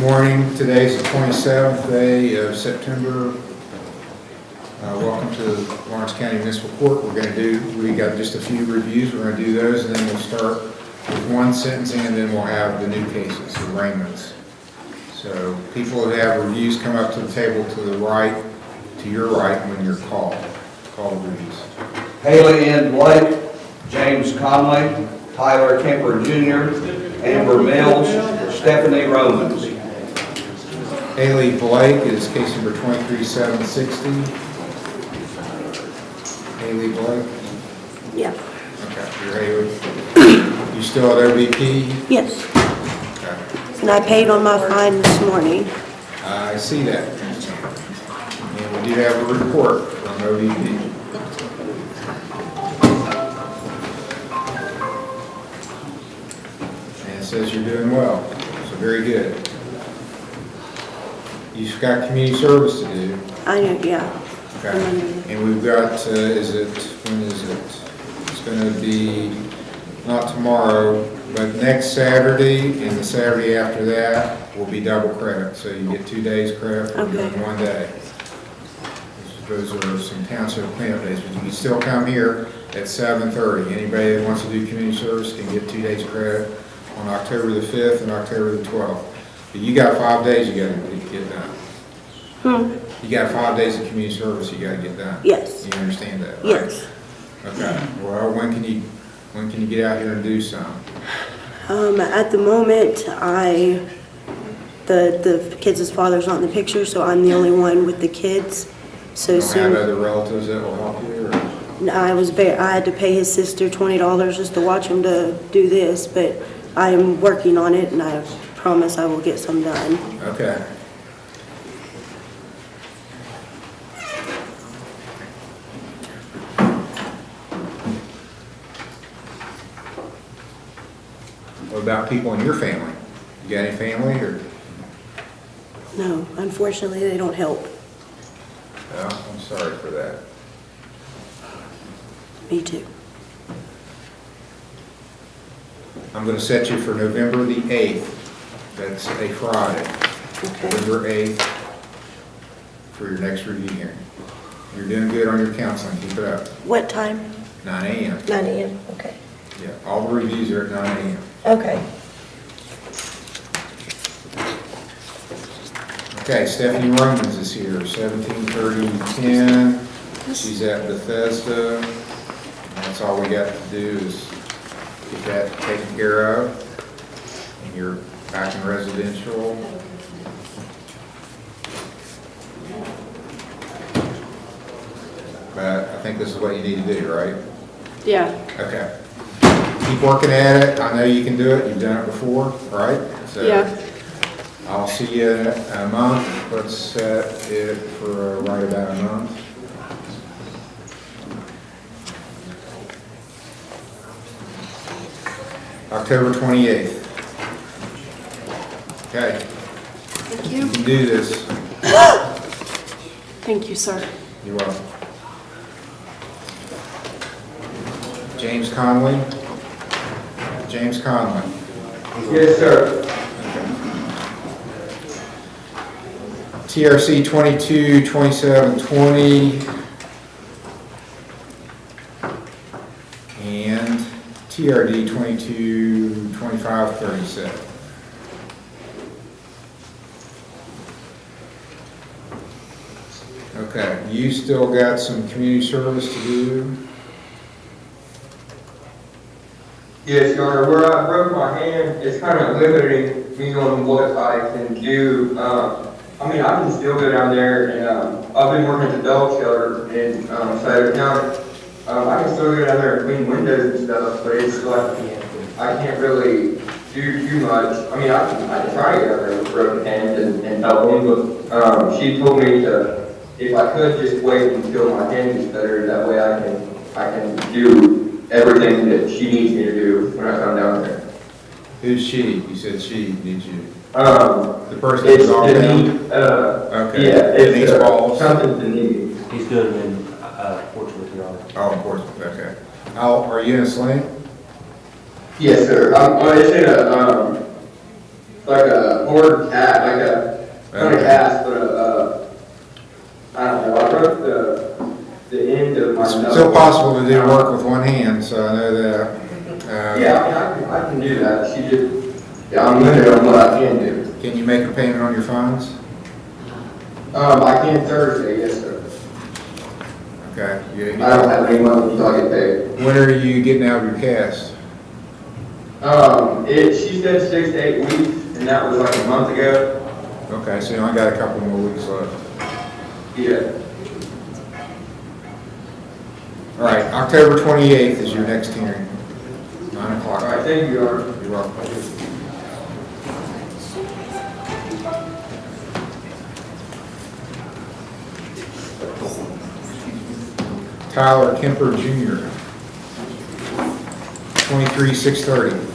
morning. Today's the 27th day of September. Welcome to Lawrence County Municipal Court. We got just a few reviews. We're going to do those, and then we'll start with one sentencing, and then we'll have the new cases, the arraignments. So people that have reviews come up to the table to the right, to your right when you're called. Call the reviews. Haley Ann Blake, James Conley, Tyler Kemper Jr., Amber Mills, Stephanie Romans. Haley Blake is case number 23760. Haley Blake? Yeah. Okay, you're Haley. You still at OBP? Yes. Okay. And I paid on my fine this morning. I see that. And we do have a report from OBP. And it says you're doing well, so very good. You've got community service to do. I know, yeah. Okay. And we've got, when is it? It's going to be not tomorrow, but next Saturday, and the Saturday after that will be double credit. So you get 2 days credit for doing 1 day. Those are some township cleanup days, but you can still come here at 7:30. Anybody that wants to do community service can get 2 days credit on October the 5th and October the 12th. But you got 5 days you got to get done. You got 5 days of community service you got to get done. Yes. You understand that, right? Yes. Okay. Well, when can you get out here and do some? At the moment, the kids' father's not in the picture, so I'm the only one with the kids. So You don't soon, have other relatives that will help you? Or? I had to pay his sister $20 just to watch him to do this, but I am working on it, and I promise I will get some done. Okay. What about people in your family? You got any family or? No, unfortunately, they don't help. Well, I'm sorry for that. Me too. I'm going to set you for November the 8th. That's a Friday. Okay. November 8th for your next review hearing. You're doing good on your counseling. Keep it up. What time? 9 a.m. 9 a.m. Okay. Yeah, all the reviews are at 9 a.m. Okay. Okay, Stephanie Romans is here, 173010. She's at Bethesda. And that's all we got to do is get that taken care of. And you're back in residential. But I think this is what you need to do, right? Yeah. Okay. Keep working at it. I know you can do it. You've done it before, right? So Yeah. I'll see you in a month. Let's set it for right about a month. October 28th. Okay. Thank You you. can do this. Thank you, sir. You're welcome. James Conley. James Conley. Yes, sir. TRC 222720 and TRD 222537. Okay, you still got some community service to do? Yes, Your Honor. Where I broke my hand, it's kind of limiting me on what I can do. I mean, I can still go down there and I've been working at the dog shelter in Southern County. I can still go down there and clean windows and stuff, but it's like I can't really do too much. I mean, I can try to get out there with a broken hand and help them, but she told me to, if I could, just wait until my hand is better. That way I can do everything that she needs me to do when I come down there. Who's she? You said she, did you? The person It's who's all Denise, okay. yeah, Denise it's Balls. something Denise. He's doing it in Portsmouth, Your Honor. Oh, of course, okay. How, are you in a sling? Yes, sir. It's in a, like a board cat, like like a kind of cast, but I don't know. I broke the end of my It's knuckle. still possible to do work with one hand, so I know that. Yeah, I mean, I can do that. She just, yeah, I'm limited on what I can do. Can you make a payment on your funds? I can Thursday, yes, sir. Okay. I don't have any money until I get paid. When are you getting out of your cast? She said 6 to 8 weeks, and that was like a month ago. Okay, so you only got a couple more weeks left. Yeah. All right, October 28th is your next hearing, 9 o'clock. All right, thank you, Your Honor. You're welcome. Tyler Kemper Jr., 23,630.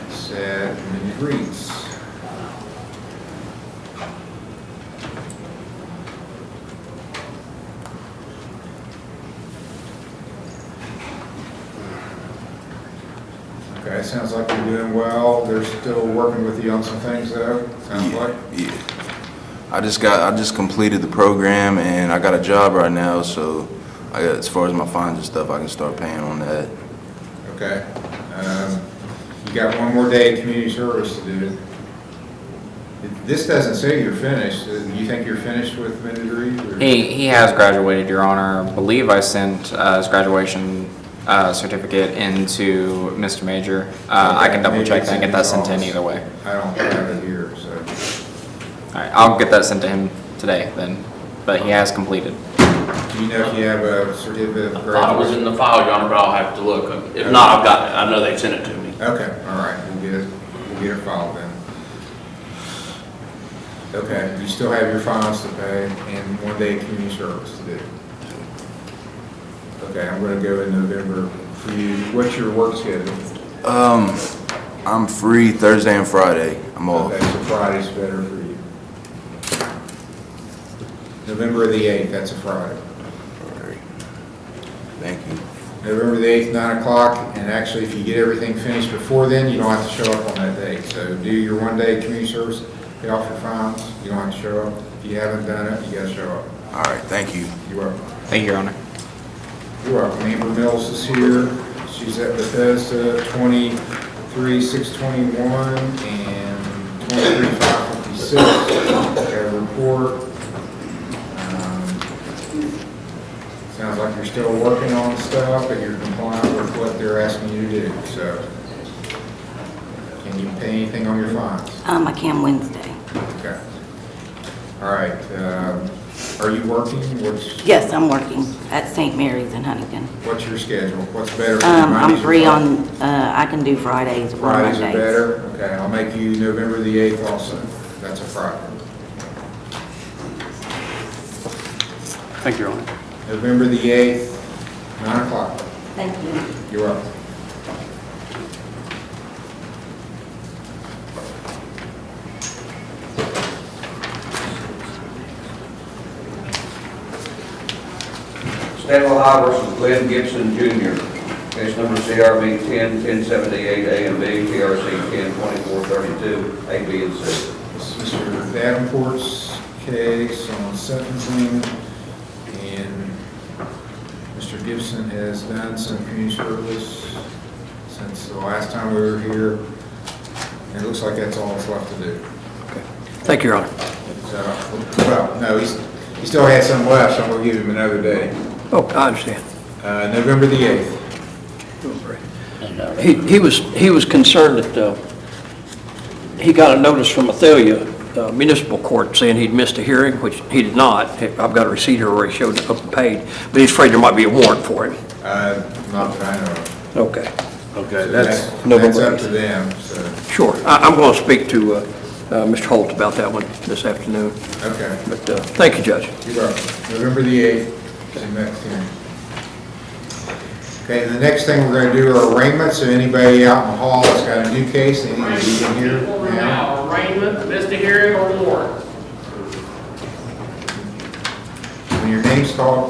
Sad and agrees. Okay, sounds like you're doing well. They're still working with you on some things though, sounds like? Yeah. I just completed the program and I got a job right now, so as far as my fines and stuff, I can start paying on that. Okay. You got one more day of community service to do. This doesn't say you're finished. Do you think you're finished with minute read? He has graduated, Your Honor. I believe I sent his graduation certificate into Mr. Major. I can double check that and get that sent in either way. I don't have it here, so. All right, I'll get that sent to him today then, but he has completed. Do you know if you have a certificate of I thought it was graduation? in the file, Your Honor, but I'll have to look. If not, I've got it. I know they sent it to me. Okay, all right, we'll get it filed then. Okay, you still have your fines to pay and one day of community service to do. Okay, I'm gonna go in November for you. What's your work schedule? I'm free Thursday and Friday. I'm off. Okay, so Friday's better for you. November the 8th, that's a Friday. All right. Thank you. November the 8th, 9 o'clock, and actually if you get everything finished before then, you don't have to show up on that date. So do your one day community service, pay off your fines, you don't have to show up. If you haven't done it, you gotta show up. All right. Thank you. You're welcome. Thank you, Your Honor. You're welcome. Amber Mills is here. She's at Bethesda, 23,621 and 23,556. Got a report. Sounds like you're still working on stuff, but you're compliant with what they're asking you to do, so. Can you pay anything on your fines? I can Wednesday. Okay. All right, are you working? Yes, I'm working at St. Mary's in Huntington. What's your schedule? What's better for you? I'm Mondays or free Fridays? on, I can do Fridays or Fridays Mondays. are better? Okay, I'll make you November the 8th also. That's a Friday. Thank you, Your Honor. November the 8th, 9 o'clock. Thank you. You're welcome. Stanwell High versus Glenn Gibson Jr. Case number CRB 10-1078 A and B, TRC 10-2432, A, B, and C. This is Mr. Davenport's case on sentencing, and Mr. Gibson has done some community service since the last time we were here, and it looks like that's all that's left to do. Thank you, Your Honor. So, well, no, he still has some left, so I'm gonna give him another day. Oh, I understand. November the 8th. He was concerned that he got a notice from Athalia Municipal Court saying he'd missed a hearing, which he did not. I've got a receipt here where he showed up and paid, but he's afraid there might be a warrant for him. Not that I know of. Okay, Okay, So that's, November That's up 8th. to them, so, Sure. I'm going to speak to Mr. Holt about that one this afternoon. okay. But thank you, Judge. You're welcome. November the 8th is the next hearing. Okay, the next thing we're gonna do are arraignments, so anybody out in the hall that's got a new case, they need to be in here now. arraignment, missed a hearing, or warrant. When your name's called,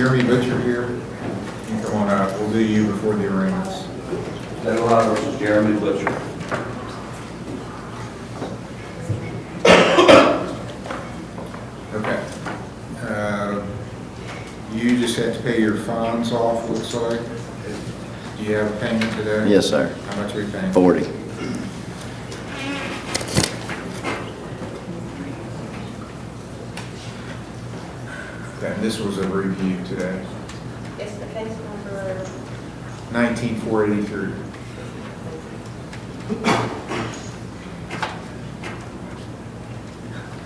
Jeremy Butcher here? You can come on up. We'll do you before the arraignments. State of Ohio versus Jeremy Butcher. Okay. You just had to pay your fines off, looks like. Do you have a payment today? Yes, sir. How much are you paying? 40. Okay, and this was a review today. It's the case number. 19483.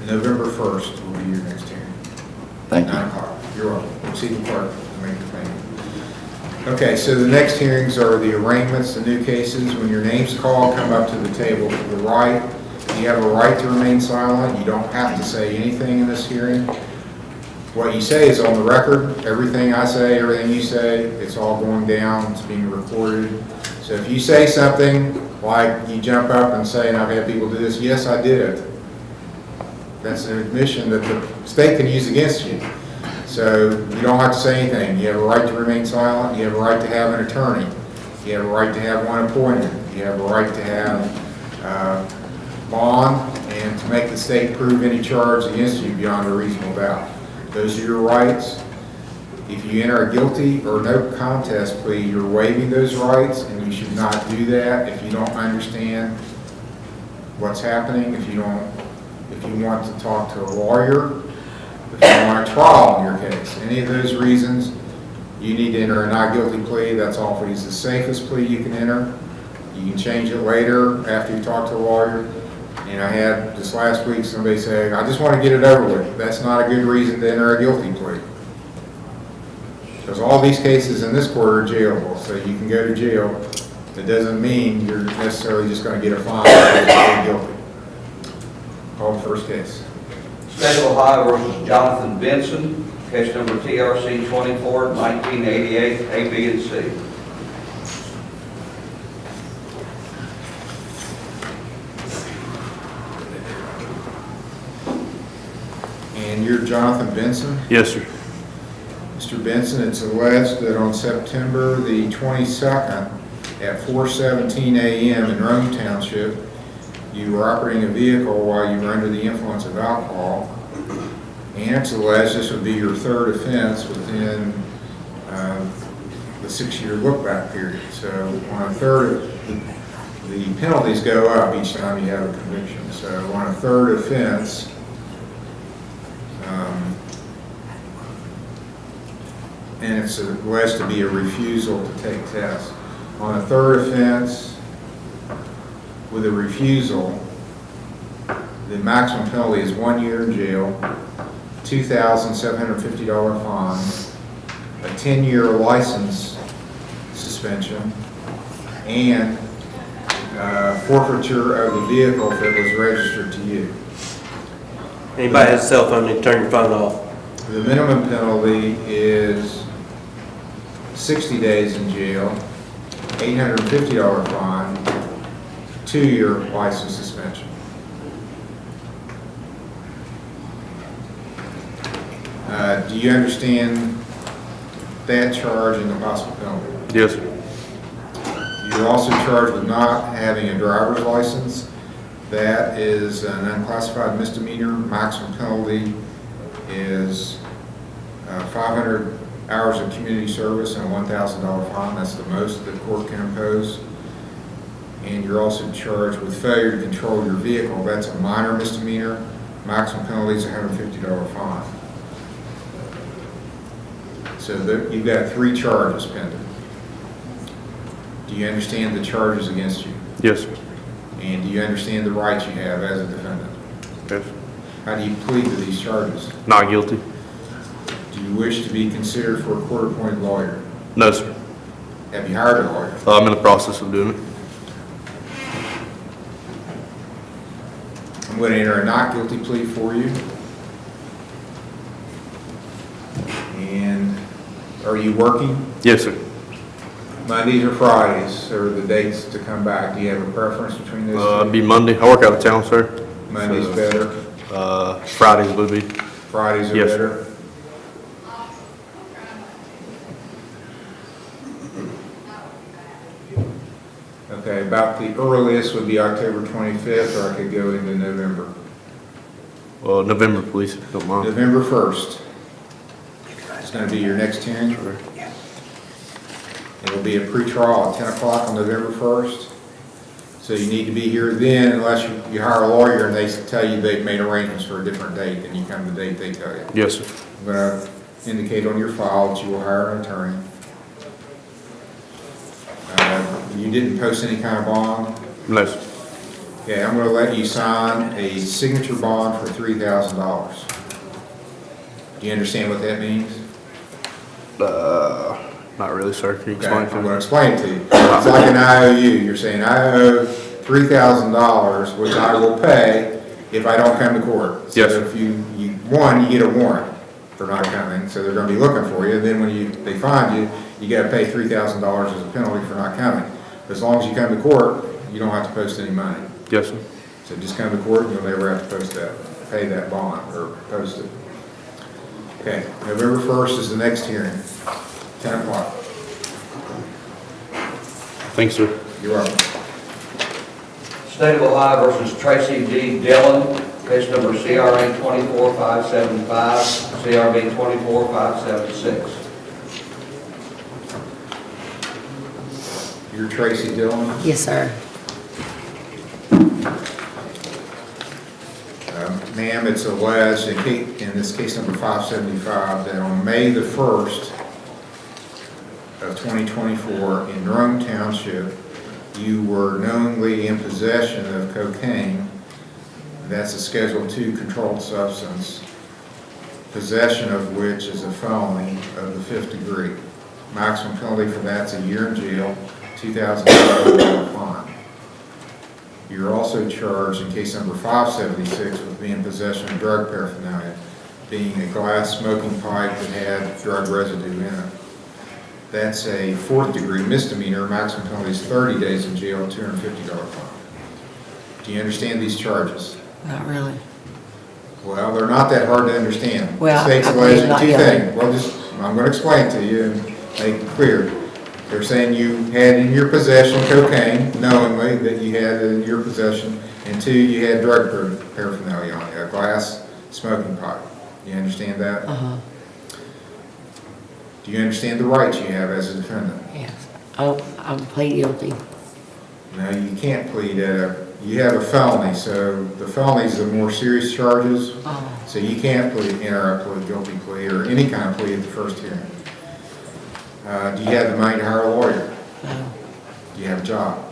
November 1st will be your next hearing. Thank you. 9 o'clock. You're welcome. We'll see the clerk to make the payment. Okay, so the next hearings are the arraignments, the new cases. When your name's called, come up to the table to the right. You have a right to remain silent. You don't have to say anything in this hearing. What you say is on the record. Everything I say, everything you say, it's all going down. It's being recorded. So if you say something like you jump up and say, and I've had people do this, yes, I did it. That's an admission that the state can use against you. So you don't have to say anything. You have a right to remain silent. You have a right to have an attorney. You have a right to have one appointed. You have a right to have bond and to make the state prove any charge against you beyond a reasonable doubt. Those are your rights. If you enter a guilty or no contest plea, you're waiving those rights, and you should not do that if you don't understand what's happening, if you want to talk to a lawyer, if you want a trial on your case. Any of those reasons, you need to enter a not guilty plea. That's always the safest plea you can enter. You can change it later after you talk to a lawyer. And I had this last week somebody say, I just want to get it over with. That's not a good reason to enter a guilty plea. Because all these cases in this court are jailable, so you can go to jail. It doesn't mean you're necessarily just going to get a fine because you're guilty. Call the first case. State of Ohio versus Jonathan Benson, case number TRC 24, 1988, A, B, and C. And you're Jonathan Benson? Yes, sir. Mr. Benson, it's alleged that on September the 22nd at 4:17 a.m. in Rome Township, you were operating a vehicle while you were under the influence of alcohol. And it's alleged this would be your third offense within the 6-year look-back period. So on a third, the penalties go up each time you have a conviction. So on a third offense, and it's alleged to be a refusal to take tests. On a third offense, with a refusal, the maximum penalty is 1 year in jail, $2,750 fine, a 10-year license suspension, and forfeiture of the vehicle if it was registered to you. Anybody has a cell phone, they can turn your phone off. The minimum penalty is 60 days in jail, $850 fine, 2-year license suspension. Do you understand that charge and the possible penalty? Yes, sir. You're also charged with not having a driver's license. That is an unclassified misdemeanor. Maximum penalty is 500 hours of community service and a $1,000 fine. That's the most the court can impose. And you're also charged with failure to control your vehicle. That's a minor misdemeanor. Maximum penalty is a $150 fine. So you've got 3 charges pending. Do you understand the charges against you? Yes, sir. And do you understand the rights you have as a defendant? Yes. How do you plead to these charges? Not guilty. Do you wish to be considered for a court-appointed lawyer? No, sir. Have you hired a lawyer? I'm in the process of doing it. I'm going to enter a not guilty plea for you. And are you working? Yes, sir. Mondays or Fridays are the dates to come back. Do you have a preference between those It'd be Monday. I work out of town, sir. Monday's So, better. Fridays would be. Fridays are Yes. better. About the earliest would be October 25th, or I could go into November. Well, November, please, if you don't mind. November 1st. It's going to be your next hearing. It'll be a pretrial at 10 o'clock on November 1st. So you need to be here then unless you hire a lawyer and they tell you they've made arrangements for a different date and you come the date they tell you. Yes, sir. I'm going to indicate on your file that you will hire an attorney. You didn't post any kind of bond? No, sir. Okay, I'm going to let you sign a signature bond for $3,000. Do you understand what that means? Not really, sir. Can you Okay, explain I'm to going to me? explain it to you. It's like an IOU. You're saying, I owe $3,000, which I will pay if I don't come to court. So Yes, sir. if you get a warrant for not coming, so they're going to be looking for you. Then when they find you, you got to pay $3,000 as a penalty for not coming. But as long as you come to court, you don't have to post any money. Yes, sir. So just come to court and you'll never have to pay that bond or post it. Okay, November 1st is the next hearing, 10 o'clock. Thanks, sir. You're welcome. State of Ohio versus Tracy D. Dillon, case number CRA 24575, CRB 24576. You're Tracy Dillon. Yes, sir. Ma'am, it's alleged in this case number 575 that on May the 1st of 2024 in Rome Township, you were knowingly in possession of cocaine. That's a Schedule II controlled substance, possession of which is a felony of the 5th degree. Maximum penalty for that's a year in jail, $2,000 fine. You're also charged in case number 576 with being in possession of drug paraphernalia, being a glass smoking pipe that had drug residue in it. That's a 4th degree misdemeanor. Maximum penalty is 30 days in jail, $250 fine. Do you understand these charges? Not really. Well, they're not that hard to understand. Well, The state's I believe alleging not, two yeah. things. Well, I'm going to explain to you and make it clear. They're saying you had in your possession cocaine, knowingly that you had it in your possession, and 2, you had drug paraphernalia on you, a glass smoking pipe. You understand that? Uh-huh. Do you understand the rights you have as a defendant? Yes. I'll plead guilty. No, you can't plead you have a felony, so the felonies are the more serious charges, Oh. so you can't enter a guilty plea or any kind of plea at the first hearing. Do you have the money to hire a lawyer? No. Do you have a job?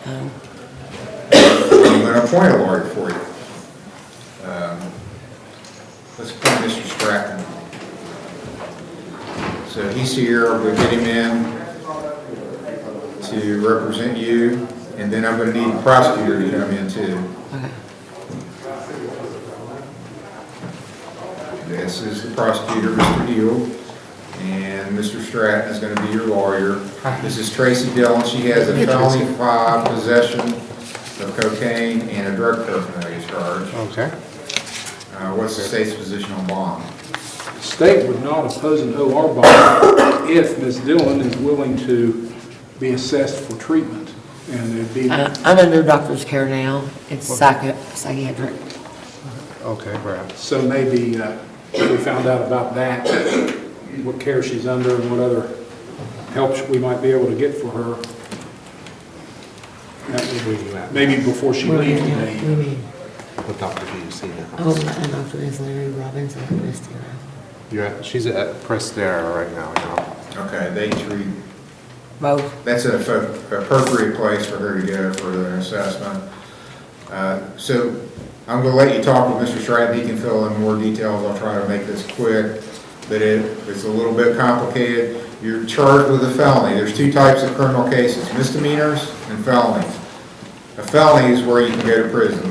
No. I'm going to appoint a lawyer for you. Let's appoint Mr. Stratton. So he's here, we'll get him in to represent you, and then I'm going to need the prosecutor to come in too. Okay. This is the prosecutor, Mr. Deal, and Mr. Stratton is going to be your lawyer. This is Tracy Dillon. She has a felony 5 possession of cocaine and a drug paraphernalia charge. Okay. What's the state's position on bond? The state would not oppose an OR bond if Ms. Dillon is willing to be assessed for treatment. And it'd be, I'm under doctor's care now. It's psychiatric. okay, Brad. So maybe if we found out about that, what care she's under and what other help we might be able to get for her. That would be, maybe before she leaves today. What doctor do you see now? Oh, my doctor is Larry Robinson. She's at Prestera right now, you know? Okay, they treat, Both. that's an appropriate place for her to go for the assessment. So I'm going to let you talk with Mr. Stratton. He can fill in more details. I'll try to make this quick, but it's a little bit complicated. You're charged with a felony. There's 2 types of criminal cases, misdemeanors and felonies. A felony is where you can go to prison.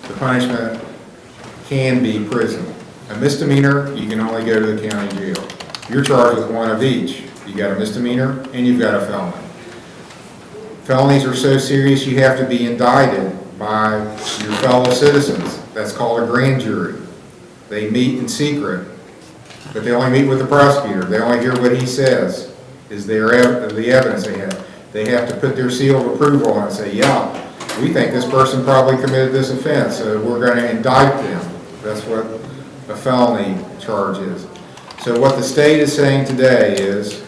The punishment can be prison. A misdemeanor, you can only go to the county jail. You're charged with one of each. You got a misdemeanor and you've got a felony. Felonies are so serious you have to be indicted by your fellow citizens. That's called a grand jury. They meet in secret, but they only meet with the prosecutor. They only hear what he says, is the evidence they have. they have to put their seal of approval on it and say, yeah, we think this person probably committed this offense, so we're going to indict them. That's what a felony charge is. So what the state is saying today is,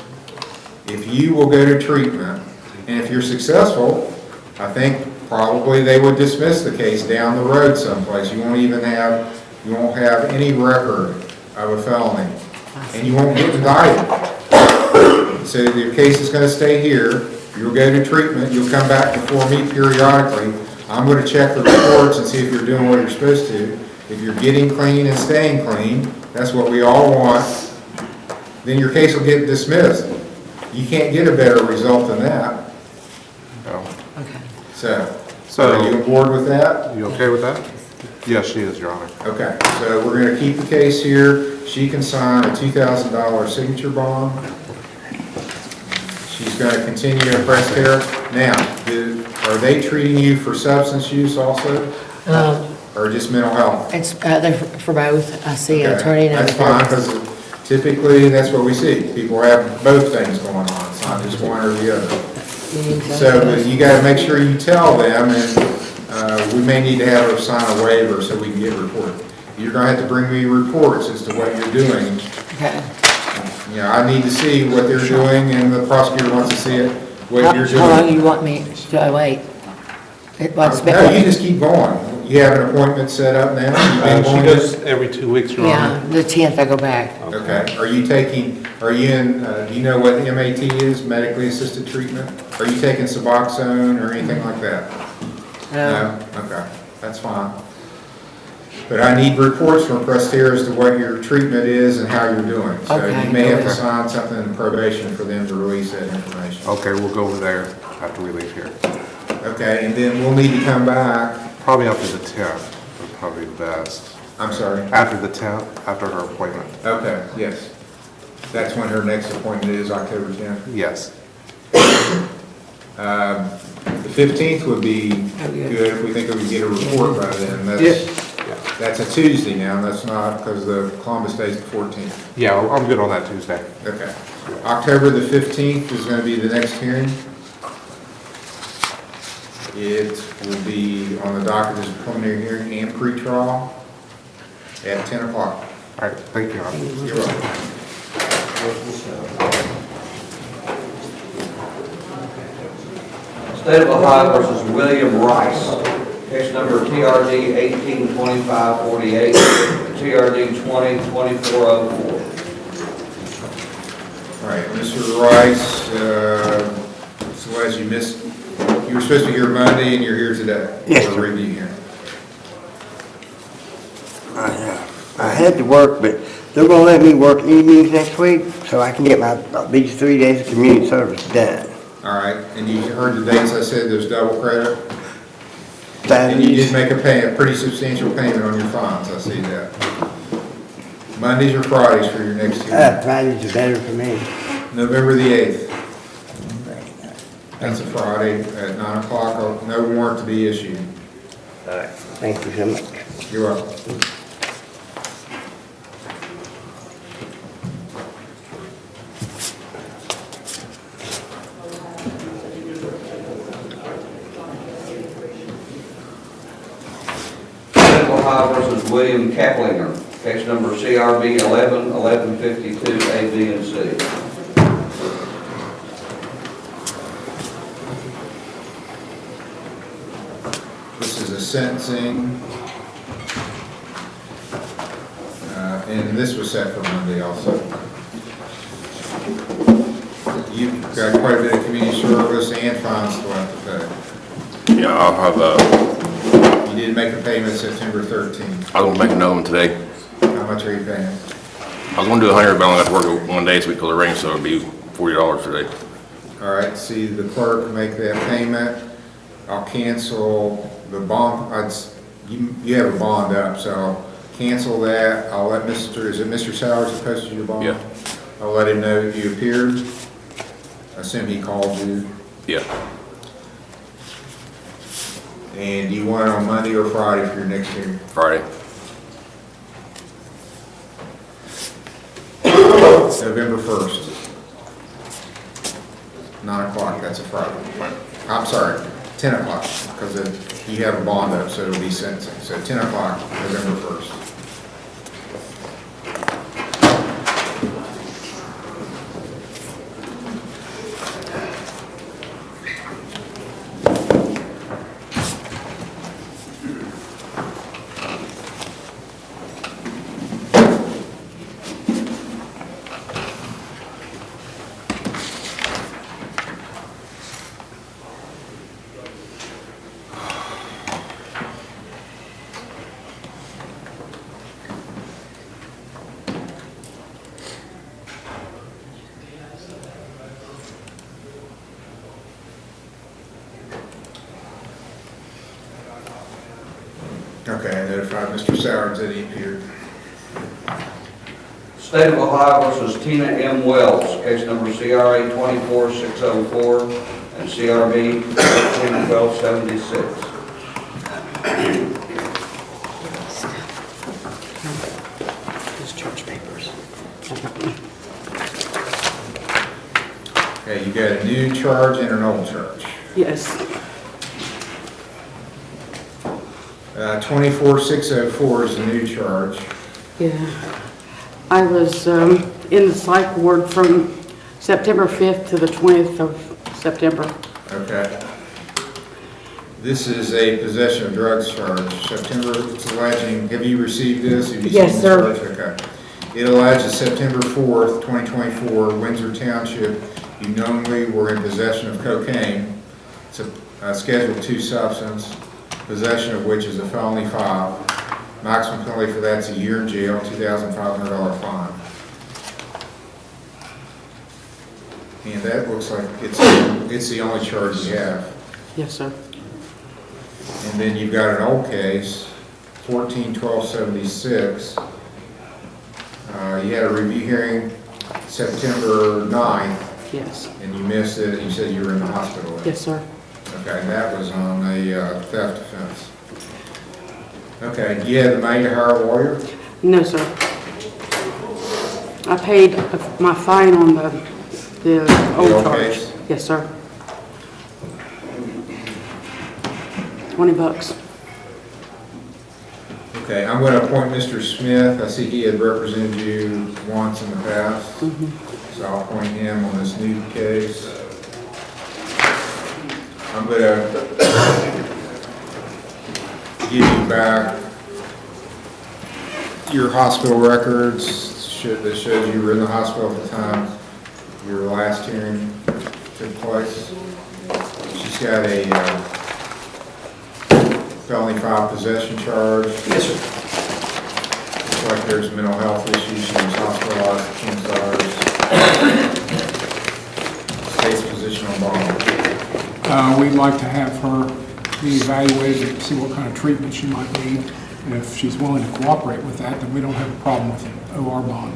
if you will go to treatment, and if you're successful, I think probably they would dismiss the case down the road someplace. You won't have any record of a felony, and you won't get indicted. So your case is going to stay here. You'll go to treatment. You'll come back before me periodically. I'm going to check the reports and see if you're doing what you're supposed to. If you're getting clean and staying clean, that's what we all want, then your case will get dismissed. You can't get a better result than that. Okay. So are you on board with that? You okay with that? Yes, she is, Your Honor. Okay, so we're going to keep the case here. She can sign a $2,000 signature bond. She's going to continue to press care. Now, are they treating you for substance use also? Or just mental health? It's, they're for both. I see an Okay, attorney and a that's fine, therapist. because typically that's what we see. People have both things going on. It's not just one or the other. So but you got to make sure you tell them, and we may need to have her sign a waiver so we can get reported. You're going to have to bring me reports as to what you're doing. Okay. You know, I need to see what they're doing, and the prosecutor wants to see it, what you're doing. How long do you want me to wait? No, you just keep going. You have an appointment set up now? You've been She going goes every 2 weeks, Your Yeah, Honor. the 10th I go back. Okay, are you in, do you know what MAT is, medically assisted treatment? Are you taking Suboxone or anything like that? No? Okay, that's fine. But I need reports from Prestera as to what your treatment is and how you're doing. So Okay. you may have to sign something in probation for them to release that information. Okay, we'll go over there after we leave here. Okay, and then we'll need to come back. Probably after the 10th would probably be the best. I'm sorry? After the 10th, after her appointment. Okay, yes. That's when her next appointment is, October 10th. Yes. The 15th would be good if we think we could get a report by then. That's a Tuesday now, that's not, because the Columbus Day is the 14th. Yeah, I'm good on that Tuesday. Okay. October the 15th is going to be the next hearing. It will be on the docket as a preliminary hearing and pretrial at 10 o'clock. All right, thank you, Your Honor. You're welcome. State of Ohio versus William Rice. Case number TRD 182548, TRD 202404. All right, Mr. Rice, so as you missed, you were supposed to be here Monday and you're here today. Yes, For sir. review here. I had to work, but they're gonna let me work evenings next week, so I can get these 3 days of community service done. All right, and you heard the dates I said, there's double credit? And you did make a pretty substantial payment on your fines, I see that. Mondays or Fridays for your next hearing? Fridays are better for me. November the 8th. That's a Friday at 9 o'clock, no warrant to be issued. All right, thank you so much. You're welcome. Ohio versus William Kaplinger, case number CRB 111152, A, B, and C. This is a sentencing, and this was set for Monday also. You've got quite a bit of community service and fines still have to pay. Yeah, I'll have You did make a payment September 13th. I was gonna make another one today. How much are you paying? I was gonna do 100, but I only got to work it 1 day so we call the rain, so it'll be $40 today. All right, see the clerk make that payment. I'll cancel the bond. You have a bond up, so I'll cancel that. I'll let is it Mr. Sowers that posted your bond? Yeah. I'll let him know that you appeared. I assume he called you. Yeah. And do you want it on Monday or Friday for your next hearing? Friday. November 1st. 9 o'clock, that's a Friday. I'm sorry, 10 o'clock, because you have a bond up, so it'll be sentencing. So 10 o'clock, November 1st. Okay, I notified Mr. Sowards that he appeared. State of Ohio versus Tina M. Wells, case number CRA 24604 and CRB 1276. Those church papers. Okay, you got a new charge and an old charge. Yes. 24604 is the new charge. Yeah. I was in the psych ward from September 5th to the 20th of September. Okay. This is a possession of drugs charge. September, it's alleging, have you received this? Have you Yes, seen sir. this charge? Okay. It alleges September 4th, 2024, Windsor Township, you knowingly were in possession of cocaine. It's a Schedule II substance, possession of which is a felony 5. Maximum penalty for that's a year in jail, $2,500 fine. And that looks like it's the only charge you have. Yes, sir. And then you've got an old case, 14-1276. You had a review hearing September 9th, Yes. and you missed it, you said you were in the hospital. Yes, sir. Okay, and that was on a theft offense. Okay, do you have the money to hire a lawyer? No, sir. I paid my fine on the old old charge. case? Yes, sir. $20. Okay, I'm going to appoint Mr. Smith. I see he had represented you once in the past. So I'll appoint him on this new case. I'm going to give you back your hospital records that shows you were in the hospital at the time your last hearing took place. She's got a felony 5 possession charge. Yes, sir. Looks like there's mental health issues. She was hospitalized at King Stars. State's position on bond. We'd like to have her be evaluated to see what kind of treatment she might need. And if she's willing to cooperate with that, then we don't have a problem with an OR bond.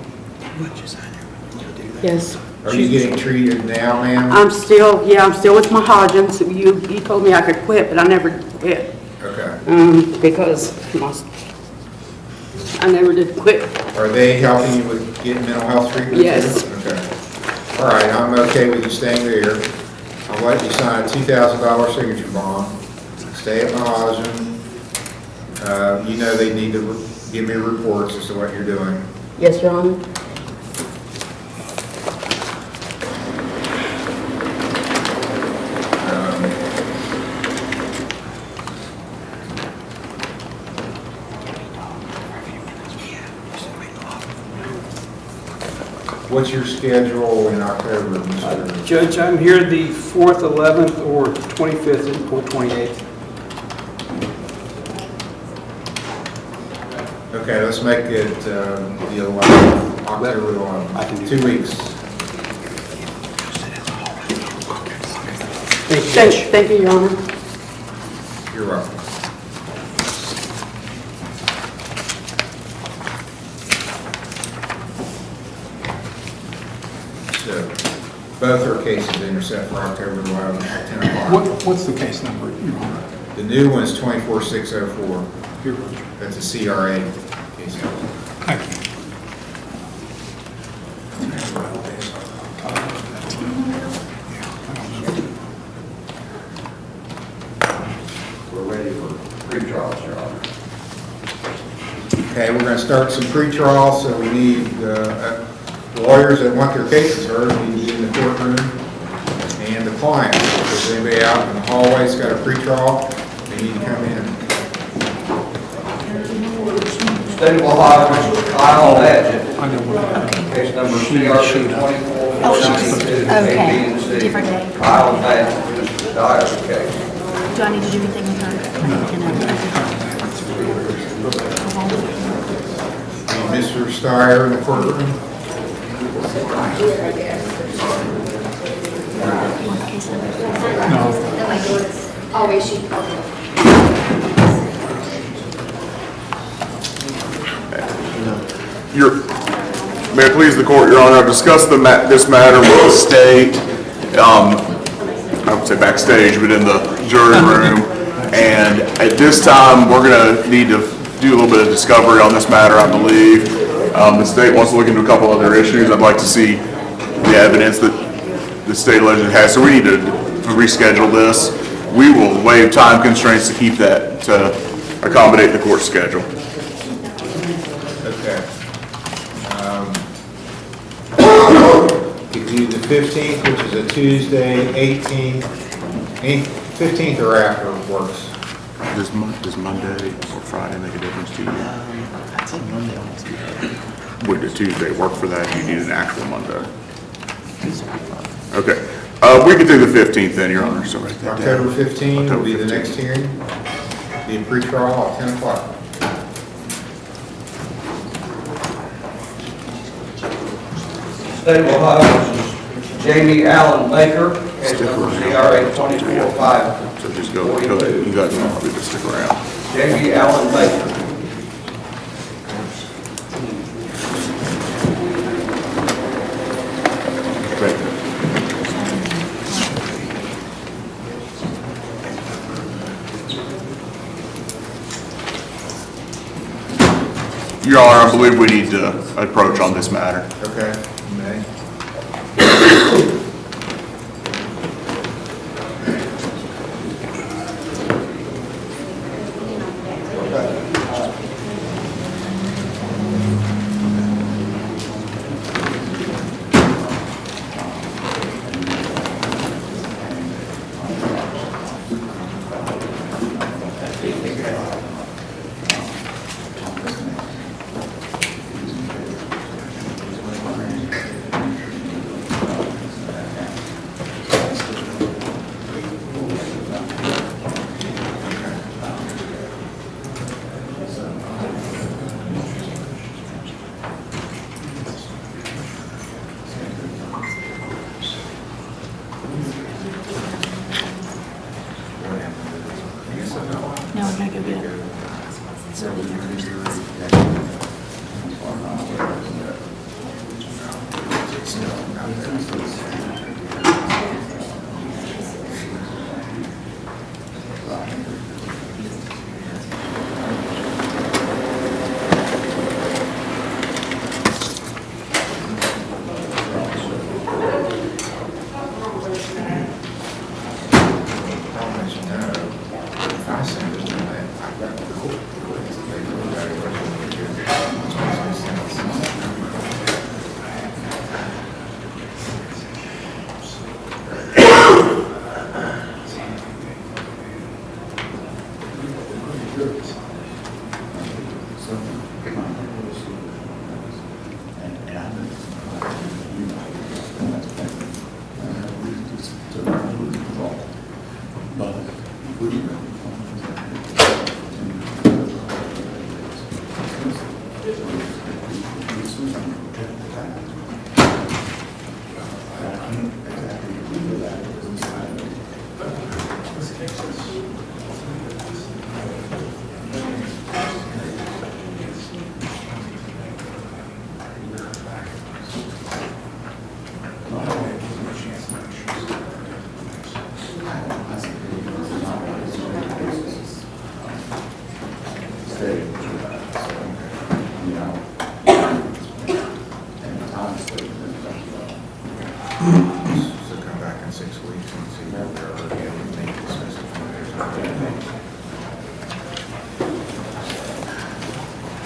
Yes. Are you getting treated now, ma'am? I'm still with my Hodgins. You told me I could quit, but I never quit. Okay. Because I never did quit. Are they helping you with getting mental health treatment? Yes. Okay. All right, I'm okay with you staying there. I'll let you sign a $2,000 signature bond. Stay at Mahajin. You know they need to give me reports as to what you're doing. Yes, Your Honor. What's your schedule in October, Mr.? Judge, I'm here the 4th, 11th, or 25th, or 28th. Okay, let's make it the 11th, October 11th. I can do 2 weeks. Thank you, Judge. Thank you, Your Honor. You're welcome. So, both our cases intercept for October 11th at 10 o'clock. What's the case number, Your Honor? The new one is 24604. Here, Roger. That's a CRA case. Thank you. I don't Okay, we're gonna start some pre-trial, so we need lawyers that want their cases heard, need to be in the courtroom, and the client. If there's anybody out in the hallway that's got a pre-trial, they need to come in. State of Ohio, Kyle Badgett. Case number CRB 24-492, A, B, and C. Different day. Kyle Badgett, Mr. Dyer's case. Do I need to do anything with her? Mr. Steyer in the courtroom. Always she. May it please the court, Your Honor, I've discussed this matter with the state, I would say backstage, but in the jury room. And at this time, we're gonna need to do a little bit of discovery on this matter, I believe. The state wants to look into a couple other issues. I'd like to see the evidence that the state legislature has, so we need to reschedule this. We will waive time constraints to keep that, to accommodate the court schedule. Okay. Could do the 15th, which is a Tuesday, 18th, 15th or after works. Does Monday or Friday make a difference to you? I'd say Monday almost. Would the Tuesday work for that? You need an actual Monday. Okay. We could do the 15th then, Your Honor, so right there. October 15th will be the next hearing. Be a pre-trial at 10 o'clock. State of Ohio, Jamie Allen Baker, case number CRA 24-5. So just go ahead. You guys will probably just stick around. Jamie Allen Baker. Your Honor, I believe we need to approach on this matter. Okay. You may. No, I'm gonna go get it.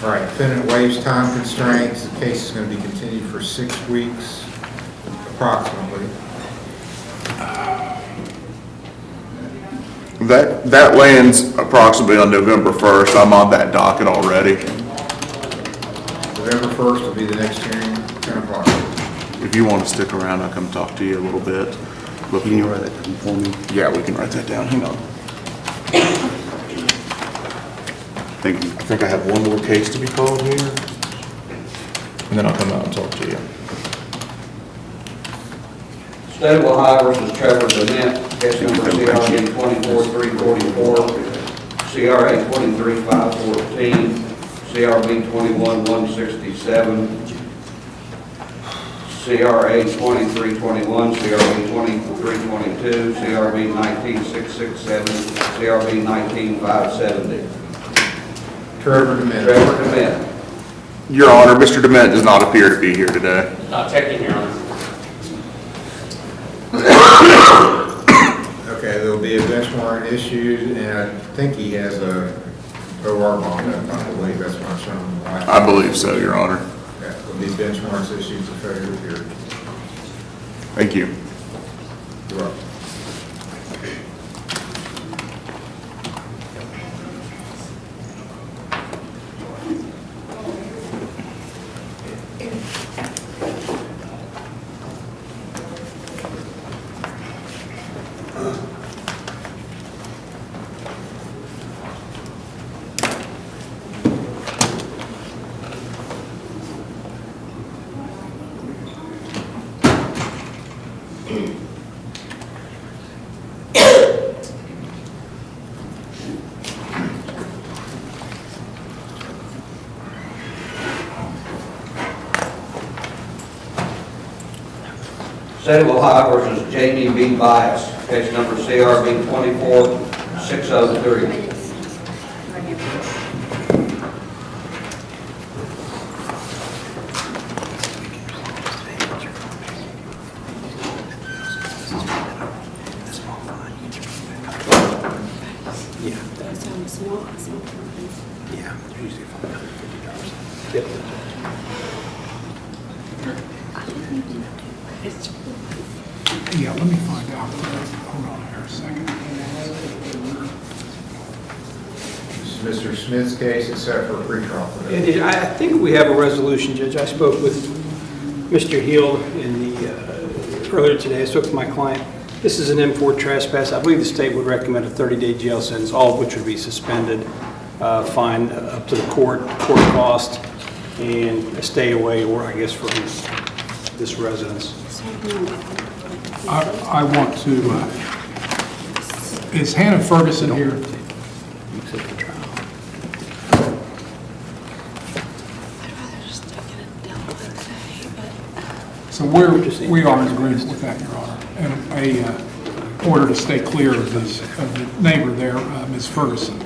All right, defendant waives time constraints. The case is going to be continued for 6 weeks, approximately. That lands approximately on November 1st. I'm on that docket already. November 1st will be the next hearing, 10 o'clock. If you want to stick around, I'll come talk to you a little bit. Can you write that down for me? Yeah, we can write that down. Hang on. Thank you. I think I have one more case to be called here, and then I'll come out and talk to you. State of Ohio versus Trevor Dement, case number CRB 24344, CRA 23514, CRB 21167, CRA 2321, CRB 2322, CRB 19667, CRB 19570. Trevor Dement. Trevor Dement. Your Honor, Mr. Dement does not appear to be here today. Not checking, Your Honor. Okay, there'll be a bench warrant issued, and I think he has a OR bond, I believe that's what I'm showing. I believe so, Your Honor. Yeah, there'll be bench warrants issued for failure to appear. Thank you. You're welcome. State of Ohio versus Jamie B. Bias, case number CRB 24603. Yeah, let me find out. Hold on here a second. This is Mr. Smith's case, it's set for a pretrial. I think we have a resolution, Judge. I spoke with Mr. Hill earlier today. I spoke to my client. This is an import trespass. I believe the state would recommend a 30-day jail sentence, all of which would be suspended, fine up to the court cost, and a stay away, or I guess from this residence. I want to, is Hannah Ferguson here? So we are in agreement with that, Your Honor. And a order to stay clear of the neighbor there, Ms. Ferguson. I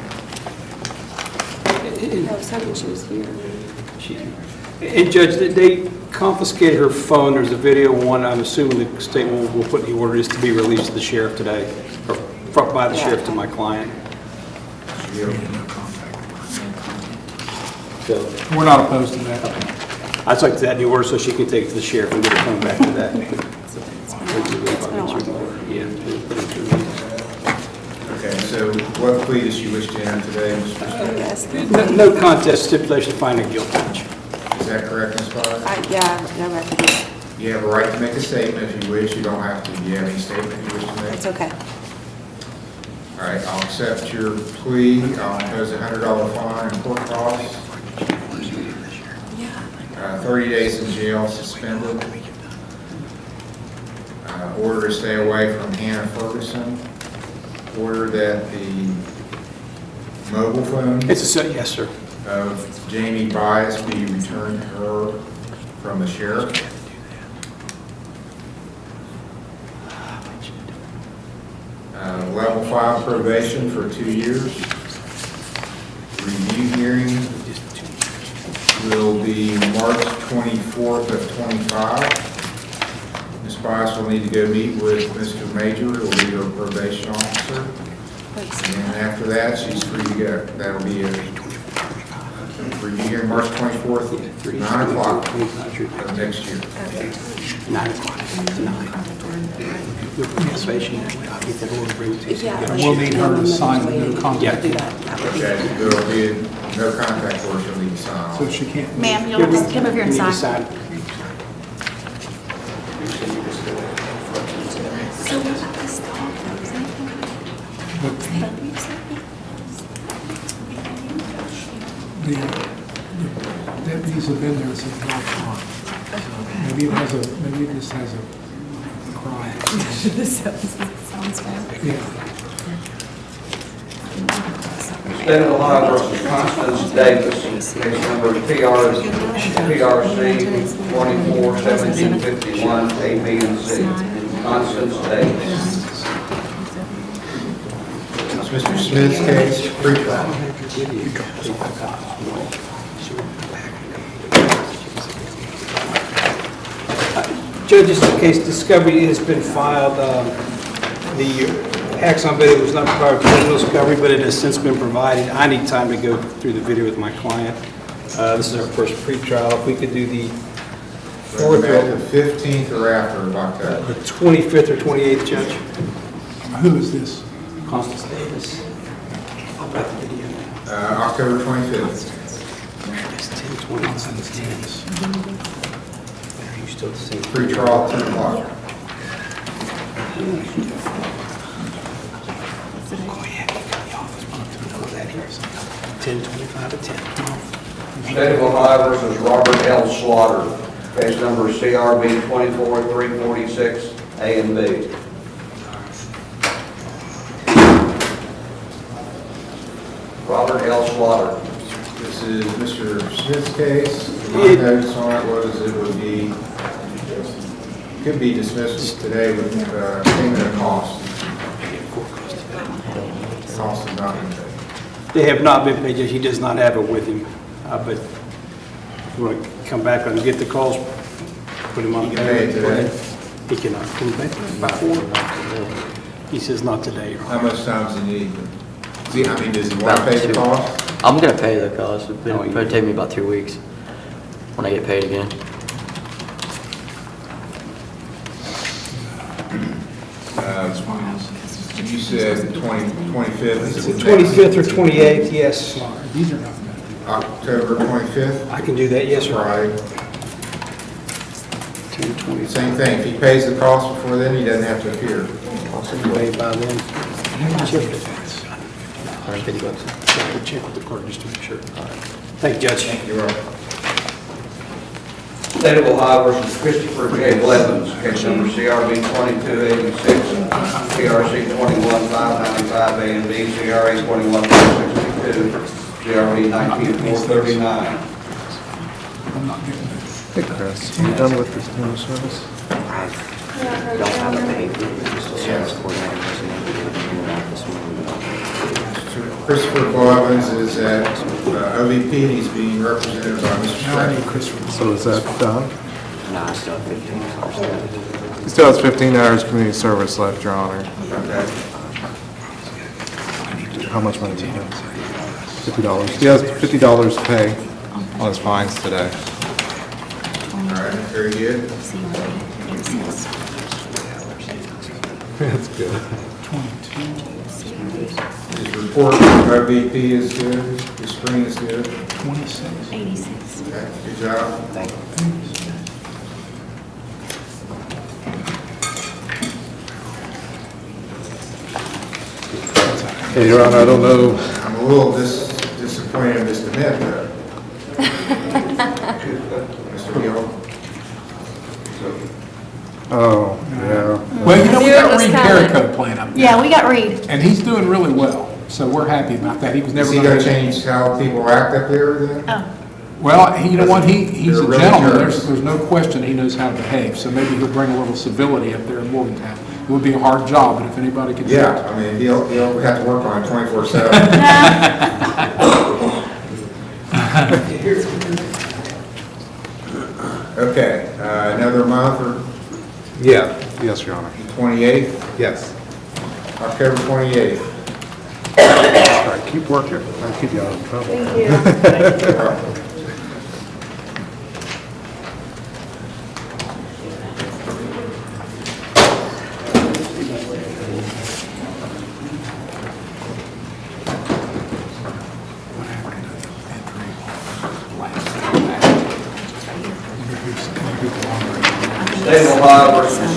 was hoping she was here. And Judge, they confiscated her phone. There's a video one. I'm assuming the state will put the order is to be released to the sheriff today, or by the sheriff to my client. So, We're not opposed to that. I'd like that new order so she can take it to the sheriff and get her phone back to that. Okay, so what plea does she wish to enter today, Mr. Smith? No contest, stipulation of finding guilty. Is that correct, Ms. Potter? Yeah, no record. You have a right to make a statement if you wish, you don't have to. Do you have any statement you wish to make? It's okay. All right, I'll accept your plea. I'll impose a $100 fine and court costs. 30 days in jail, suspended. Order to stay away from Hannah Ferguson. Order that the mobile phone Yes, sir. of Jamie Bias be returned to her from the sheriff. Level 5 probation for 2 years. Review hearing will be March 24th of 25. Ms. Bias will need to go meet with Mr. Major, who will be her probation officer. And after that, she's free to go. That'll be a review hearing March 24th, 9 o'clock of next year. 9 o'clock tonight. With participation, I'll get that order, bring it to you. Yeah. We'll need her to sign the no contact. Do that. That would be Okay, there will be no contact order she'll need to sign. So she can't. Ma'am, you'll have to come over here and You need to sign. sign. So what about this dog? Is anything? The deputies have been there since last time. Maybe it just has a cry. This sounds bad. Yeah. State of Ohio versus Constance Davis, case number PRC 241751, A, B, and C. Constance Davis. It's Mr. Smith's case, pre-trial. Judges, the case discovery has been filed. The Axon video was not required for original discovery, but it has since been provided. I need time to go through the video with my client. This is our first pretrial. If we could do the fourth, The 15th or after of October. the 25th or 28th, Judge. Who is this? Constance Davis. I'll put the video now. October 25th. It's 10:20 on the 10s. Are you still the same? Pre-trial, 10 o'clock. Go ahead, you come to the office. I'll put that here. 10:25 to 10. State of Ohio versus Robert L. Slaughter, case number CRB 24346, A and B. Robert L. Slaughter. This is Mr. Smith's case. My notes on it was it would be, could be dismissed today with payment of cost. Cost is not been paid. They have not been paid yet. He does not have it with him. But if you want to come back and get the calls, put him on. He can pay it today. He cannot. Can he pay it by 4? He says not today, Your How Honor. much time does he need? Does he want to pay the cost? I'm gonna pay the cost. It'll probably take me about 2 weeks when I get paid again. You said the 25th. Is it 25th or 28th, yes. These are not. October 25th? I can do that, yes, sir. Right. Same thing. If he pays the cost before then, he doesn't have to appear. I'll send you paid by then. Check with the clerk just to make sure. Thank you, Judge. You're welcome. State of Ohio versus Christopher J. Blevins, case number CRB 2286, CRC 21595, A and B, CRA 21462, CRB 19439. Hey Chris, you done with this new service? Don't have a pay. Service coordinator was in the office morning. Christopher Blevins is at OVP, and he's being represented by Mr. Stratton. So is that done? Nah, I still have 15 hours left. He still has 15 hours community service left, Your Honor. Okay. How much money do you have? $50. He has $50 to pay on his fines today. All right, very good. That's good. 22. His report from OVP is good, his screen is good. 26. 86. Okay, good job. Thank you. Hey, Your Honor, I don't know. I'm a little disappointed in Mr. Smith, though. Mr. Gill. Oh, yeah. Well, you know, we got It was Reed kinda- Carrico playing up there. Yeah, we got Reed. And he's doing really well, so we're happy about that. He was Is never he going gonna to change how people act up there then? Oh, Well, you know what, he's They're a really gentleman, jerks. there's no question he knows how to behave, so maybe he'll bring a little civility up there in Morgantown. It would be a hard job, but if anybody could do it. Yeah, I mean, he'll have to work on it 24/7. Okay, another month or Yeah. Yes, Your Honor. 28th, Yes. October 28th. All right, keep working. I'll keep you out of trouble. Thank you. You're welcome. State of Ohio versus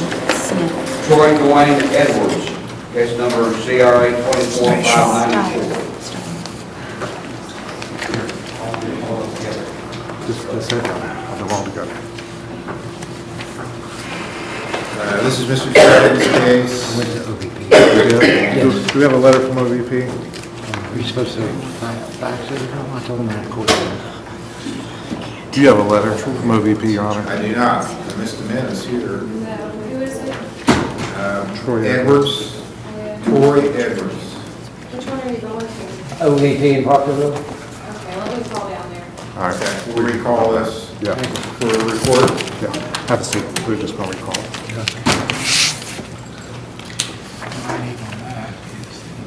Troy Dwayne Edwards, case number CRA 24594. Just hit I'll do them all together. This is Mr. Sheridan's case. Do we have a letter from OVP? Are you supposed to fax it or something? I told him I had court. Do you have a letter from OVP, Your Honor? I do not. Mr. Min is here. Who is it? Troy Edwards. Troy Edwards. Which one are you going to? OVP in Parkerville? Okay, let me call down there. All right. Okay, we'll recall this Yeah. for a report. Yeah. Have a seat. We're just going to recall.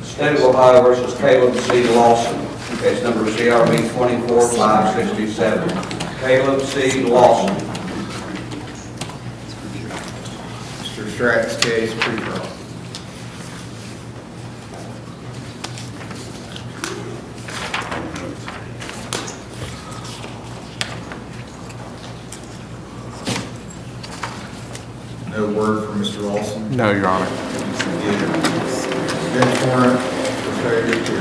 State of Ohio versus Caleb C. Lawson, case number CRB 24567. Caleb C. Lawson. Mr. Stratton's case, pre-trial. No word from Mr. Lawson? No, Your Honor. Bench warrant for failure to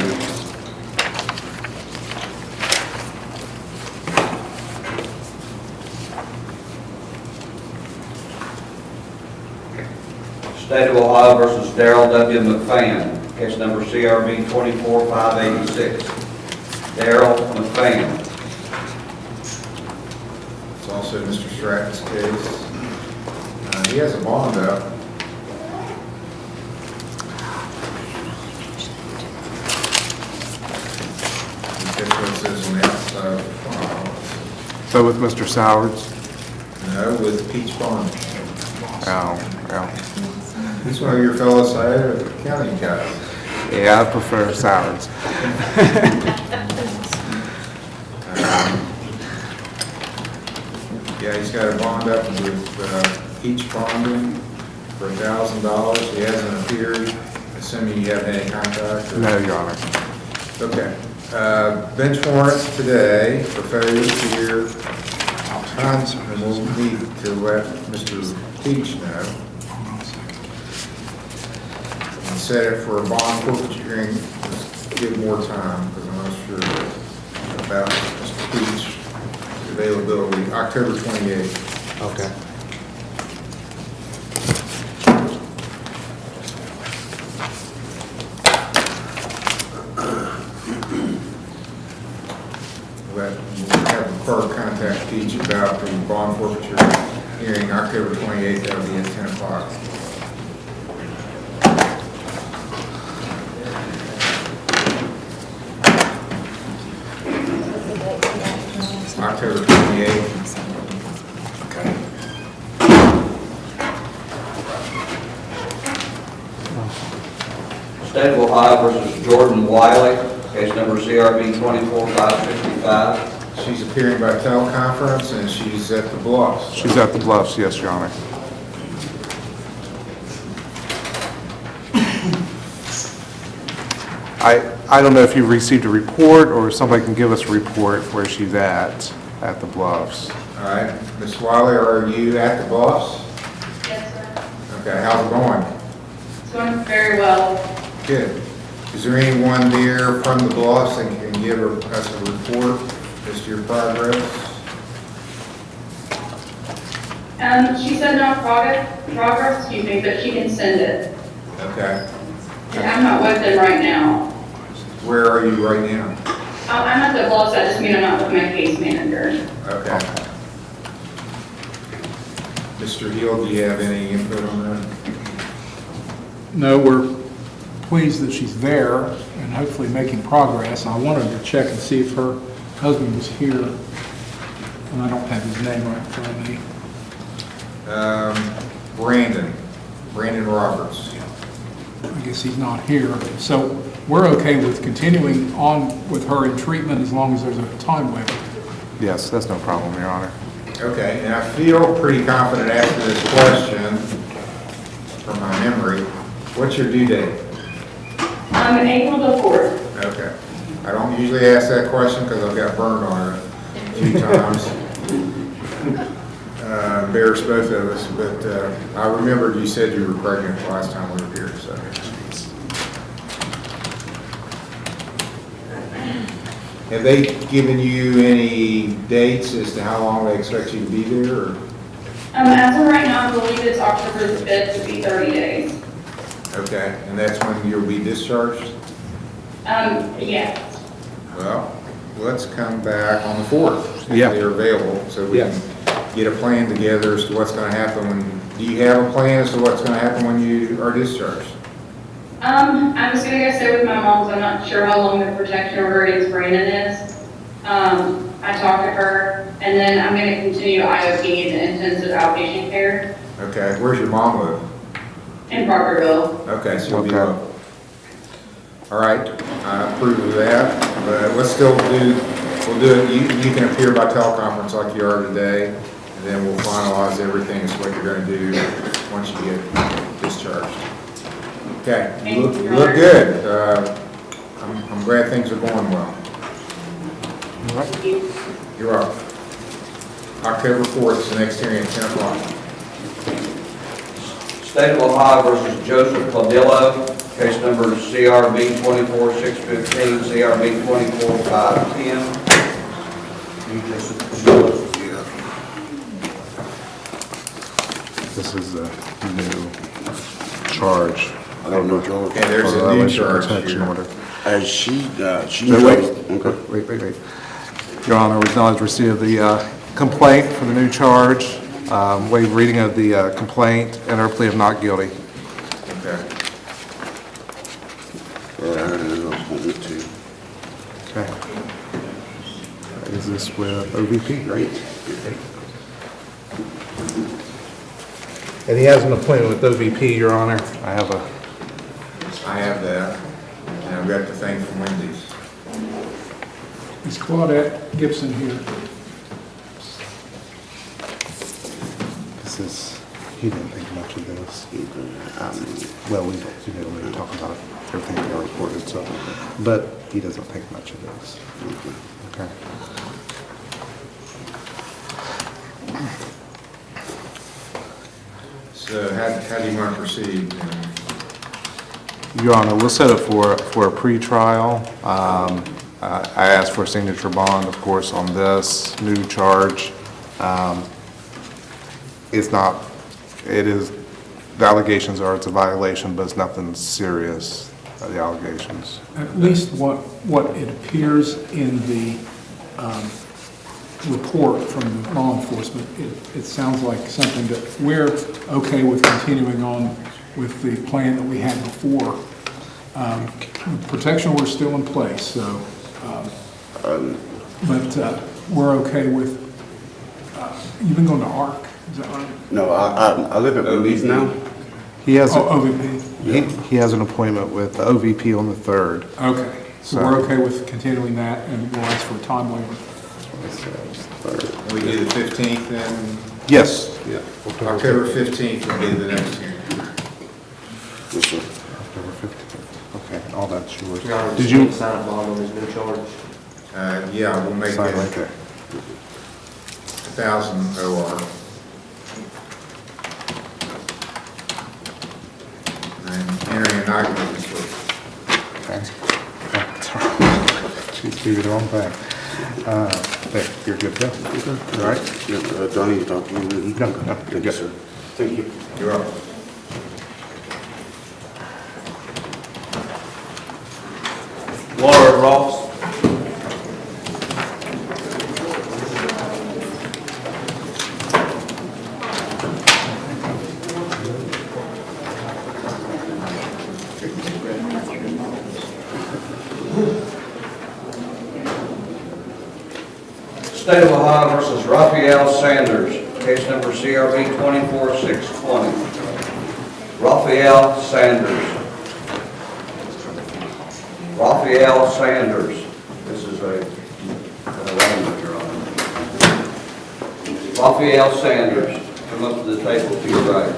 State of Ohio versus Darrell W. McFan, case number CRB 24586. Darrell McFan. It's also Mr. Stratton's case. He has a bond up. That's what it says on the outside of the file. So with Mr. Sowards? No, with Peach Bond. Oh, yeah. He's one of your fellow Scioto County guys. Yeah, I prefer Sowards. Yeah, he's got a bond up with Peach Bonding for $1,000. He hasn't appeared, assuming you haven't had any contact? Or? No, Your Honor. Okay. Bench warrants today for failure to appear. And we'll need to let Mr. Peach know. And set it for a bond forfeiture hearing. Just give more time because I'm not sure about Mr. Peach's availability. October 28th. Okay. We'll have the clerk contact Peach about the bond forfeiture hearing October 28th. That'll be at 10 o'clock. October 28th. Okay. State of Ohio versus Jordan Wiley, case number CRB 24565. She's appearing by teleconference and she's at the Bluffs. She's at the Bluffs, yes, Your Honor. I don't know if you received a report or if somebody can give us a report where she's at the Bluffs. All right. Ms. Wiley, are you at the Bluffs? Yes, sir. Okay, how's it going? It's going very well. Good. Is there anyone there from the Bluffs that can give us a report as to your progress? She said no progress, excuse me, but she can send it. Okay. And I'm not with them right now. Where are you right now? I'm at the Bluffs, I just mean I'm not with my case manager. Okay. Mr. Hill, do you have any input on that? No, we're pleased that she's there and hopefully making progress. I wanted to check and see if her husband was here, and I don't have his name right in front of me. Brandon Roberts. I guess he's not here. So we're okay with continuing on with her in treatment as long as there's a time waiver. Yes, that's no problem, Your Honor. Okay, and I feel pretty confident after this question, from my memory, what's your due date? April the 4th. Okay. I don't usually ask that question because I've got burned on it a few times. embarrassed both of us, but I remembered you said you were pregnant the last time we were here, so. Have they given you any dates as to how long they expect you to be there, or? As of right now, I believe it's October the 5th to be 30 days. Okay, and that's when you'll be discharged? Yeah. Well, let's come back on the 4th, if Yeah. they're available, so we can get a plan together as to what's gonna happen when, do you have a plan as to what's gonna happen when you are discharged? I'm just gonna go stay with my mom, so I'm not sure how long the protection order against Brandon is. I talked to her, and then I'm gonna continue IOP and intensive outpatient care Okay, where's your mom live? in Parkerville. Okay, so you'll be Okay. local. All right, I approve of that, but let's still we'll do it, you can appear by teleconference like you are today, and then we'll finalize everything as what you're gonna do once you get discharged. Okay, you look good. I'm glad things are going well. Thank you. You're welcome. October 4th is the next hearing at 10 o'clock. State of Ohio versus Joseph Cladillo, case number CRB 24615, CRB 24510. This is a new charge. I don't know, George. Okay, there's For the a new violation charge protection here. order. She No, wait. okay. Wait. Your Honor, we acknowledge receipt of the complaint for the new charge, waive reading of the complaint, and our plea of not guilty. Okay. I heard it, I was wanting it to. Okay. Is this with OVP, right? And he has an appointment with OVP, Your Honor. I have that, and I've got the thing from Wendy's. Is Claudette Gibson here? This is, he didn't think much of this. Well, we didn't really talk about everything in our report itself, but he doesn't think much of this. Okay. So how do you want to proceed? Your Honor, we'll set it for a pretrial. I asked for a signature bond, of course, on this new charge. It's not, the allegations are it's a violation, but it's nothing serious, the allegations. At least what it appears in the report from the law enforcement, it sounds like something that we're okay with continuing on with the plan that we had before. Protection order is still in place, so, but we're okay with, you've been going to ARC, is that right? No, I live at Wendy's now. He has, OVP? he has an appointment with the OVP on the 3rd. Okay, so we're okay with continuing that, and we'll ask for a time waiver. We do the 15th then? Yes. Yeah. October 15th will be the next hearing. Yes, sir. October 15th. Okay, all that's yours. Your Honor, Did you sign a bond on this new charge? Yeah, we'll make it sign right there? 1,000 OR. And entering an agreement this week. Okay. She's gave you the wrong thing. There, you're good to go. All right? Yeah, do I need to talk to you? No, you're Yes, good. sir. Thank you. You're welcome. Laura Ross. State of Ohio versus Raphael Sanders, case number CRB 24620. Raphael Sanders. Raphael Sanders. This is an arraignment, Your Honor. Raphael Sanders, come up to the table to your right.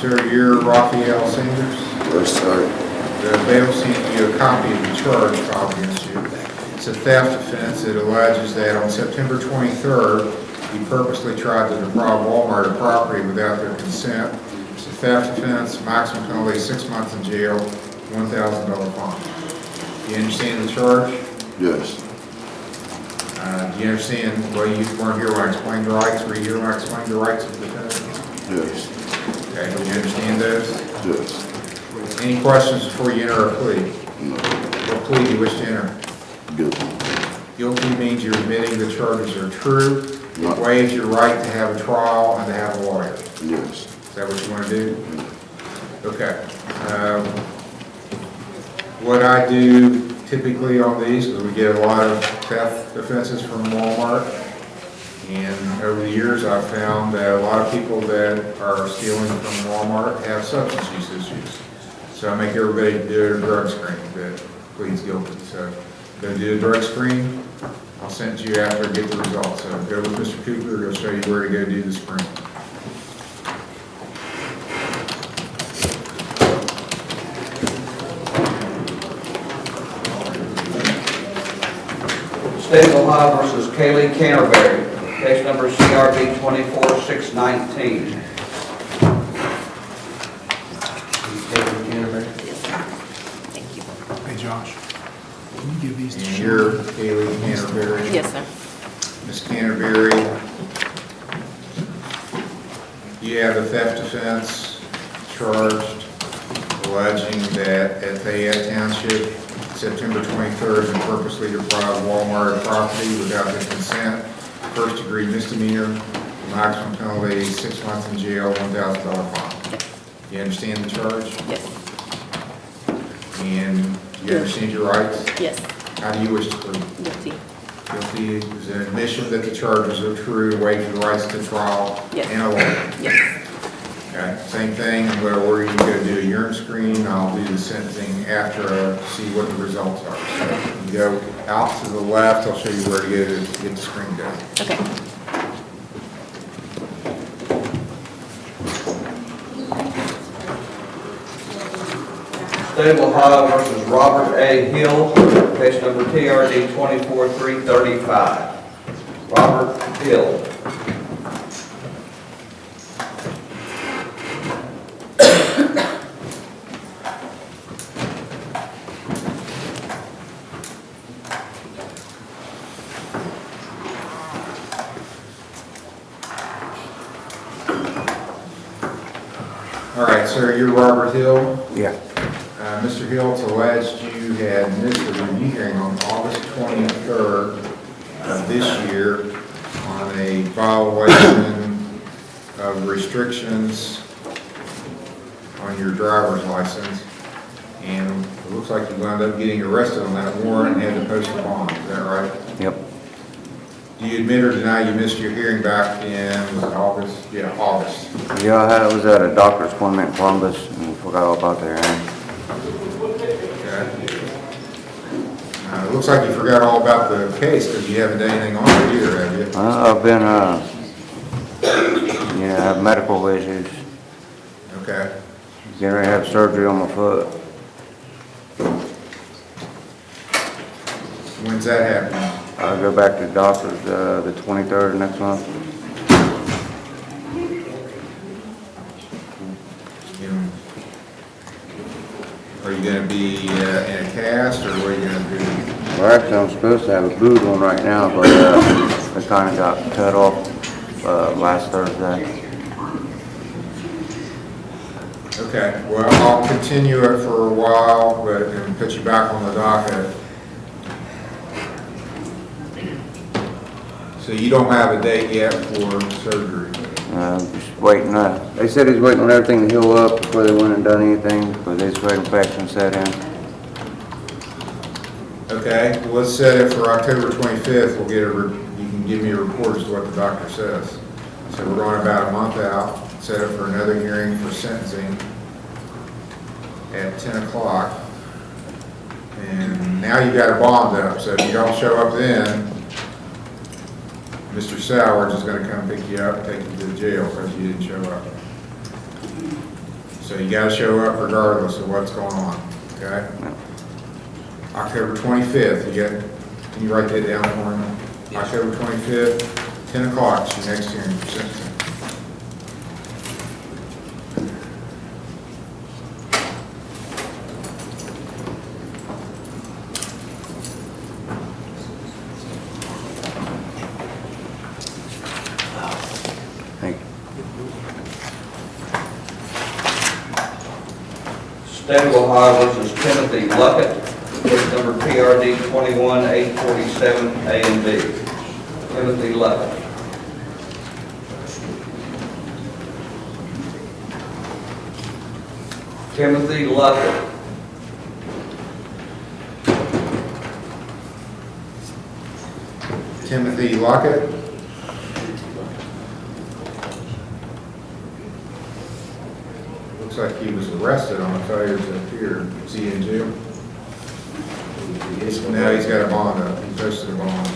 Sir, you're Raphael Sanders? Yes, sir. The bail sent you a copy of the charge filed against you. It's a theft offense. It alleges that on September 23rd, you purposely tried to deprive Walmart of property without their consent. It's a theft offense, maximum penalty 6 months in jail, $1,000 fine. Do you understand the charge? Yes. Do you understand, well, you weren't here when I explained the rights, were you here when I explained the rights of the defendant? Yes. Okay, do you understand those? Yes. Any questions before you enter a plea? No. What plea do you wish to enter? Guilty. Guilty means you're admitting the charges are true, No. it waives your right to have a trial and to have a lawyer. Yes. Is that what you want to do? Okay. What I do typically on these, because we get a lot of theft offenses from Walmart, and over the years I've found that a lot of people that are stealing from Walmart have substance use issues. So I make everybody do a drug screen that pleads guilty. So go do a drug screen. I'll send you after I get the results. So go with Mr. Cooper, he'll show you where to go do the screen. State of Ohio versus Kaylee Canterbury, case number CRB 24619. Hey, Josh, can you give these to And Sharon? you're Kaylee Canterbury. Yes, sir. Ms. Canterbury, you have a theft offense charged alleging that at Fayette Township, September 23rd, you purposely deprived Walmart of property without their consent. First degree misdemeanor, maximum penalty 6 months in jail, $1,000 fine. You understand the charge? Yes. And you understand your rights? Yes. How do you wish to plead? Guilty. Guilty is an admission that the charges are true, waive your rights to trial Yes. and a lawyer. Yes. Okay, same thing, I'm going to order you to go do a urine screen, I'll do the sentencing after I see what the results are. So you go out to the left, I'll show you where to go to get the screen done. Okay. State of Ohio versus Robert A. Hill, case number TRD 24335. Robert Hill. All right, sir, you're Robert Hill. Yeah. Mr. Hill, it's alleged you had missed a review hearing on August 23rd of this year on a violation of restrictions on your driver's license. And it looks like you wound up getting arrested on that warrant and had to post a bond. Is that right? Yep. Do you admit or deny you missed your hearing back in, was it August? Yeah, August. Yeah, I was at a doctor's appointment in Columbus and forgot all about the hearing. It looks like you forgot all about the case because you haven't done anything on it either, have you? I've been, I have medical issues. Okay. Getting ready to have surgery on my foot. When's that happening? I'll go back to the doctor's, the 23rd of next month. Are you going to be in a cast or what are you going to do? Well, actually, I'm supposed to have a boot on right now, but, it kinda got cut off, last Thursday. Okay, well, I'll continue it for a while, but and put you back on the docket. So you don't have a date yet for surgery? Just waiting, they said he's waiting on everything to heal up before they went and done anything, because they sweat infection set in. Okay, well, let's set it for October 25th. We'll get you can give me a report as to what the doctor says. So we're going about a month out, set it for another hearing for sentencing at 10 o'clock. And now you've got a bond up, so if you don't show up then, Mr. Sowers is going to come pick you up and take you to the jail because you didn't show up. So you got to show up regardless of what's going on. Okay? October 25th, can you write that down for me? October 25th, 10 o'clock, is your next hearing for sentencing. Thank you. State of Ohio versus Timothy Luckett, case number PRD 21847, A and B. Timothy Luckett. Timothy Luckett. Timothy Lockett. Looks like he was arrested on a failure to appear. Is he in jail? Now he's got a bond up. He posted a bond.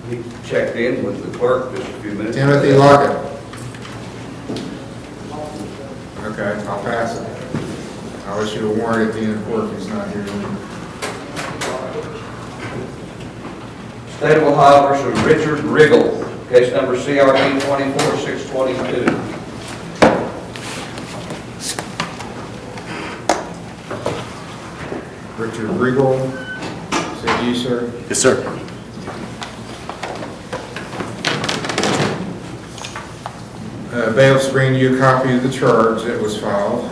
He checked in with the clerk just a few minutes ago. Timothy Lockett. Okay, I'll pass it. I'll issue a warrant at the end of court if he's not here. State of Ohio versus Richard Riggle, case number CRB 24622. Richard Riggle, is that you, sir? Yes, sir. Bailiff's bringing you a copy of the charge that was filed.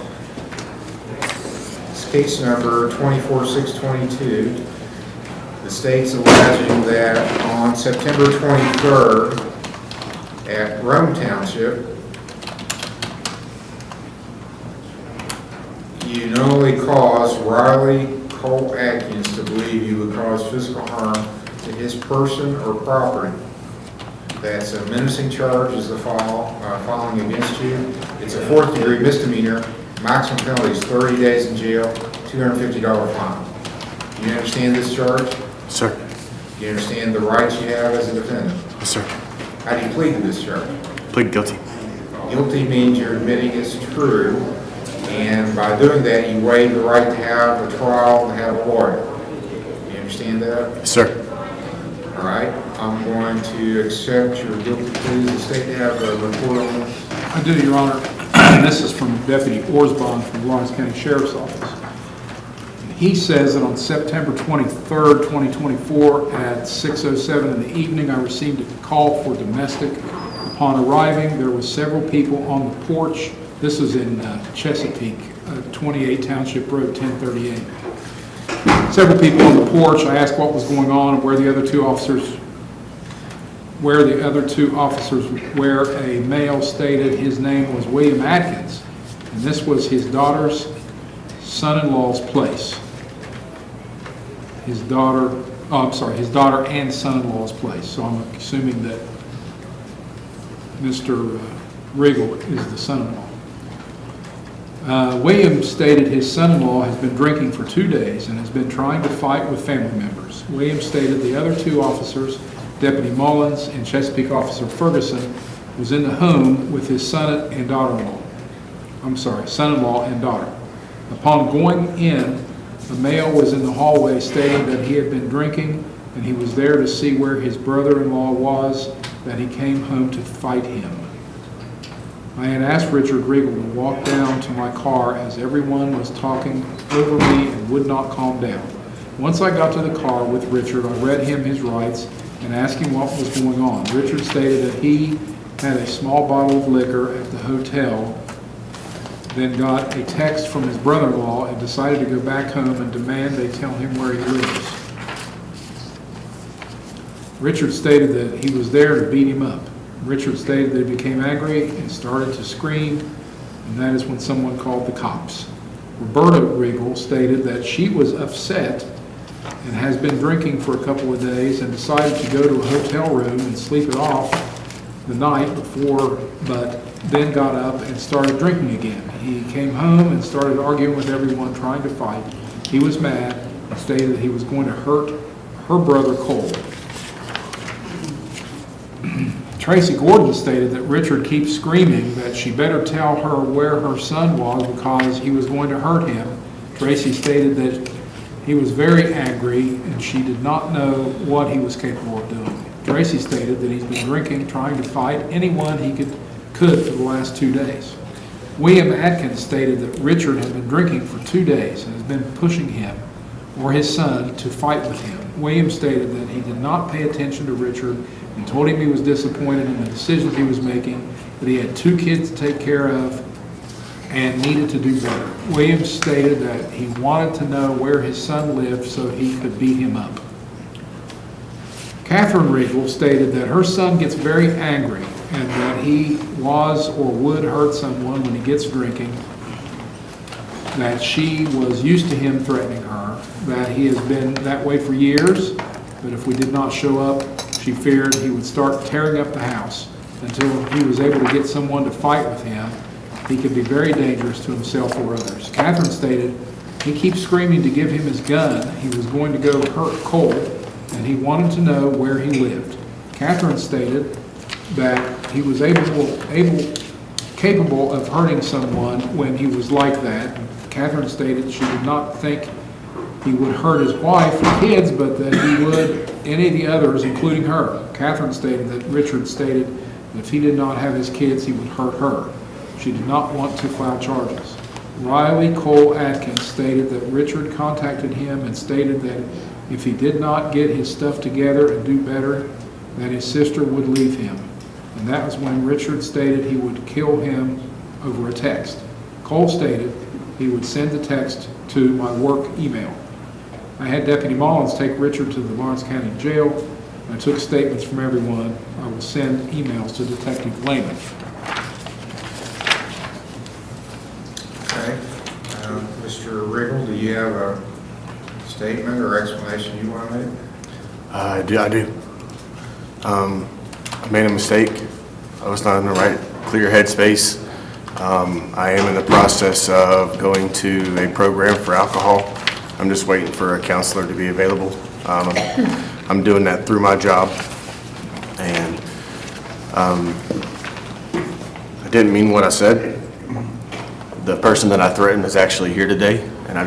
It's case number 24622. The state's alleging that on September 23rd at Rome Township, you not only caused Riley Cole Atkins to believe you would cause physical harm to his person or property. That's a menacing charge is the filing against you. It's a 4th degree misdemeanor. Maximum penalty is 30 days in jail, $250 fine. Do you understand this charge? Sir. Do you understand the rights you have as a defendant? Yes, sir. How do you plead to this charge? Plead guilty. Guilty means you're admitting it's true, and by doing that, you waive the right to have a trial and have a lawyer. Do you understand that? Yes, sir. All right, I'm going to accept your guilty plea. Does the state have a report on this? I do, Your Honor. This is from Deputy Orsbon from Lawrence County Sheriff's Office. He says that on September 23rd, 2024, at 6:07 in the evening, I received a call for domestic. Upon arriving, there were several people on the porch. This was in Chesapeake, 28 Township Road, 1038. Several people on the porch. I asked what was going on and where the other two officers, where a male stated his name was William Atkins, and this was his daughter's son-in-law's place. His daughter and son-in-law's place. So I'm assuming that Mr. Riggle is the son-in-law. William stated his son-in-law has been drinking for 2 days and has been trying to fight with family members. William stated the other two officers, Deputy Mullins and Chesapeake Officer Ferguson, was in the home with his son and daughter-in-law. Son-in-law and daughter. Upon going in, the male was in the hallway stating that he had been drinking and he was there to see where his brother-in-law was, that he came home to fight him. I had asked Richard Riggle to walk down to my car as everyone was talking over me and would not calm down. Once I got to the car with Richard, I read him his rights and asked him what was going on. Richard stated that he had a small bottle of liquor at the hotel, then got a text from his brother-in-law and decided to go back home and demand they tell him where he lives. Richard stated that he was there to beat him up. Richard stated that he became angry and started to scream, and that is when someone called the cops. Roberta Riggle stated that she was upset and has been drinking for a couple of days and decided to go to a hotel room and sleep it off the night before, but then got up and started drinking again. He came home and started arguing with everyone, trying to fight. He was mad and stated that he was going to hurt her brother Cole. Tracy Gordon stated that Richard keeps screaming that she better tell her where her son was because he was going to hurt him. Tracy stated that he was very angry and she did not know what he was capable of doing. Tracy stated that he's been drinking, trying to fight anyone he could for the last 2 days. William Atkins stated that Richard had been drinking for 2 days and has been pushing him or his son to fight with him. William stated that he did not pay attention to Richard and told him he was disappointed in the decisions he was making, that he had 2 kids to take care of and needed to do better. Williams stated that he wanted to know where his son lived so he could beat him up. Catherine Regal stated that her son gets very angry and that he was or would hurt someone when he gets drinking, that she was used to him threatening her, that he has been that way for years, but if we did not show up, she feared he would start tearing up the house. Until he was able to get someone to fight with him, he could be very dangerous to himself or others. Catherine stated he keeps screaming to give him his gun. He was going to go hurt Cole, and he wanted to know where he lived. Catherine stated that he was capable of hurting someone when he was like that. Catherine stated she did not think he would hurt his wife or kids, but that he would any of the others, including her. Catherine stated that Richard stated that if he did not have his kids, he would hurt her. She did not want to file charges. Riley Cole Atkins stated that Richard contacted him and stated that if he did not get his stuff together and do better, that his sister would leave him. And that was when Richard stated he would kill him over a text. Cole stated he would send the text to my work email. I had Deputy Mullins take Richard to the Lawrence County Jail. I took statements from everyone. I will send emails to Detective Lehman. Okay. Mr. Riggle, do you have a statement or explanation you want to make? I do. I made a mistake. I was not in the right, clear headspace. I am in the process of going to a program for alcohol. I'm just waiting for a counselor to be available. I'm doing that through my job. And I didn't mean what I said. The person that I threatened is actually here today, and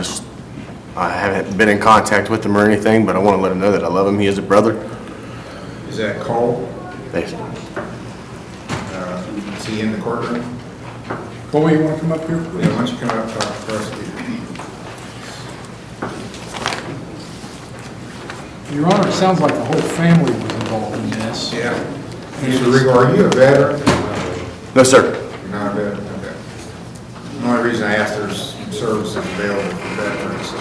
I haven't been in contact with him or anything, but I want to let him know that I love him. He is a brother. Is that Cole? Thanks. Is he in the courtroom? Cole, you want to come up here? Yeah, why don't you come up and talk to us? Your Honor, it sounds like the whole family was involved in this. Yeah. Mr. Riggle, are you a veteran? No, sir. You're not a veteran? Okay. The only reason I asked, there's some services available for veterans.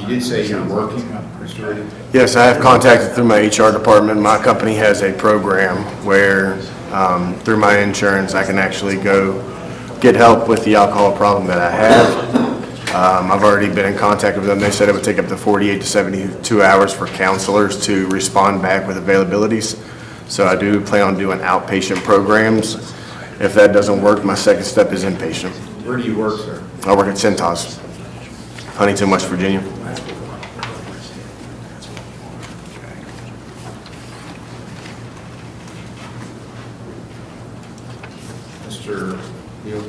You did say you're working, Mr. Riggle? Yes, I have contacted through my HR department. My company has a program where through my insurance I can actually go get help with the alcohol problem that I have. I've already been in contact with them. They said it would take up to 48 to 72 hours for counselors to respond back with availabilities. So I do plan on doing outpatient programs. If that doesn't work, my second step is inpatient. Where do you work, sir? I work at Centos, Huntington, West Virginia. Mr. Hill?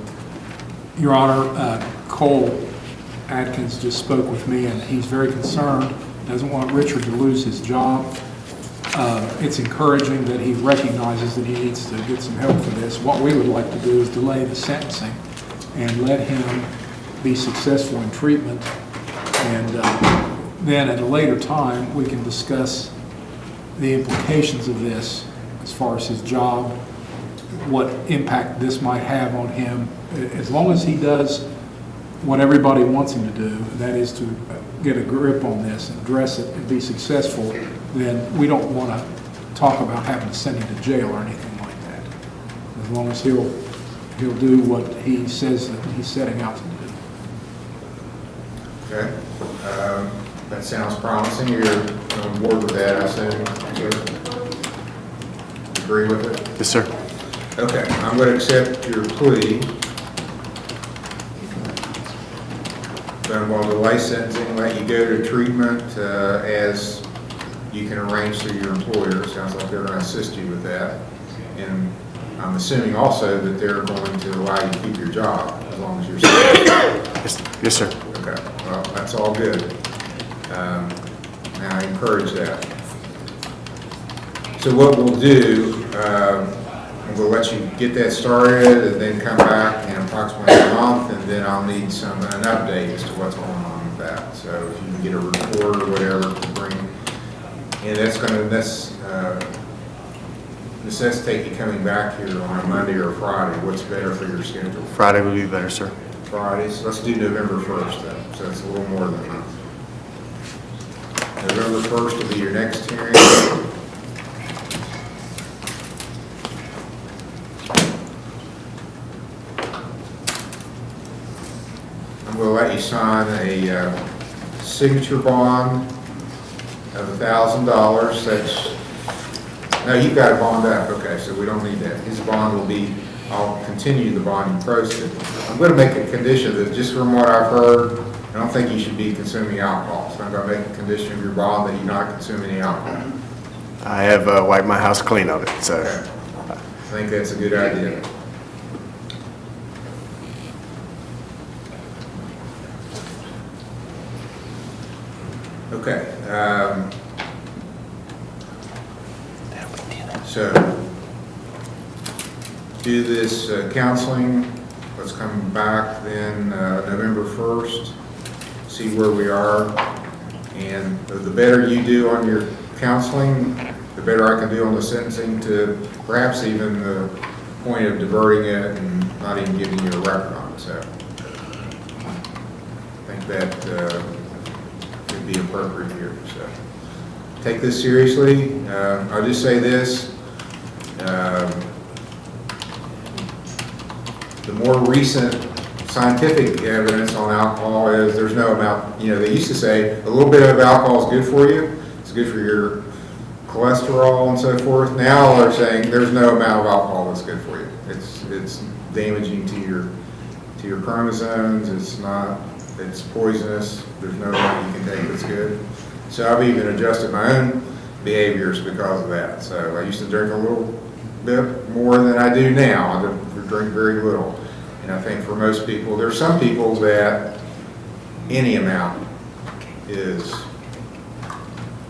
Your Honor, Cole Atkins just spoke with me, and he's very concerned, doesn't want Richard to lose his job. It's encouraging that he recognizes that he needs to get some help for this. What we would like to do is delay the sentencing and let him be successful in treatment, and then at a later time we can discuss the implications of this as far as his job, what impact this might have on him. As long as he does what everybody wants him to do, and that is to get a grip on this and address it and be successful, then we don't want to talk about having to send him to jail or anything like that. As long as he'll do what he says that he's setting out to do. Okay. That sounds promising. You're on board with that, I assume. agree with it? Yes, sir. Okay, I'm going to accept your plea. But I'm going to delay sentencing, let you go to treatment as you can arrange through your employer. Sounds like they're going to assist you with that. And I'm assuming also that they're going to allow you to keep your job as long as you're safe. Yes, sir. Okay, well, that's all good. And I encourage that. So what we'll do, we'll let you get that started and then come back in approximately a month, and then I'll need an update as to what's going on with that. So if you can get a report or whatever to bring, and that's going to necessitate you coming back here on a Monday or a Friday. What's better for your schedule? Friday would be better, sir. Fridays. Let's do November 1st then, so it's a little more than a month. November 1st will be your next hearing. I'm going to let you sign a signature bond of $1,000. That's, no, you've got a bond up. Okay, so we don't need that. His bond will be, I'll continue the bond you posted. I'm going to make a condition that, just from what I've heard, I don't think you should be consuming alcohol. So I'm going to make a condition of your bond that you not consume any alcohol. I have wiped my house clean of it, so. Okay. I think that's a good idea. Okay. So, do this counseling. Let's come back then November 1st, see where we are. And the better you do on your counseling, the better I can do on the sentencing, to perhaps even the point of diverting it and not even giving you a record on it. So, I think that could be appropriate here. So, take this seriously. I'll just say this. The more recent scientific evidence on alcohol is there's no amount, they used to say a little bit of alcohol is good for you. It's good for your cholesterol and so forth. Now they're saying there's no amount of alcohol that's good for you. It's damaging to your chromosomes. It's poisonous. There's no amount you can take that's good. So I've even adjusted my own behaviors because of that. So I used to drink a little bit more than I do now. I drink very little. And I think for most people, there's some people that any amount is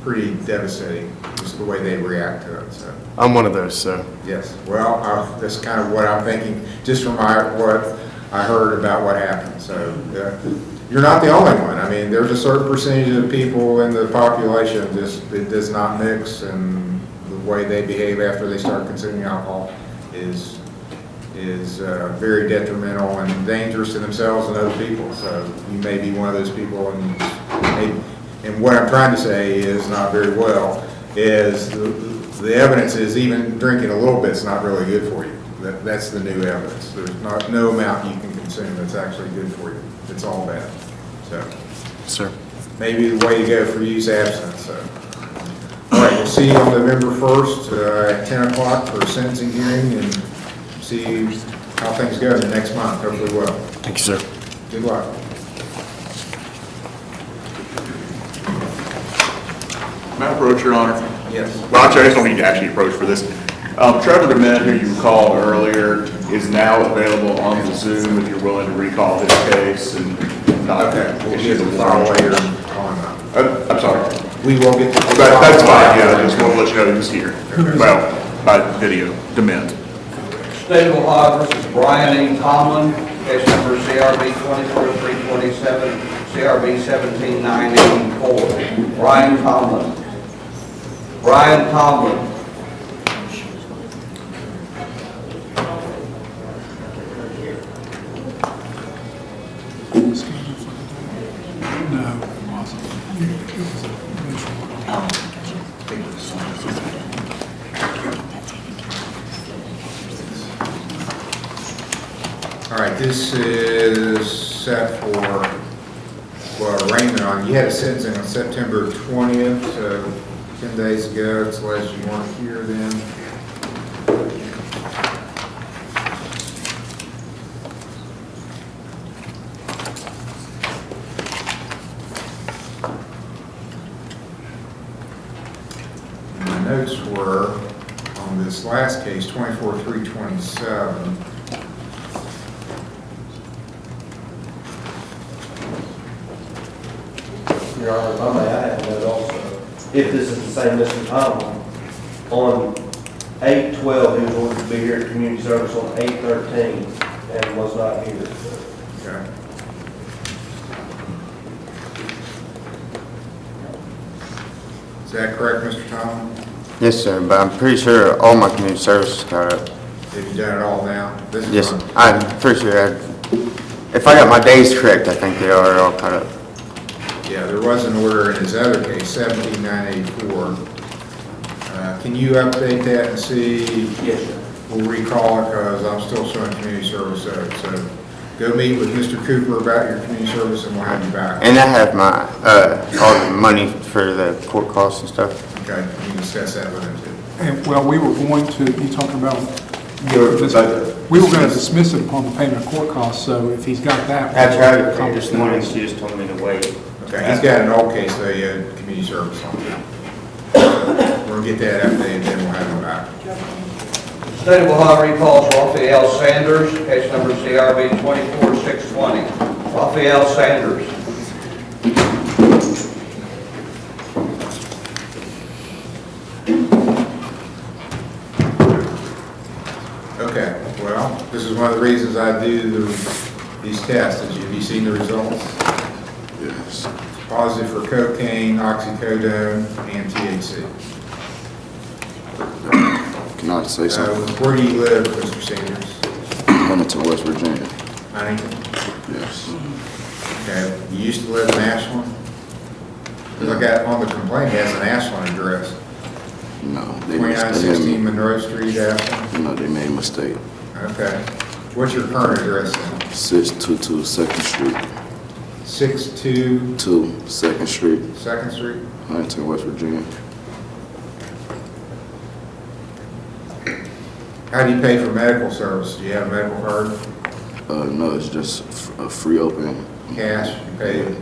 pretty devastating, just the way they react to it. So I'm one of those, so. yes, well, that's kind of what I'm thinking, just from what I heard about what happened. So you're not the only one. I mean, there's a certain percentage of people in the population that does not mix, and the way they behave after they start consuming alcohol is very detrimental and dangerous to themselves and other people. So you may be one of those people, and what I'm trying to say is not very well, is the evidence is even drinking a little bit's not really good for you. That's the new evidence. There's no amount you can consume that's actually good for you. It's all bad. So, sir, maybe the way to go for you is abstinence. So, all right, we'll see you on November 1st at 10 o'clock for a sentencing hearing, and see how things go in the next month. Hopefully well. Thank you, sir. Good luck. May I approach, Your Honor? Yes. Well, actually, I just don't need to actually approach for this. Trevor DeMint, who you recalled earlier, is now available on the Zoom if you're willing to recall his case and not issue the warrant. I'm sorry. We will get to That's fine, yeah, I just want to let you know he's here. Well, by video, DeMint. State of Ohio versus Brian E. Tomlin, case number CRB 24327, CRB 17984. Brian Tomlin. Brian Tomlin. All right, this is set for, arraignment on, you had a sentencing on September 20th, so 10 days ago. It's last you weren't here then. notes were on this last case, 24-327. Your Honor, if I may, I have a note also. If this is the same Mr. Tomlin, on 8/12, he was ordered to be here at community service on 8/13 and was not here. Okay. Is that correct, Mr. Tomlin? Yes, sir, but I'm pretty sure all my community service is caught up. Have you done it all now? This is Yes, on- I'm pretty sure if I got my days correct, I think they are all caught up. Yeah, there was an order in his other case, 17-984. Can you update that and see? Yes, sir. We'll recall it because I'm still showing community service. So go meet with Mr. Cooper about your community service and we'll have you back. And I have my, all the money for the court costs and stuff. Okay, you can discuss that with him too. And, well, we were going to, you talking about, we were going to dismiss it upon the payment of court costs, so if he's got that. I tried to pay this morning, she just told me to wait. Okay, he's got an old case though, he had community service on that. We'll get that updated, then we'll have him back. State of Ohio recalls Raphael Sanders, case number CRB 24620. Raphael Sanders. Okay, well, this is one of the reasons I do these tests. Have you seen the results? Yes. Positive for cocaine, oxycodone, and THC. Can I say something? Where do you live, Mr. Sanders? Huntington, West Virginia. Huntington? Yes. Okay, you used to live in Ashland? Because I got on the complaint, he has an Ashland address. No, they 2916 Monroe Street, Ashland? No, they made a mistake. Okay. What's your current address then? 622 2nd Street. 622 2nd Street, 2nd Street? Huntington, West Virginia. How do you pay for medical service? Do you have a medical card? No, it's just a free open. Cash, you pay it?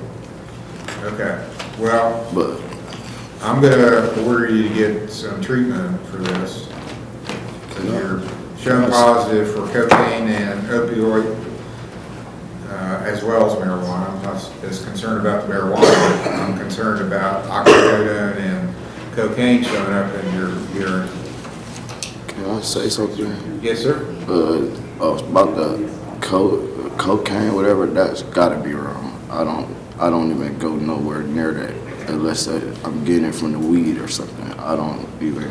Okay. Well, But I'm gonna order you to get some treatment for this. Because you're showing positive for cocaine and opioid, as well as marijuana. I'm not as concerned about the marijuana. I'm concerned about oxycodone and cocaine showing up in your urine. can I say something? Yes, sir? About the cocaine, whatever. That's got to be wrong. I don't even go nowhere near that unless I'm getting it from the weed or something. I don't even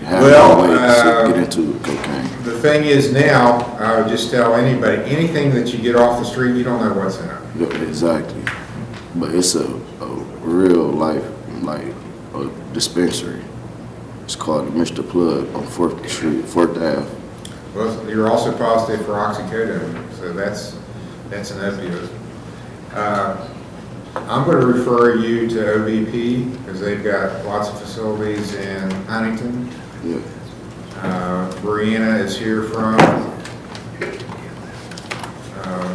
have no way to get into cocaine. The thing is now, I would just tell anybody, anything that you get off the street, you don't know what's in it. Yeah, exactly. But it's a real life, like a dispensary. It's called Mr. Plug on 4th Street, 4th Ave. Well, you're also positive for oxycodone, so that's an opioid. I'm going to refer you to OVP because they've got lots of facilities in Huntington. Yeah. Brianna is here from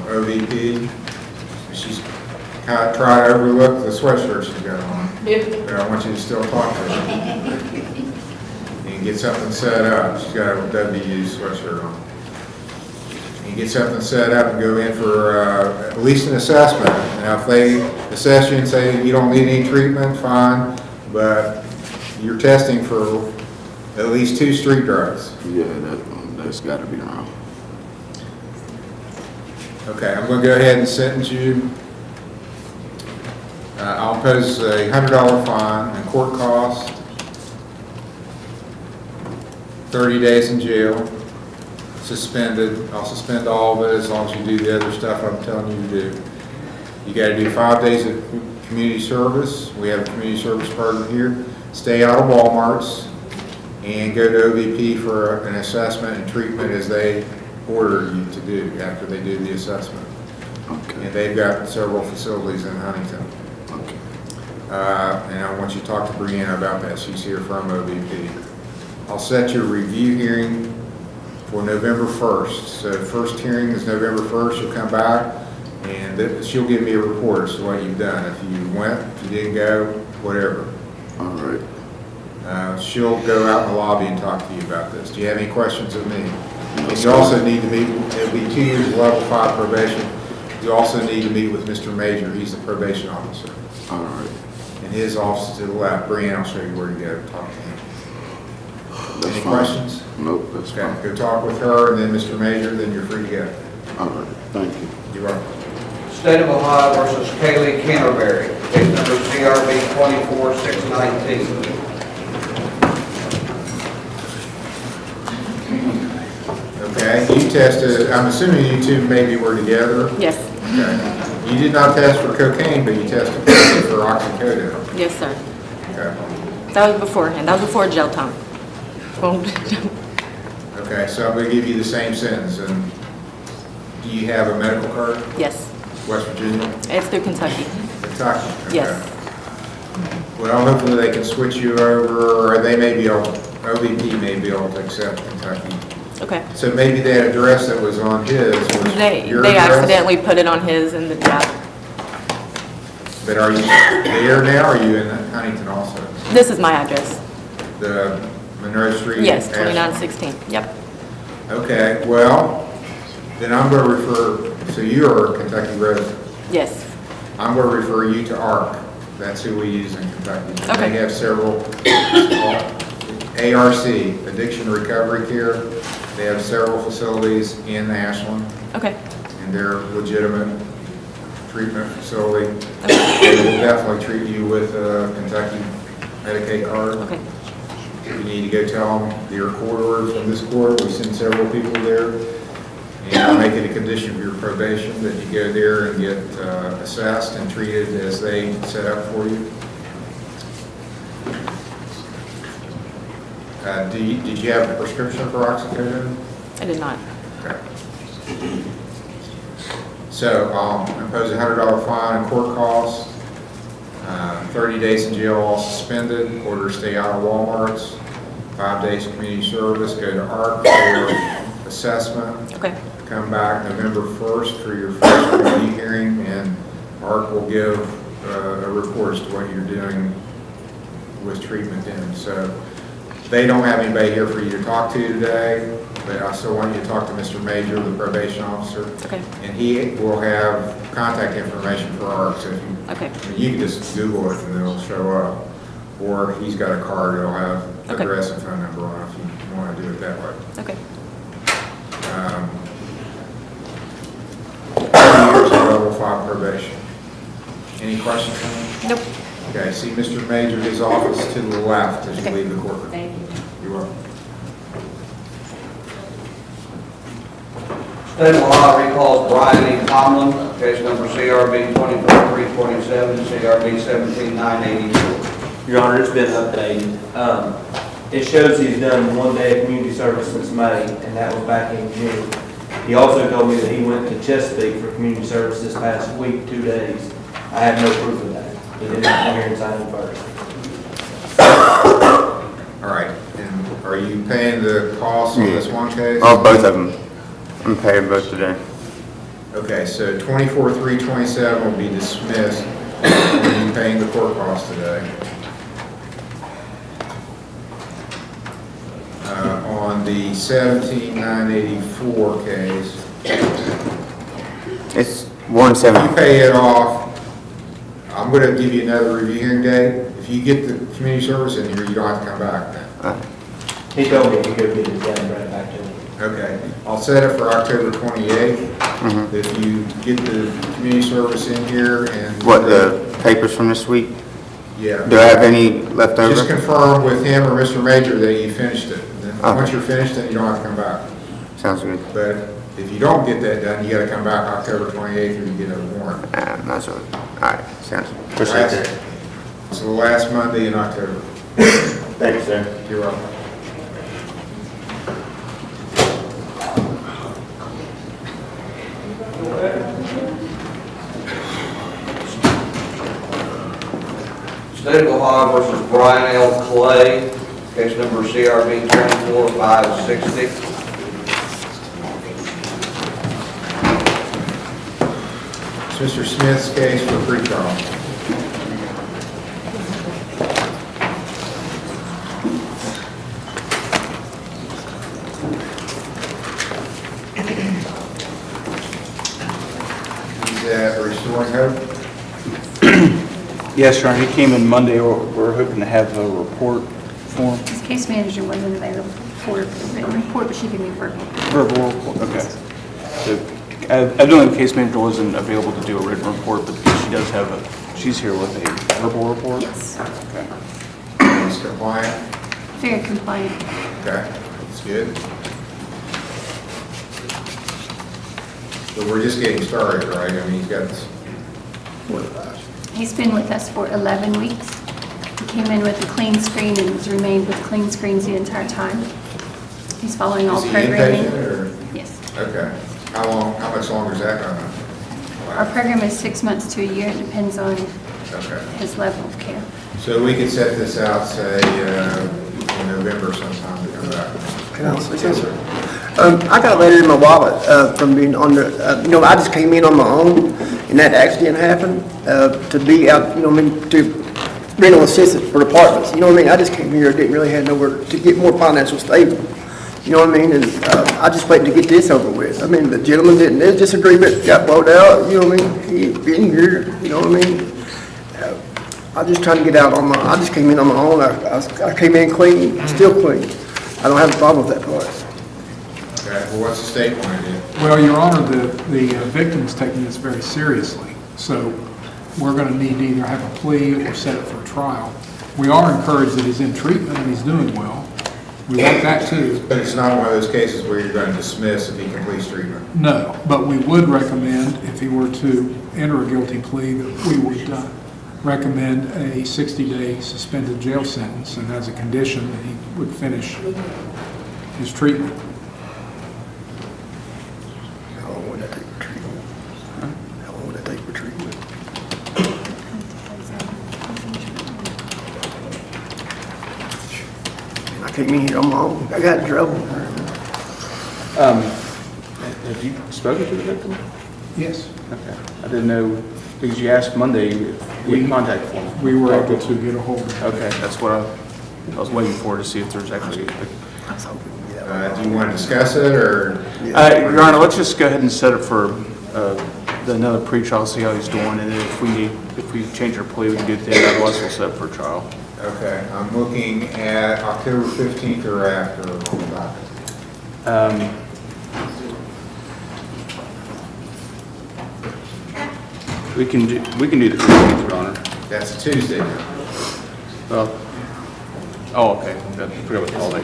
OVP. She's kind of tried to overlook the sweatshirt she's got on. But I want you to still talk to her. And get something set up. She's got a WU sweatshirt on. And get something set up and go in for at least an assessment. Now, if they assess you and say you don't need any treatment, fine, but you're testing for at least 2 street drugs. Yeah, that's got to be wrong. Okay, I'm going to go ahead and sentence you. I'll impose a $100 fine and court cost, 30 days in jail, suspended. I'll suspend all of it as long as you do the other stuff I'm telling you to do. You got to do 5 days of community service. We have a community service partner here. Stay out of Walmarts and go to OVP for an assessment and treatment as they order you to do after they do the assessment. Okay. And they've got several facilities in Huntington. Okay. And I want you to talk to Brianna about that. She's here from OVP. I'll set your review hearing for November 1st. So first hearing is November 1st. You'll come back and she'll give me a report as to what you've done. If you went, if you didn't go, whatever. All right. She'll go out in the lobby and talk to you about this. Do you have any questions of me? And you also need to meet, it'll be 2 years of level 5 probation. You also need to meet with Mr. Major. He's the probation officer. All right. And his office is to the left. Brian, I'll show you where to go. Talk to him. That's Any fine. questions? Nope, that's Okay, fine. go talk with her and then Mr. Major, then you're free to go. All right, thank you. You're welcome. State of Ohio versus Kaylee Canterbury, case number CRB 24619. Okay, you tested, I'm assuming you two maybe were together? Yes. Okay. You did not test for cocaine, but you tested for oxycodone. Yes, sir. Okay. That was beforehand. That was before jail time. Okay, so I'm going to give you the same sentence. And do you have a medical card? Yes. West Virginia? It's through Kentucky. Kentucky? Okay. Yes. Well, hopefully they can switch you over, or they may be able, OVP may be able to accept Kentucky. Okay. So maybe that address that was on his was They your address? accidentally put it on his and the, yeah. But are you there now, or are you in Huntington also? This is my address. The Monroe Street? Yes, Ashland? 2916. Yep. Okay, well, then I'm going to refer, so you are a Kentucky resident. Yes. I'm going to refer you to ARC. That's who we use in Kentucky. Okay. They have several, ARC, Addiction Recovery Care. They have several facilities in Ashland, Okay. and they're legitimate treatment facility. They will definitely treat you with a Kentucky Medicaid card. Okay. You need to go tell them your court order from this court. We send several people there. And I'll make it a condition of your probation that you go there and get assessed and treated as they set up for you. Did you have a prescription for oxycodone? I did not. Okay. So impose a $100 fine and court costs, 30 days in jail all suspended, order to stay out of Walmart's, 5 days community service, go to ARC for assessment. Okay. Come back November 1st for your first review hearing, and ARC will give a report as to what you're doing with treatment then. So they don't have anybody here for you to talk to today, but I still want you to talk to Mr. Major, the probation officer. Okay. And he will have contact information for ARC, so if you, Okay. I mean, you can just Google it and it'll show up. Or he's got a card, it'll have Okay. address and phone number on it if you want to do it that way. Okay. 2 years of level 5 probation. Any questions? Nope. Okay, see Mr. Major, his office to the left as you leave the courtroom. Thank you. You're welcome. State of Ohio recalls Brian E. Tomlin, case number CRB 24327, CRB 17984. Your Honor, it's been updated. It shows he's done 1 day of community service since May, and that was back in June. He also told me that he went to Chesapeake for community service this past week, 2 days. I have no proof of that. He did not come here and sign in first. All right, and are you paying the costs on this one case? Oh, both of them. I'm paying both today. Okay, so 24-327 will be dismissed. Are you paying the court costs today? On the 17-984 case, It's 170. you pay it off. I'm going to give you another review hearing date. If you get the community service in here, you don't have to come back then. He told me to go get his dad and bring it back to me. Okay, I'll set it for October 28th. If you get the community service in here and... What, the papers from this week? Yeah. Do I have any left over? Just confirm with him or Mr. Major that you finished it. Then Okay. once you're finished, then you don't have to come back. Sounds good. But if you don't get that done, you gotta come back October 28th or you get a warrant. That's all right. Sounds good. It's the last Monday in October. Thank you, sir. You're welcome. State of Ohio versus Brian L. Clay, case number CRB 24560. It's Mr. Smith's case for pretrial. at Restoring Hope? Yes, Your Honor, he came in Monday. We're hoping to have a report for him. His case manager wasn't available for the written report, but she gave me verbal. Verbal report, okay. So, evidently the case manager wasn't available to do a written report, but she does have she's here with a verbal report? Yes. Okay. He's compliant? Very compliant. Okay, that's good. So we're just getting started, right? I mean, he's got, He's been with us for 11 weeks. He came in with a clean screen and has remained with clean screens the entire time. He's following all is he programming. inpatient or? Yes. Okay. How much longer is that gonna Our last? program is 6 months to a year. It depends on Okay. his level of care. So we could set this out, say, in November sometime to come back. Yes, sir. I got a letter in my wallet from being on the, I just came in on my own, and that accident happened, to be out, to rental assistance for apartments, I just came here, didn't really have nowhere to get more financial stable, and I just waiting to get this over with. The gentleman there's disagreement, got brought out, he been here, I'm just trying to get out I just came in on my own, I came in clean, still clean. I don't have a problem with that part. Okay, well, what's the state want to do? Well, Your Honor, the victim's taking this very seriously, so we're going to need to either have a plea or set it for a trial. We are encouraged that he's in treatment and he's doing well. We want that too. But it's not one of those cases where you're going to dismiss if he completes treatment? No, but we would recommend, if he were to enter a guilty plea, that we would recommend a 60-day suspended jail sentence, and as a condition that he would finish his treatment. How long would that take for treatment? How long would that take for treatment? I came in here on my own. I got in trouble. Have you spoken to the victim? Yes. Okay. I didn't know, because you asked Monday if we had contact for him. We were able to get a hold of him. Okay, that's what I was waiting for, to see if there's actually. Do you want to discuss it, or? Your Honor, let's just go ahead and set it for another pre-trial, see how he's doing, and then if we change our plea, we can do it then, otherwise we'll set it for trial. Okay, I'm looking at October 15th or after. We can do the 15th, Your Honor. That's a Tuesday now. Well, oh, okay, I forgot what the holiday.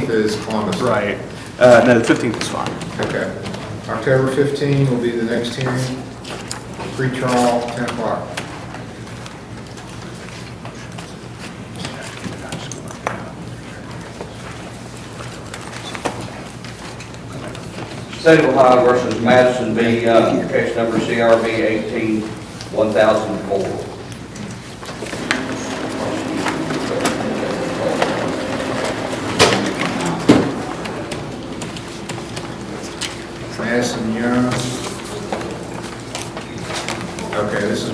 14th is Columbus. Right. No, the 15th is fine. Okay. October 15th will be the next hearing. Pre-trial, 10 o'clock. State of Ohio versus Madison v. Young, case number CRB 18-1004. Madison Young. Okay, this is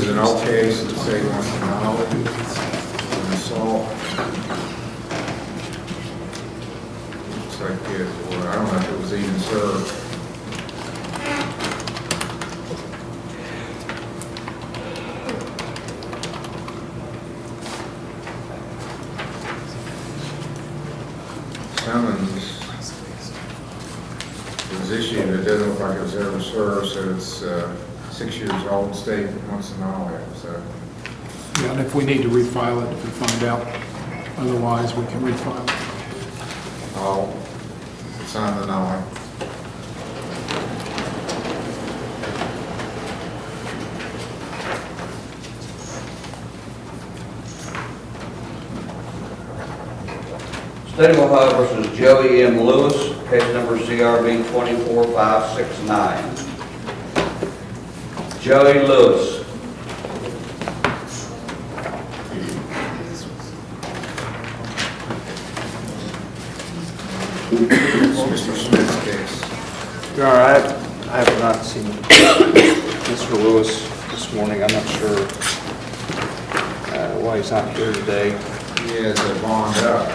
an old case that the state wants to know. An assault. Looks like it, or I don't know if it was even served. Summons was issued, but it doesn't look like it was ever served, so it's 6 years old. State wants to know it, so. Yeah, and if we need to refile it, if we find out otherwise, we can refile it. I'll sign the null. State of Ohio versus Joey M. Lewis, case number CRB 24569. Joey Lewis. Mr. Smith's case. Your Honor, I have not seen Mr. Lewis this morning. I'm not sure why he's not here today. He has a bond up.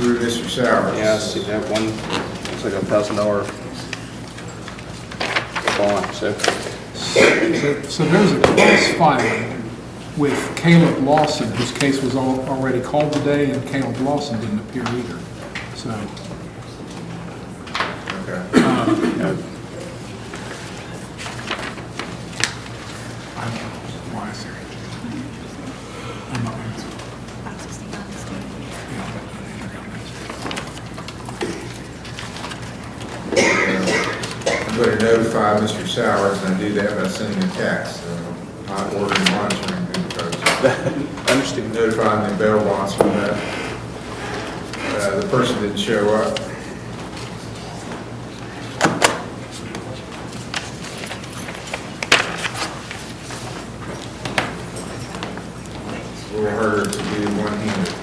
through Mr. Sowers. Yeah, I see that one, it's like $1,000 bond, so. So there's a cross filing with Caleb Lawson, whose case was already called today, and Caleb Lawson didn't appear either. So, Okay. why is there? I'm not answering. I'm going to notify Mr. Sowers, and I do that by sending a text, not ordering monitoring, because Understood. notifying the bail bonds from that. The person didn't show up. It's a little harder to do one-handed.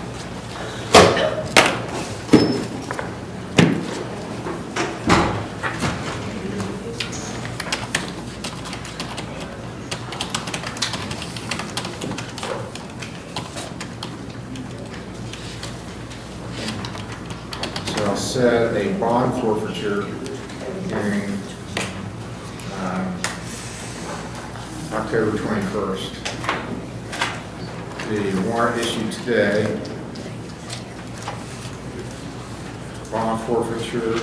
So I'll set a bond forfeiture hearing October 21st. The warrant issued today, bond forfeiture,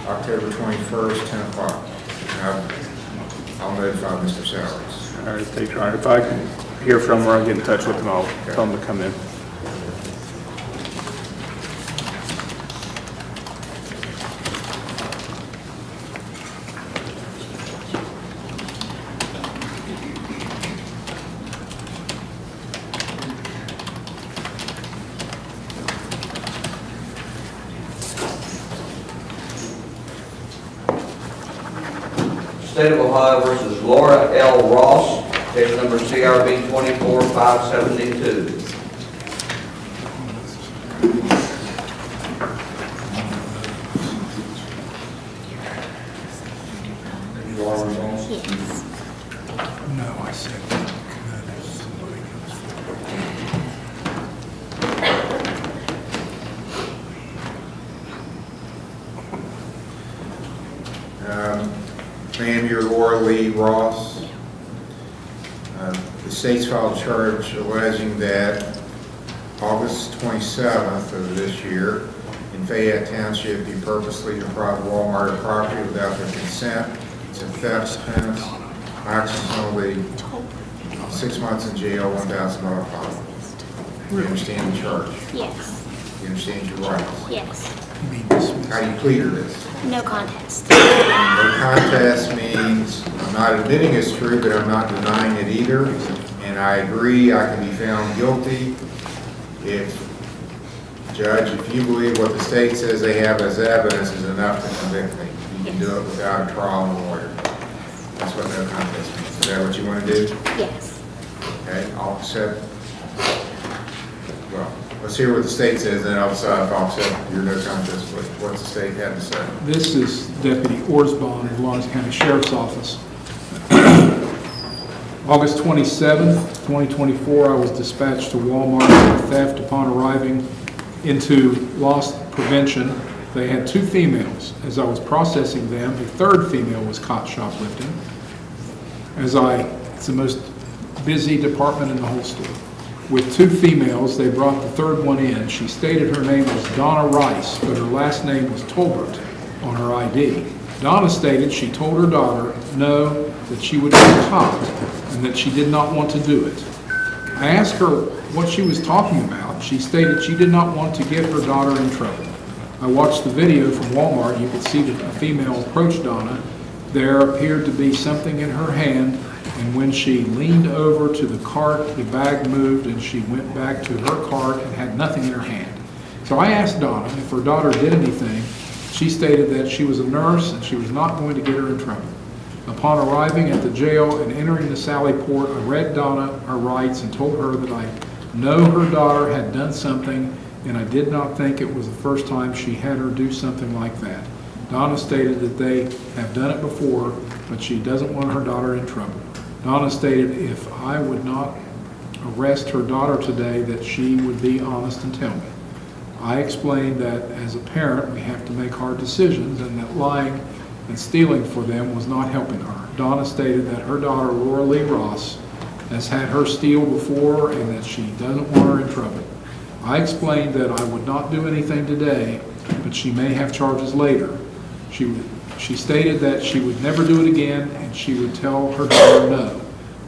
October 21st, 10 o'clock. I'll notify Mr. Sowers. All right, thank you, Your Honor. If I can hear from her, I'll get in touch with them, I'll tell them to come in. State of Ohio versus Laura L. Ross, case number CRB 24572. No, I said. Ma'am, you're Laura Lee Ross. The state's filed a charge alleging that August 27th of this year, in Fayette Township, you purposely deprived Walmart of property without their consent. It's a theft offense, maximum 6 months in jail, $1,000 fine. You understand the charge? Yes. You understand your rights? Yes. How do you plead to this? No contest. No contest means I'm not admitting it's true, but I'm not denying it either. And I agree I can be found guilty if, Judge, if you believe what the state says they have as evidence is enough to convict me. You can do it without a trial and a lawyer. That's what no contest means. Is that what you want to do? Yes. Okay, I'll accept. Well, let's hear what the state says, then I'll decide if I'll accept your no contest plea. What's the state have to say? This is Deputy Orsbon of Lawrence County Sheriff's Office. August 27th, 2024, I was dispatched to Walmart for theft. Upon arriving into loss prevention, they had 2 females. As I was processing them, a 3rd female was caught shoplifting. It's the most busy department in the whole store. With 2 females, they brought the 3rd one in. She stated her name was Donna Rice, but her last name was Tolbert on her ID. Donna stated she told her daughter no, that she would be caught, and that she did not want to do it. I asked her what she was talking about. She stated she did not want to get her daughter in trouble. I watched the video from Walmart. You could see that a female approached Donna. There appeared to be something in her hand, and when she leaned over to the cart, the bag moved, and she went back to her cart and had nothing in her hand. So I asked Donna if her daughter did anything. She stated that she was a nurse and she was not going to get her in trouble. Upon arriving at the jail and entering the Sally Port, I read Donna her rights and told her that I know her daughter had done something, and I did not think it was the first time she had her do something like that. Donna stated that they have done it before, but she doesn't want her daughter in trouble. Donna stated if I would not arrest her daughter today, that she would be honest and tell me. I explained that as a parent, we have to make hard decisions and that lying and stealing for them was not helping her. Donna stated that her daughter, Laura Lee Ross, has had her steal before and that she doesn't want her in trouble. I explained that I would not do anything today, but she may have charges later. She stated that she would never do it again and she would tell her daughter no.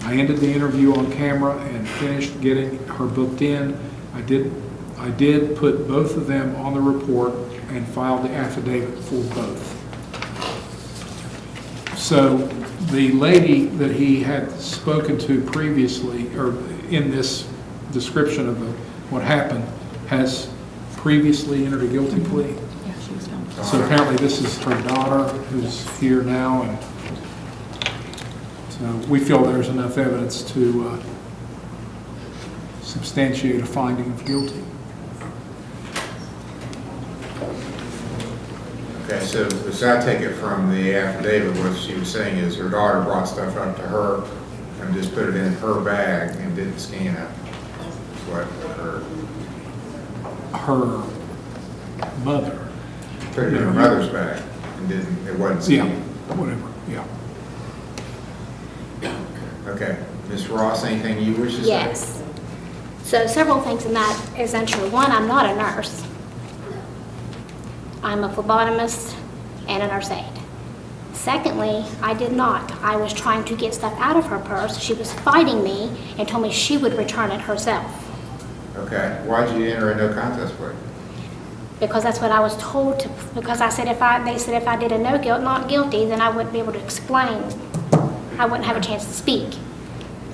I ended the interview on camera and finished getting her booked in. I did put both of them on the report and filed the affidavit for both. So the lady that he had spoken to previously, or in this description of what happened, has previously entered a guilty plea. Yeah, she was found. So apparently this is her daughter who's here now, and so we feel there's enough evidence to substantiate a finding of guilty. Okay, so as I take it from the affidavit, what she was saying is her daughter brought stuff up to her and just put it in her bag and didn't scan it. That's what occurred. Her mother. Put it in her mother's bag and didn't, it wasn't Yeah, scanned. whatever, yeah. Okay, Ms. Ross, anything you wish to say? Yes. So several things in that is untrue. One, I'm not a nurse. I'm a phlebotomist and a nurse aide. Secondly, I did not. I was trying to get stuff out of her purse. She was fighting me and told me she would return it herself. Okay, why'd you enter a no contest plea? Because that's what I was told to, because they said if I did a not guilty, then I wouldn't be able to explain. I wouldn't have a chance to speak.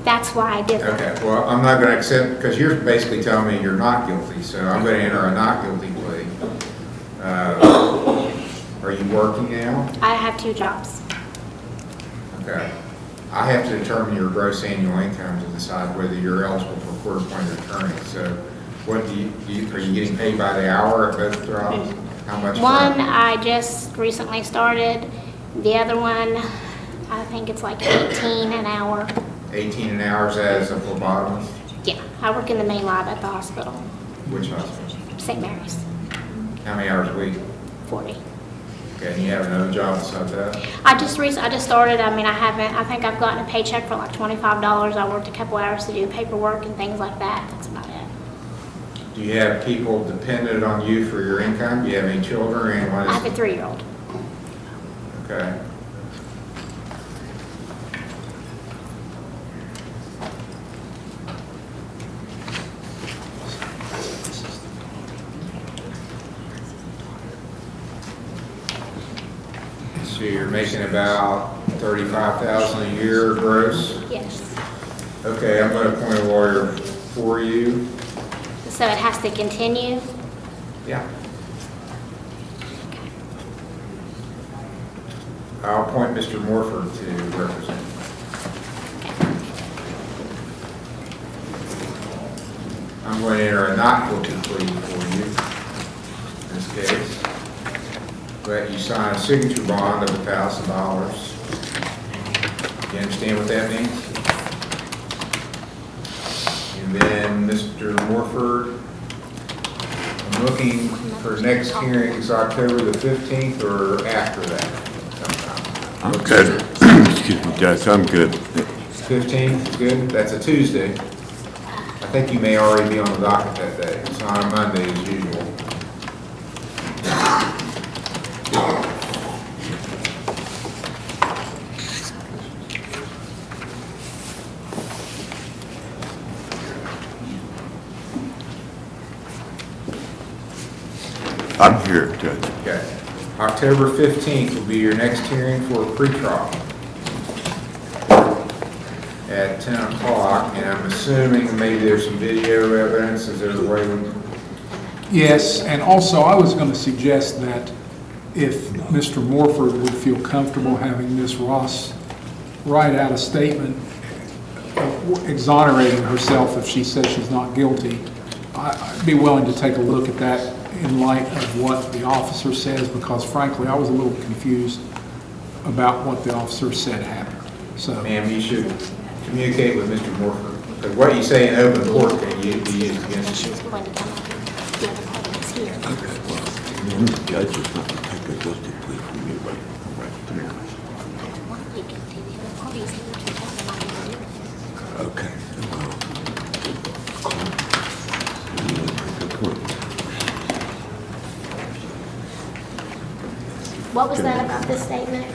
That's why I did that. Okay, well, I'm not going to accept, because you're basically telling me you're not guilty, so I'm going to enter a not guilty plea. Are you working now? I have 2 jobs. Okay. I have to determine your gross annual income to decide whether you're eligible for court-appointed attorney. So what are you getting paid by the hour at both jobs? How much? One, I just recently started. The other one, I think it's like 18 an hour. 18 an hour as a phlebotomist? Yeah, I work in the main lab at the hospital, Which hospital? St. Mary's, How many hours a week? 40. Okay, and you have another job besides that? I just started. I mean, I think I've gotten a paycheck for like $25. I worked a couple hours to do paperwork and things like that. That's about it. Do you have people dependent on you for your income? Do you have any children or anyone? I have a 3-year-old. Okay. So you're making about $35,000 a year gross? Yes. Okay, I'm going to appoint a lawyer for you. So it has to continue? Yeah. I'll appoint Mr. Morford to represent. I'm going to enter a not guilty plea for you in this case. But you sign a signature bond of $1,000. You understand what that means? And then Mr. Morford, I'm looking for next hearing is October the 15th or after that sometime. I'm good. Excuse me, Judge, I'm good. 15th is good? That's a Tuesday. I think you may already be on the docket that day. It's not a Monday as usual. I'm here, Judge. Okay. October 15th will be your next hearing for a pretrial at 10 o'clock, and I'm assuming maybe there's some video evidence. Is there a way we... Yes, and also I was going to suggest that if Mr. Morford would feel comfortable having Ms. Ross write out a statement exonerating herself if she says she's not guilty, I'd be willing to take a look at that in light of what the officer says, because frankly, I was a little confused about what the officer said happened. So, ma'am, you should communicate with Mr. Morford, because what you say in open court can be used against you. She's going to come up. The other party is here. Judge is not going to take a guilty plea from anybody. Okay. What was that about this statement?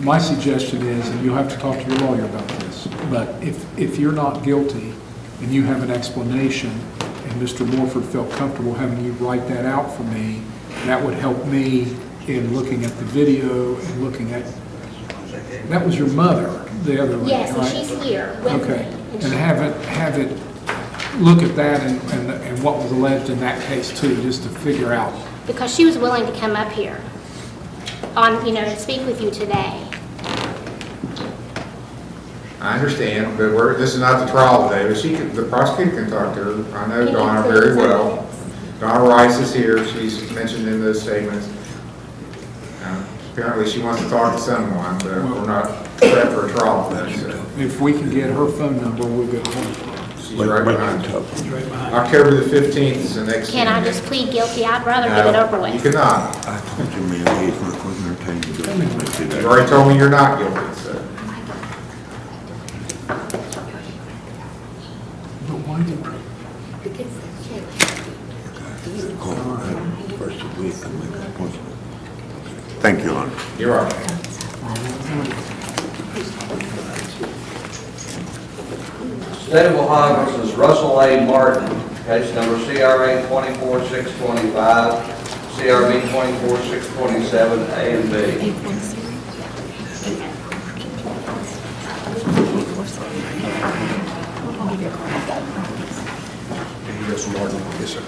My suggestion is, and you'll have to talk to your lawyer about this, but if you're not guilty and you have an explanation, and Mr. Morford felt comfortable having you write that out for me, that would help me in looking at the video and looking at, that was your mother, the other lady, Yes, and right? she's here with me. Okay, and have it look at that and what was alleged in that case too, just to figure out. Because she was willing to come up here on, to speak with you today. I understand, but this is not the trial today, but the prosecutor can talk to her. I know Donna very well. Donna Rice is here, she's mentioned in those statements. Apparently she wants to talk to someone, but we're not prepped for a trial today, so. If we can get her phone number, we'll get hold of her. She's right behind you. October the 15th is the next. Can I just plead guilty? I'd rather get it over with. You cannot. I told you, man, he's not going to entertain you. You've already told me you're not guilty, so. But why did Call her first of the week and make an appointment. Thank you, Honor. You're welcome. State of Ohio versus Russell A. Martin, case number CRA 24625, CRB 24627, A and B. Russell Martin. Yes, sir.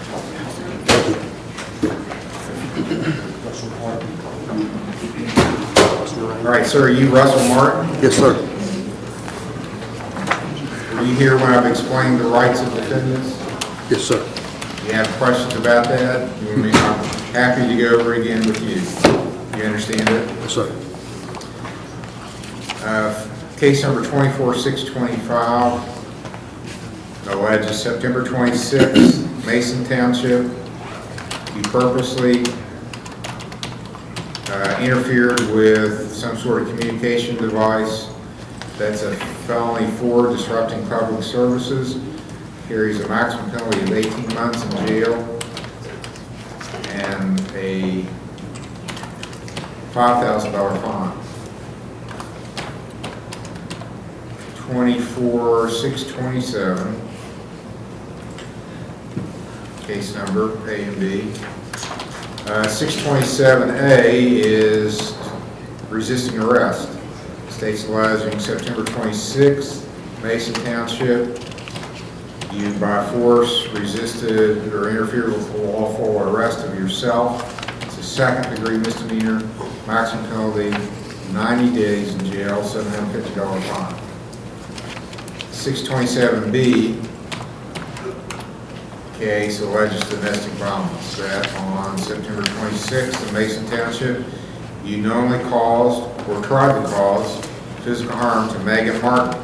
All right, sir, are you Russell Martin? Yes, sir. Were you here when I've explained the rights of defendants? Yes, sir. You have questions about that? I'm happy to go over it again with you. You understand it? Yes, sir. Case number 24625 alleges September 26th, Mason Township, you purposely interfered with some sort of communication device. That's a felony for disrupting public services. Carries a maximum penalty of 18 months in jail and a $5,000 fine. 24627, case number A and B. 627A is resisting arrest. State's alleging September 26th, Mason Township, you by force resisted or interfered with the lawful arrest of yourself. It's a second-degree misdemeanor, maximum penalty 90 days in jail, $750 fine. 627B case alleges domestic violence that on September 26th in Mason Township, you knowingly caused or tried to cause physical harm to Megan Martin,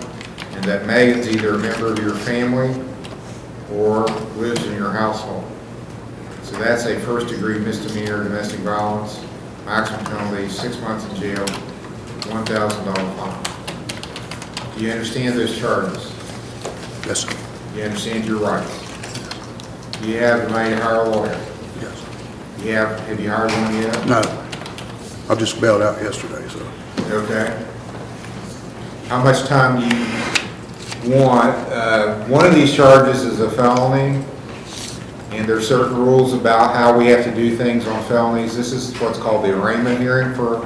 and that Megan's either a member of your family or lives in your household. So that's a first-degree misdemeanor domestic violence, maximum penalty 6 months in jail, $1,000 fine. Do you understand those charges? Yes, sir. You understand your rights? Do you have the money to hire a lawyer? Yes. Have you hired one yet? No. I just bailed out yesterday, so. Okay. How much time do you want? One of these charges is a felony, and there are certain rules about how we have to do things on felonies. This is what's called the arraignment hearing for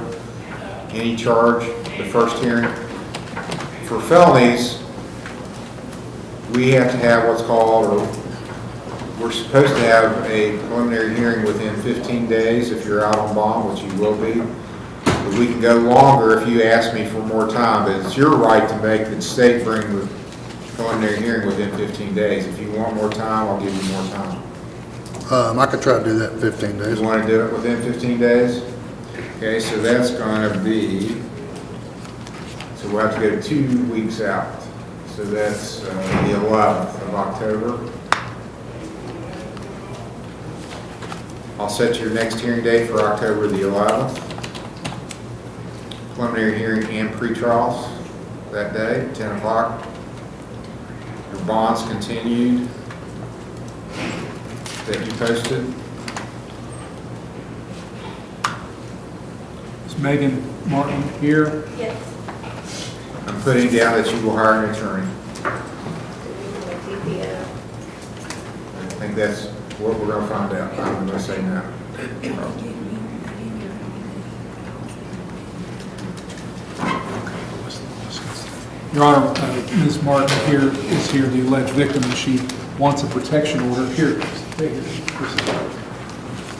any charge, the first hearing. For felonies, we have to have what's called, or we're supposed to have a preliminary hearing within 15 days if you're out on bond, which you will be. But we can go longer if you ask me for more time, but it's your right to make the state bring the preliminary hearing within 15 days. If you want more time, I'll give you more time. I could try to do that in 15 days. You want to do it within 15 days? Okay, so that's going to be, so we'll have to go 2 weeks out. So that's the 11th of October. I'll set your next hearing date for October the 11th. Preliminary hearing and pre-trials that day, 10 o'clock. Your bonds continued that you posted. Is Megan Martin here? Yes. I'm putting down that you will hire an attorney. I think that's what we're gonna find out. I'm gonna say no. Your Honor, Ms. Martin is here, the alleged victim, and she wants a protection order. Here.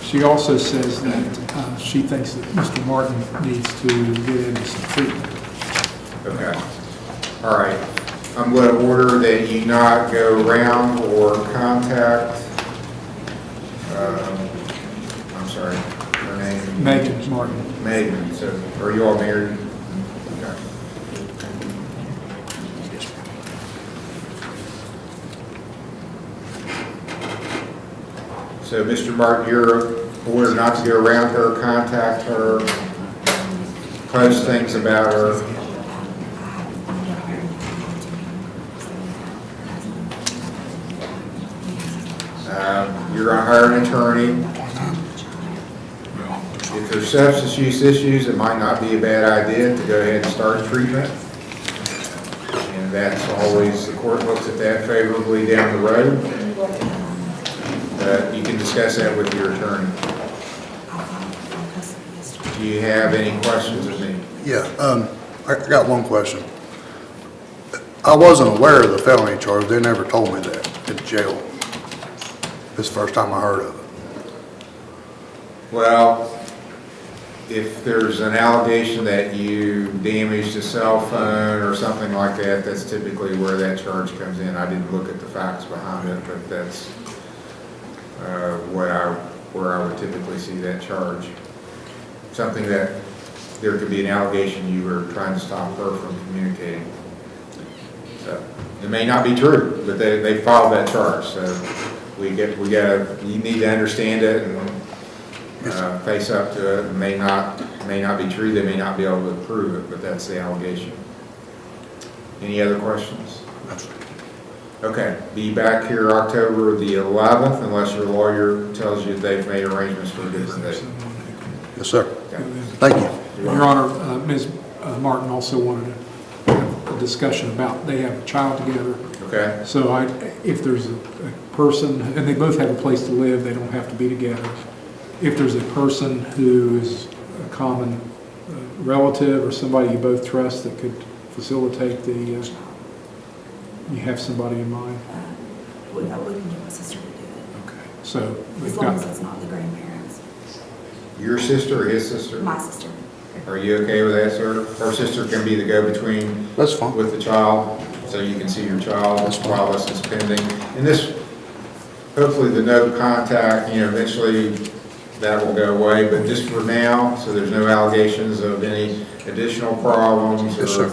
She also says that she thinks that Mr. Martin needs to get into some treatment. Okay. All right. I'm going to order that you not go around or contact, I'm sorry, her name? Megan Martin. Megan. So are you all married? Okay. So, Mr. Martin, you're ordered not to go around her, contact her, post things about her. You're going to hire an attorney. If there's substance use issues, it might not be a bad idea to go ahead and start treatment. And that's always, the court looks at that favorably down the road. You can discuss that with your attorney. Do you have any questions of me? Yeah, I got one question. I wasn't aware of the felony charge. They never told me that at jail. This is the first time I heard of it. Well, if there's an allegation that you damaged a cell phone or something like that, that's typically where that charge comes in. I didn't look at the facts behind it, but that's where I would typically see that charge. Something that there could be an allegation you were trying to stop her from communicating. So it may not be true, but they filed that charge. So you need to understand it and face up to it. It may not be true. They may not be able to prove it, but that's the allegation. Any other questions? Okay, be back here October the 11th unless your lawyer tells you they've made arrangements for a different date. Yes, sir. Okay. Thank you. Your Honor, Ms. Martin also wanted to have a discussion about, they have a child together. Okay. So if there's a person, and they both have a place to live, they don't have to be together. If there's a person who is a common relative or somebody you both trust that could facilitate the, you have somebody in mind? I wouldn't get my sister to do it. Okay. So As long as it's not the grandparents. Your sister or his sister? My sister. Are you okay with that, sir? Her sister can be the go-between. That's fine. With the child, so you can see your child while this is pending. And this, hopefully the no contact, eventually that will go away, but just for now, so there's no allegations of any additional problems or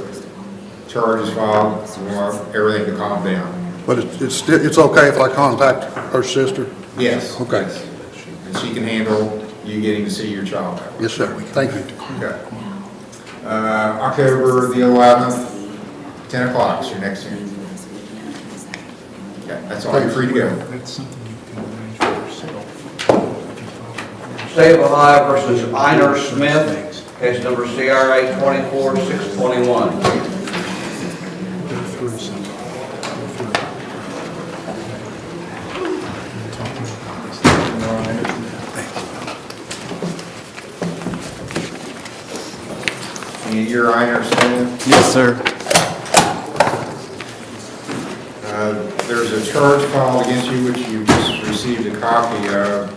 charges filed, we want everything to calm down. But it's okay if I contact her sister? Yes. Okay. Yes. And she can handle you getting to see your child. Yes, sir. Thank you. Okay. October the 11th, 10 o'clock is your next hearing. Okay, that's all, you're free to go. That's something you can arrange for yourself. State of Ohio versus Einer Smith, case number CRA 24621. Go through some. And you're Einer Smith? Yes, sir. There's a charge filed against you, which you just received a copy of,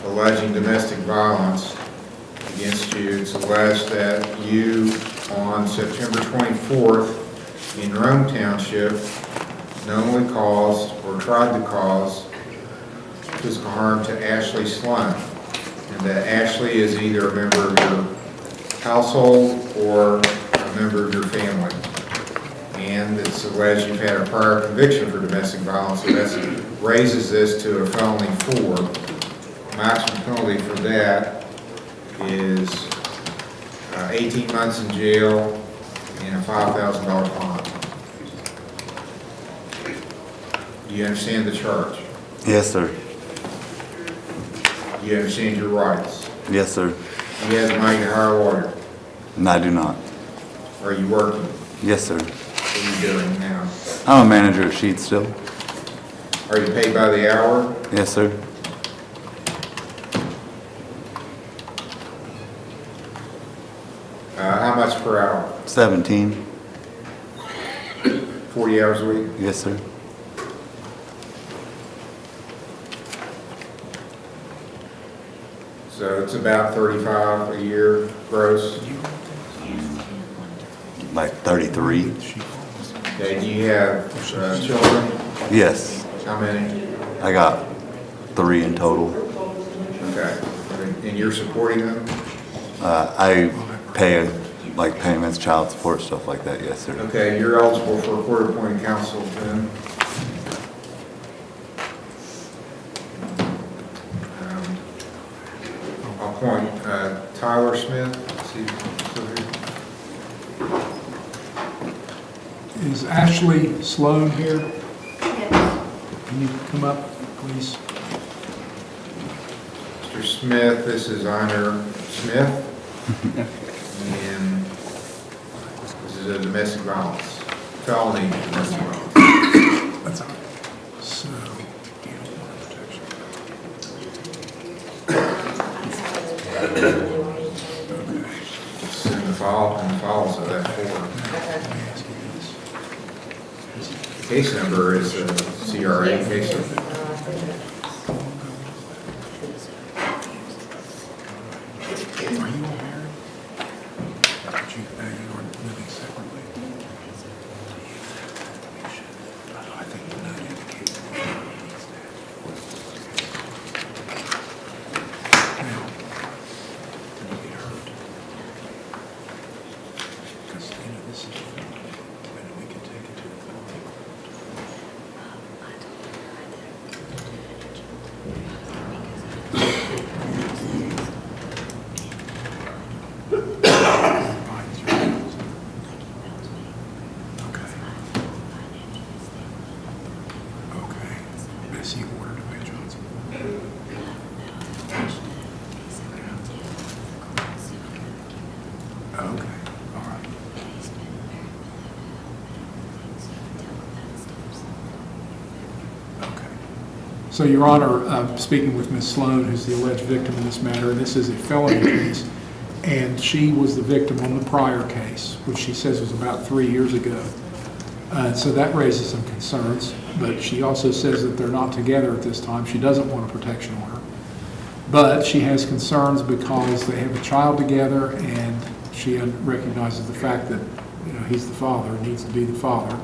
alleging domestic violence against you. It's alleged that you, on September 24th, in Rome Township, knowingly caused or tried to cause physical harm to Ashley Sloan. And that Ashley is either a member of your household or a member of your family. And it's alleged you've had a prior conviction for domestic violence, so that raises this to a felony 4. maximum penalty for that is 18 months in jail and a $5,000 fine. Do you understand the charge? Yes, sir. Do you understand your rights? Yes, sir. Do you have the money to hire a lawyer? No, I do not. Are you working? Yes, sir. What are you doing now? I'm a manager at Sheet still. Are you paid by the hour? Yes, sir. How much per hour? 17. 40 hours a week? Yes, sir. So it's about 35 a year gross. Like 33. Okay, do you have children? Yes. How many? I got 3 in total. Okay. And you're supporting them? I pay like payments, child support, stuff like that. Yes, sir. Okay, you're eligible for a court-appointed counsel then. I'll appoint Tyler Smith. Let's see if he's still here. Is Ashley Sloan here? Can you come up, please? Mr. Smith, this is Honor Smith. And this is a domestic violence, felony domestic violence. That's all right. So, It's in the files of that form. Case number is a CRA case number. are you all married? You are living separately? I think the note indicates that he needs that. Now, did you get hurt? Because, this is, when we can take it to the family. So, Your Honor, speaking with Ms. Sloan, who's the alleged victim in this matter, this is a felony case, and she was the victim on the prior case, which she says was about 3 years ago. So that raises some concerns, but she also says that they're not together at this time. She doesn't want a protection order. But she has concerns because they have a child together, and she recognizes the fact that, he's the father, needs to be the father.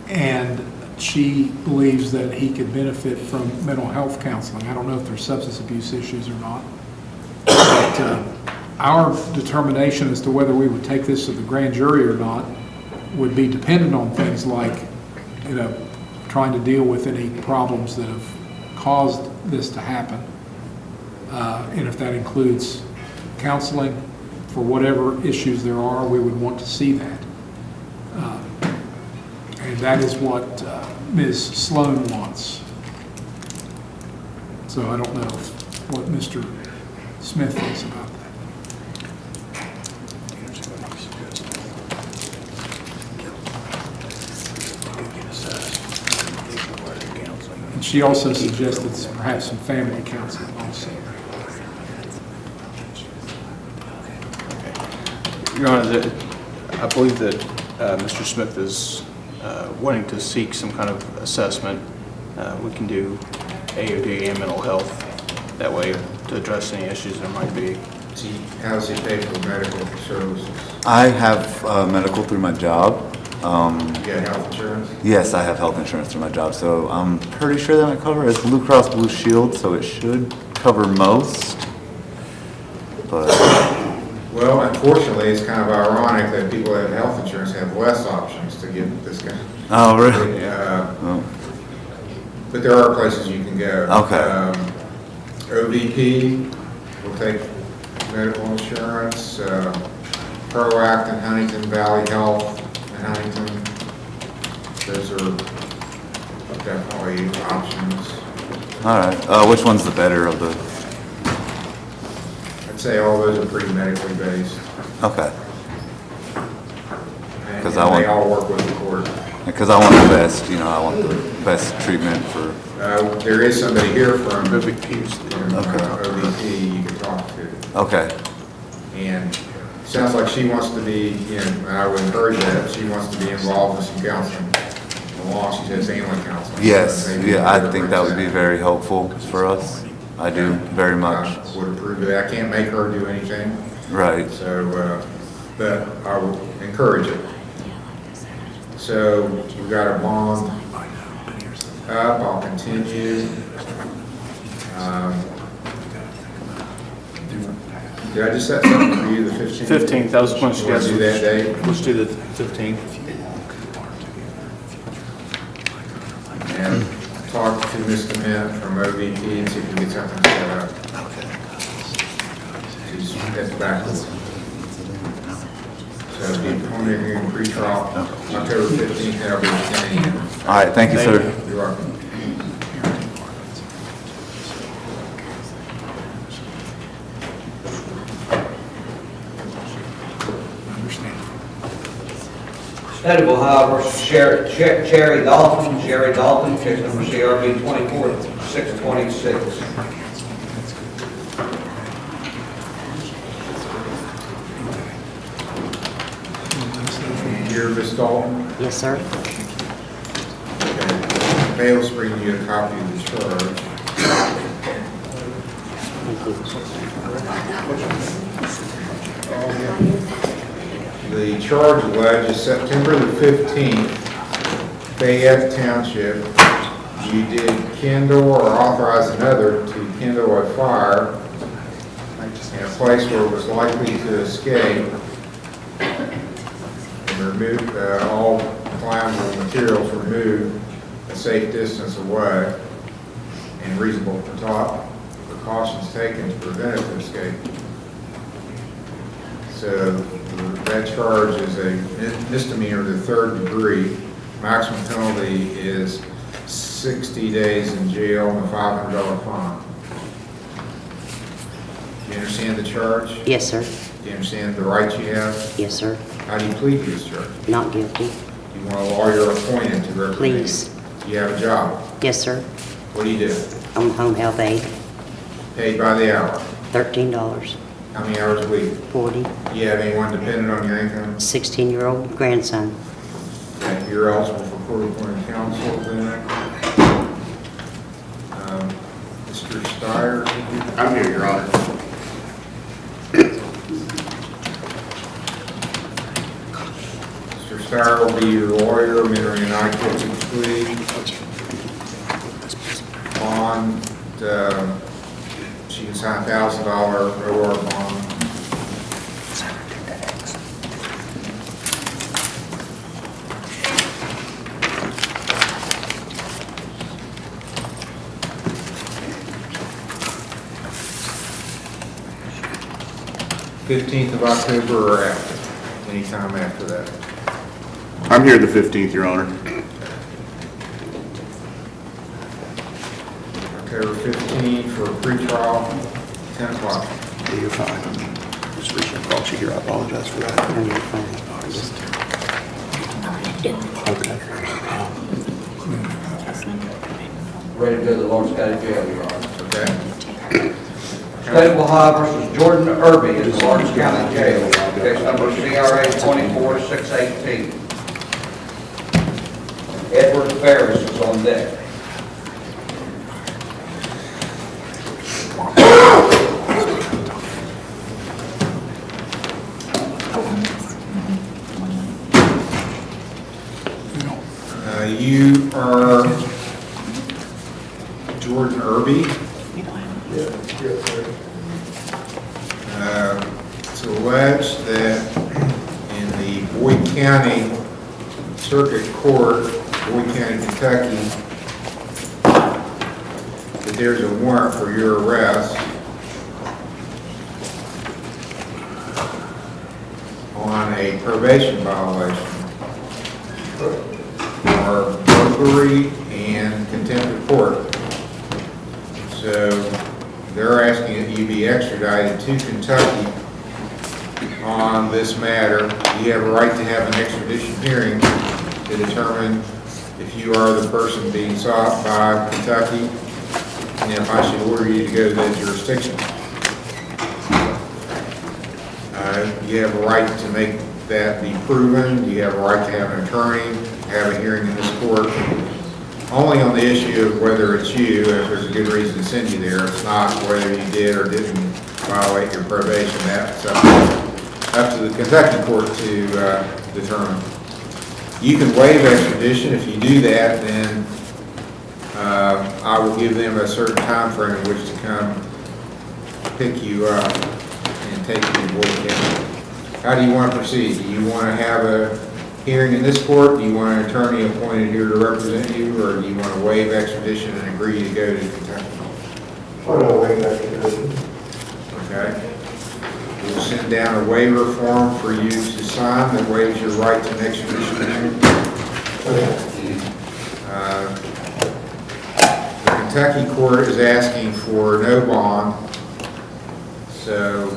And she believes that he could benefit from mental health counseling. I don't know if there's substance abuse issues or not. But our determination as to whether we would take this to the grand jury or not would be dependent on things like, trying to deal with any problems that have caused this to happen. And if that includes counseling for whatever issues there are, we would want to see that. And that is what Ms. Sloan wants. So I don't know what Mr. Smith thinks about that. And she also suggested perhaps some family counseling also. Your Honor, I believe that Mr. Smith is wanting to seek some kind of assessment. We can do AOD and mental health that way to address any issues there might be. How does he pay for medical services? I have medical through my job. You got health insurance? Yes, I have health insurance through my job, so I'm pretty sure that might cover it. It's Blue Cross Blue Shield, so it should cover most. But well, unfortunately, it's kind of ironic that people that have health insurance have less options to get this kind. Oh, really? But there are places you can go. Okay. OVP will take medical insurance, ProAct in Huntington, Valley Health in Huntington. Those are definitely options. All right. Which one's the better of the? I'd say all those are pretty medically based. Okay. And Because they all work with the court. Because I want the best, I want the best treatment for. There is somebody here from OVP you can talk to. Okay. And it sounds like she wants to be, and I would encourage that, she wants to be involved in some counseling. Along, she said family counseling. Yes, So maybe I think that would be very helpful for us. I do, very much. I would approve of that. I can't make her do anything. Right. So, but I would encourage it. So we've got a bond up, I'll continue. Did I just set something for you, the 15th? 15th, I was going to You want to do that date? Let's do the 15th. And talk to Ms. Dement from OVP and see if we can get something set up. She's heading backwards. So it'll be preliminary hearing pre-trial, October 15th, that'll be 10 a.m. All right, thank you, sir. You're welcome. State of Ohio versus Cherry Dalton, case number CRB 24626. You're Ms. Dalton? Yes, sir. Okay. Fails bringing you a copy of the charge. The charge alleges September the 15th, Fayette Township, you did kindle or authorize another to kindle a fire in a place where it was likely to escape, and remove all flammable materials removed a safe distance away, and reasonable precautions taken to prevent it to escape. So that charge is a misdemeanor to the 3rd degree. Maximum penalty is 60 days in jail and a $500 fine. Do you understand the charge? Yes, sir. Do you understand the rights you have? Yes, sir. How do you plead to this charge? Not guilty. You want a lawyer appointed to represent you? Please. Do you have a job? Yes, sir. What do you do? I'm home health aide. Paid by the hour? $13. How many hours a week? 40. Do you have anyone dependent on your income? 16-year-old grandson. Okay, you're eligible for court-appointed counsel then. Mr. Steyer? I'm here, Your Honor. Mr. Steyer will be your lawyer, entering an I-guilty plea. Bond, she can sign $1,000 OR bond. $15th of October or after, anytime after that. I'm here the 15th, Your Honor. October 15th for a pretrial, 10 o'clock. Yeah, you're fine. Just reaching across you here. I apologize for that. No, you're fine. Okay. Ready to go to the Lawrence County Jail, Your Honor. Okay. State of Ohio versus Jordan Irby at the Lawrence County Jail, case number CRA 24618. Edward Ferris is on deck. You are Jordan Irby. It's alleged that in the Boyd County Circuit Court, Boyd County, Kentucky, that there's a warrant for your arrest on a probation violation for burglary and contempt of court. So they're asking that you be extradited to Kentucky on this matter. You have a right to have an extradition hearing to determine if you are the person being sought by Kentucky, and if I should order you to go to that jurisdiction. You have a right to make that be proven. You have a right to have an attorney, have a hearing in this court, only on the issue of whether it's you, if there's a good reason to send you there. It's not whether you did or didn't violate your probation. That's up to the Kentucky court to determine. You can waive extradition. If you do that, then I will give them a certain time frame in which to come pick you up and take you to Boyd County. How do you want to proceed? Do you want to have a hearing in this court? Do you want an attorney appointed here to represent you, or do you want to waive extradition and agree to go to Kentucky? I don't waive extradition. Okay. We'll send down a waiver form for you to sign that waives your right to an extradition hearing. The Kentucky court is asking for no bond, so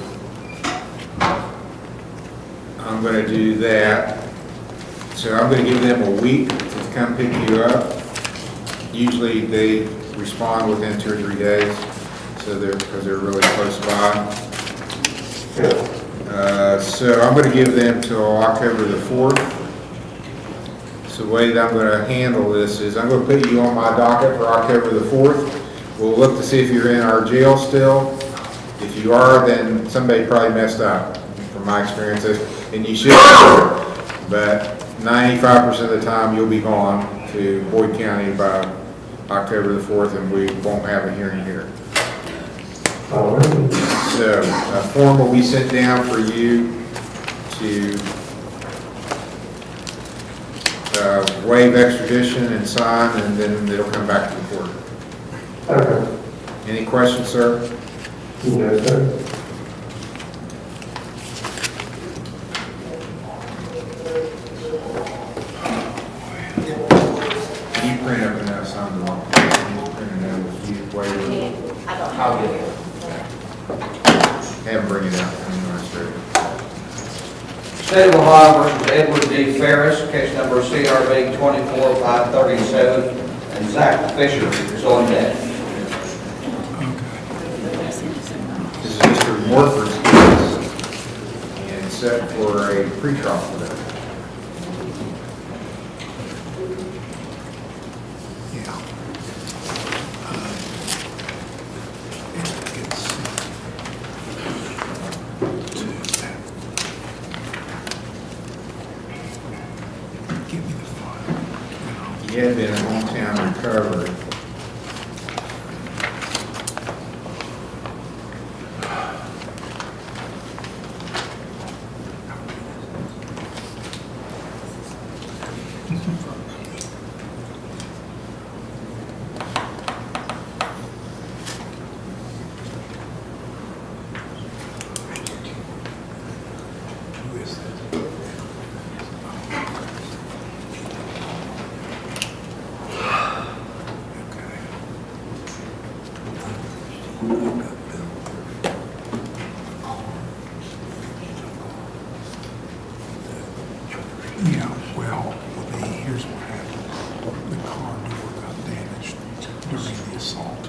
I'm going to do that. So I'm going to give them a week to come pick you up. Usually they respond within 2 or 3 days, so because they're really close by. So I'm going to give them till October the 4th. So the way that I'm going to handle this is I'm going to put you on my docket for October the 4th. We'll look to see if you're in our jail still. If you are, then somebody probably messed up, from my experiences, and you should. But 95% of the time you'll be gone to Boyd County by October the 4th, and we won't have a hearing here. So a form will be sent down for you to waive extradition and sign, and then it'll come back to the court. Okay. Any questions, sir? No, sir. Can you print up and sign the law? Can you print it out with you waiver? I'll get it. Have them bring it out. State of Ohio versus Edward D. Ferris, case number CRB 24537, and Zach Fisher is on that. This is Mr. Morford's case, and set for a pretrial for that. He had been in hometown recovery. Yeah, well, here's what happened. The car door got damaged during the assault.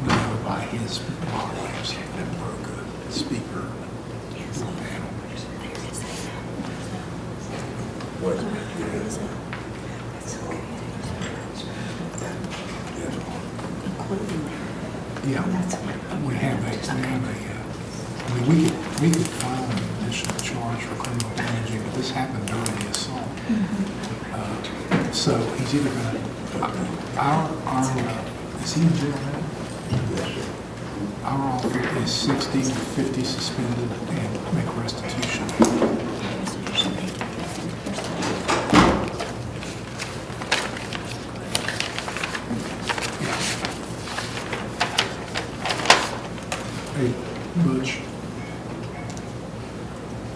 Now, by his bodies, that broke a speaker door panel. Yeah, we have a, I mean, we could file an additional charge for criminal damaging, but this happened during the assault. So he's either gonna, is he in jail now? Our offer is 60 to 50 suspended and make restitution. Hey, Butch.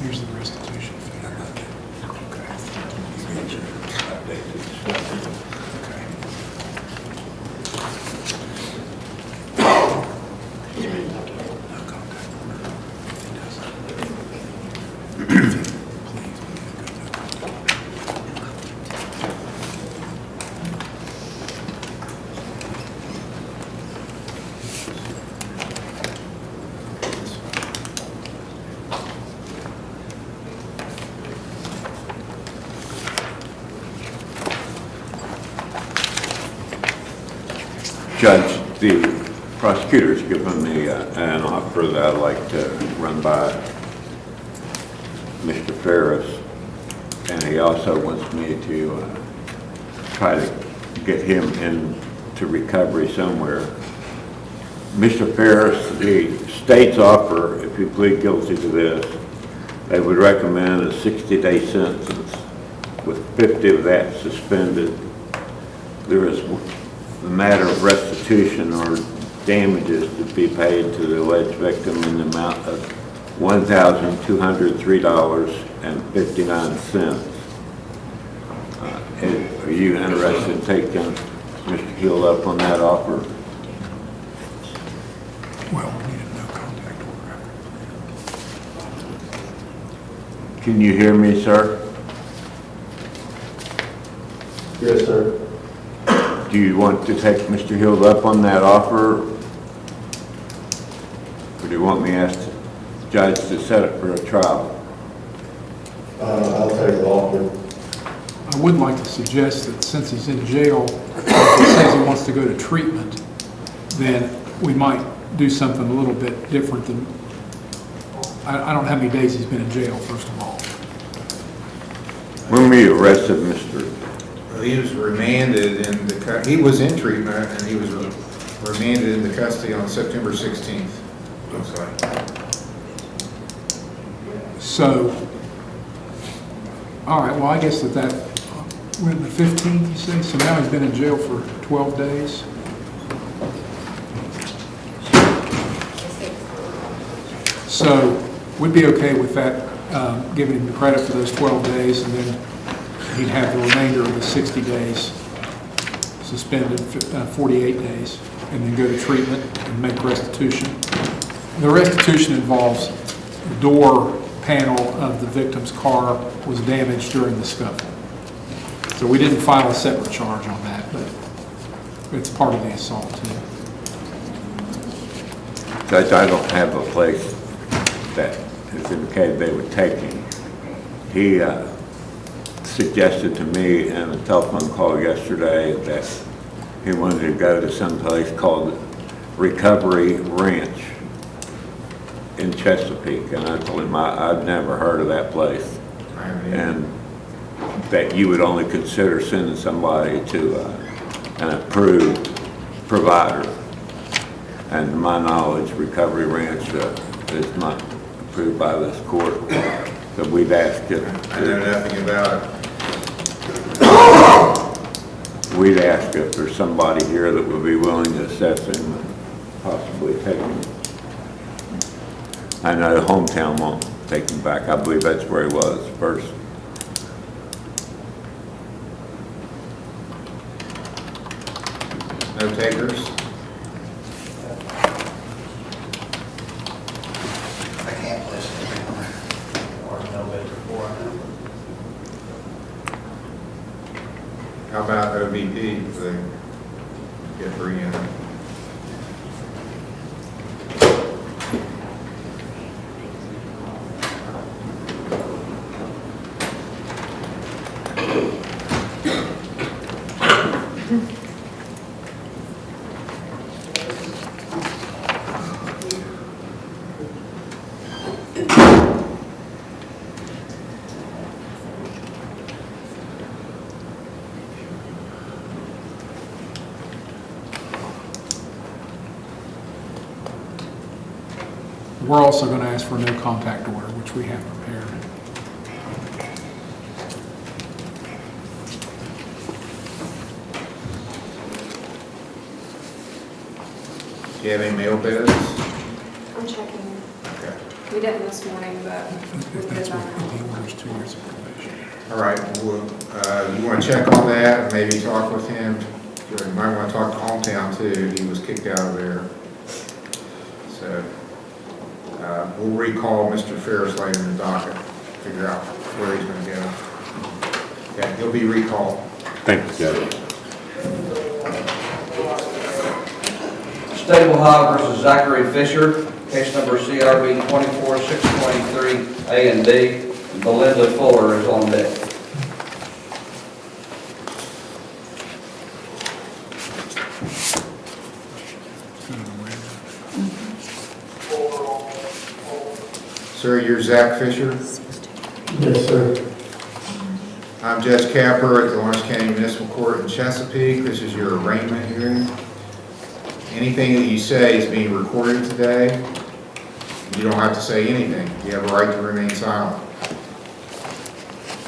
Here's the restitution fee. Judge, the prosecutor's given me an offer that I'd like to run by Mr. Ferris, and he also wants me to try to get him into recovery somewhere. Mr. Ferris, the state's offer, if you plead guilty to this, they would recommend a 60-day sentence with 50 of that suspended. There is the matter of restitution or damages to be paid to the alleged victim in the amount of $1,203.59. Are you interested in taking Mr. Hill up on that offer? Well, we need a no contact order. Can you hear me, sir? Yes, sir. Do you want to take Mr. Hill up on that offer? Or do you want me to ask the judge to set it for a trial? I'll take the offer. I would like to suggest that since he's in jail, if he says he wants to go to treatment, then we might do something a little bit different than, I don't know how many days he's been in jail, first of all. When were you arrested, Mr.? He was remanded in he was in treatment and he was remanded into custody on September 16th. Looks like. So, all right, well, I guess that we're in the 15th, you say? So now he's been in jail for 12 days? So we'd be okay with that, giving him the credit for those 12 days, and then he'd have the remainder of the 60 days suspended, 48 days, and then go to treatment and make restitution. The restitution involves the door panel of the victim's car was damaged during the scuffle. So we didn't file a separate charge on that, but it's part of the assault too. Judge, I don't have a place that is indicated they would take him. He suggested to me in a telephone call yesterday that he wanted to go to some place called Recovery Ranch in Chesapeake, and I told him I've never heard of that place, and that you would only consider sending somebody to an approved provider. And to my knowledge, Recovery Ranch is not approved by this court. So we've asked if... I know nothing about it. We'd ask if there's somebody here that would be willing to assess him and possibly take him. I know hometown won't take him back. I believe that's where he was first. No takers? I can't listen anymore. Or no better before I know. How about OBP if they get free in? We're also going to ask for a no contact order, which we have prepared. Do you have any mail bids? I'm checking. Okay. We didn't this morning, but we'll get it back. All right, well, you want to check on that, and maybe talk with him? You might want to talk to Hometown too, he was kicked out of there. So, we'll recall Mr. Ferris later in the docket, figure out where he's going to go. Okay, he'll be recalled. Thank you, Judge. Stable Hog versus Zachary Fisher, case number CRB 24-623 A and B. Belinda Fuller is on deck. Sir, you're Zach Fisher? Yes, sir. I'm Judge Capper at the Lawrence County Municipal Court in Chesapeake. This is your arraignment hearing. Anything that you say is being recorded today. You don't have to say anything. You have a right to remain silent.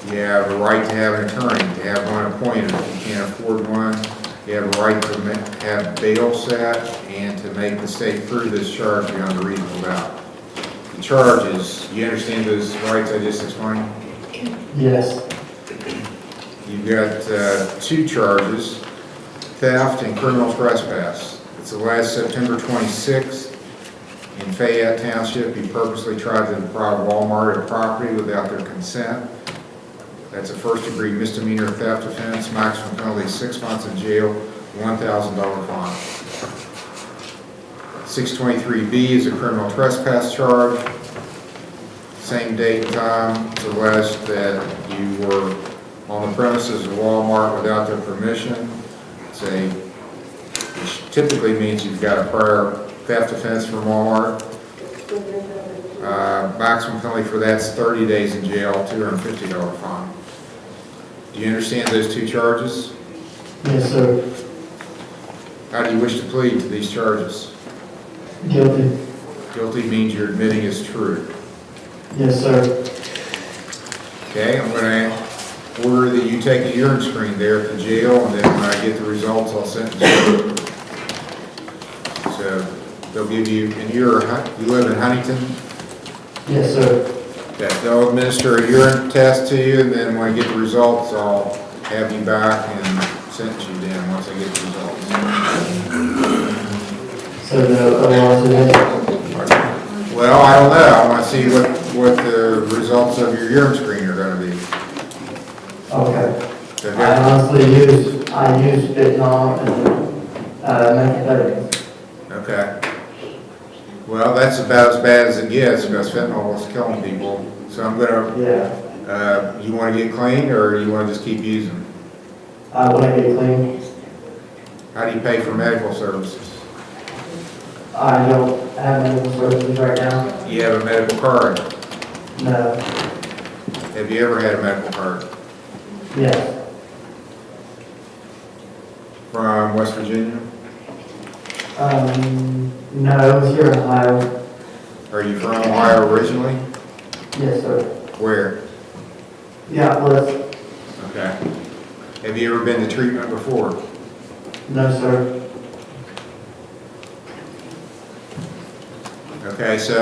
You have a right to have an attorney, to have one appointed if you can't afford one. You have a right to have bail set and to make the state prove this charge beyond a reasonable doubt. The charges, you understand those rights I just explained? Yes. You've got two charges, theft and criminal trespass. It's alleged September 26th in Fayette Township, he purposely tried to deprive Walmart of property without their consent. That's a first-degree misdemeanor theft offense, maximum penalty 6 months in jail, $1,000 fine. 623B is a criminal trespass charge. Same date and time. It's alleged that you were on the premises of Walmart without their permission. Which typically means you've got a prior theft offense from Walmart. Maximum penalty for that's 30 days in jail, $250 fine. Do you understand those two charges? Yes, sir. How do you wish to plead to these charges? Guilty. Guilty means you're admitting it's true. Yes, sir. Okay, I'm going to order that you take a urine screen there at the jail, and then when I get the results, I'll sentence you. So they'll give you, and you live in Huntington? Yes, sir. Okay, they'll administer a urine test to you, and then when I get the results, I'll have you back and sentence you then once I get the results. So the loss of it? Well, I don't know. I want to see what the results of your urine screen are going to be. Okay. Okay. I honestly use fentanyl and methamphetamines. Okay. Well, that's about as bad as it gets because fentanyl is killing people. So I'm going to, you want to get clean or you want to just keep using? I want to get clean. How do you pay for medical services? I don't have medical services right now. You have a medical card? No. Have you ever had a medical card? Yes. From West Virginia? No, it was here in Ohio. Are you from Ohio originally? Yes, sir. Where? Yeah, Bliss. Okay. Have you ever been to treatment before? No, sir. Okay, so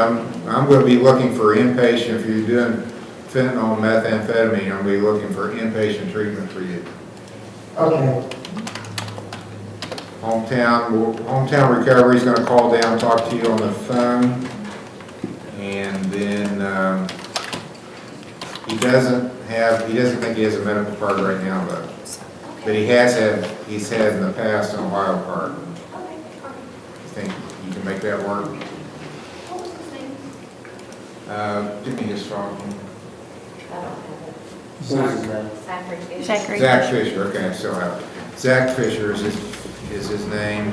I'm going to be looking for inpatient. If you're doing fentanyl and methamphetamine, I'm going to be looking for inpatient treatment for you. Okay. Hometown Recovery is going to call down, talk to you on the phone, and then he doesn't think he has a medical card right now, though. But he's had in the past an Ohio card. You think you can make that work? Give me his phone. Zachary. Zach Fisher, okay, I still have it. Zach Fisher is his name.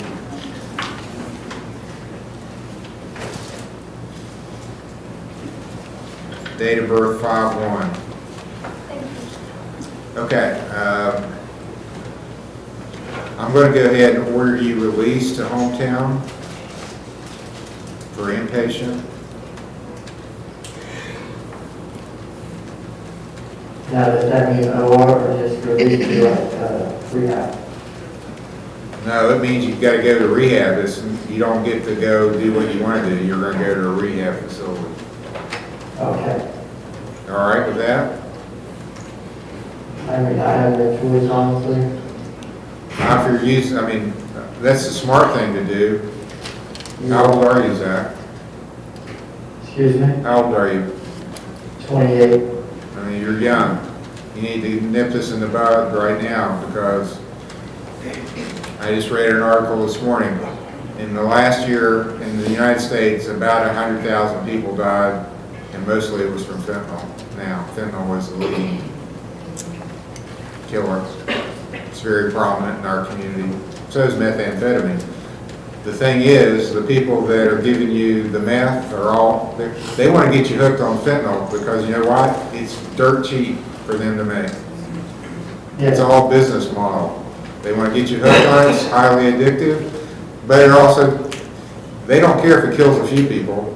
Date of birth 5/1. Okay, I'm going to go ahead and order you released to Hometown for inpatient. Now, does that mean OR or just release to rehab? No, it means you've got to go to rehab. You don't get to go do what you want to do. You're going to go to a rehab facility. Okay. All right with that? I mean, I have no choice, honestly. Now, if you're used, I mean, that's the smart thing to do. How old are you, Zach? Excuse me? How old are you? 28. I mean, you're young. You need to nip this in the bud right now, because I just read an article this morning. In the last year in the United States, about 100,000 people died, and mostly it was from fentanyl. Now, fentanyl was the leading killer. It's very prominent in our community. So is methamphetamine. The thing is, the people that are giving you the meth are all, they want to get you hooked on fentanyl, because you know what? It's dirt cheap for them to make. It's all business model. They want to get you hooked on it, it's highly addictive, but it also, they don't care if it kills a few people.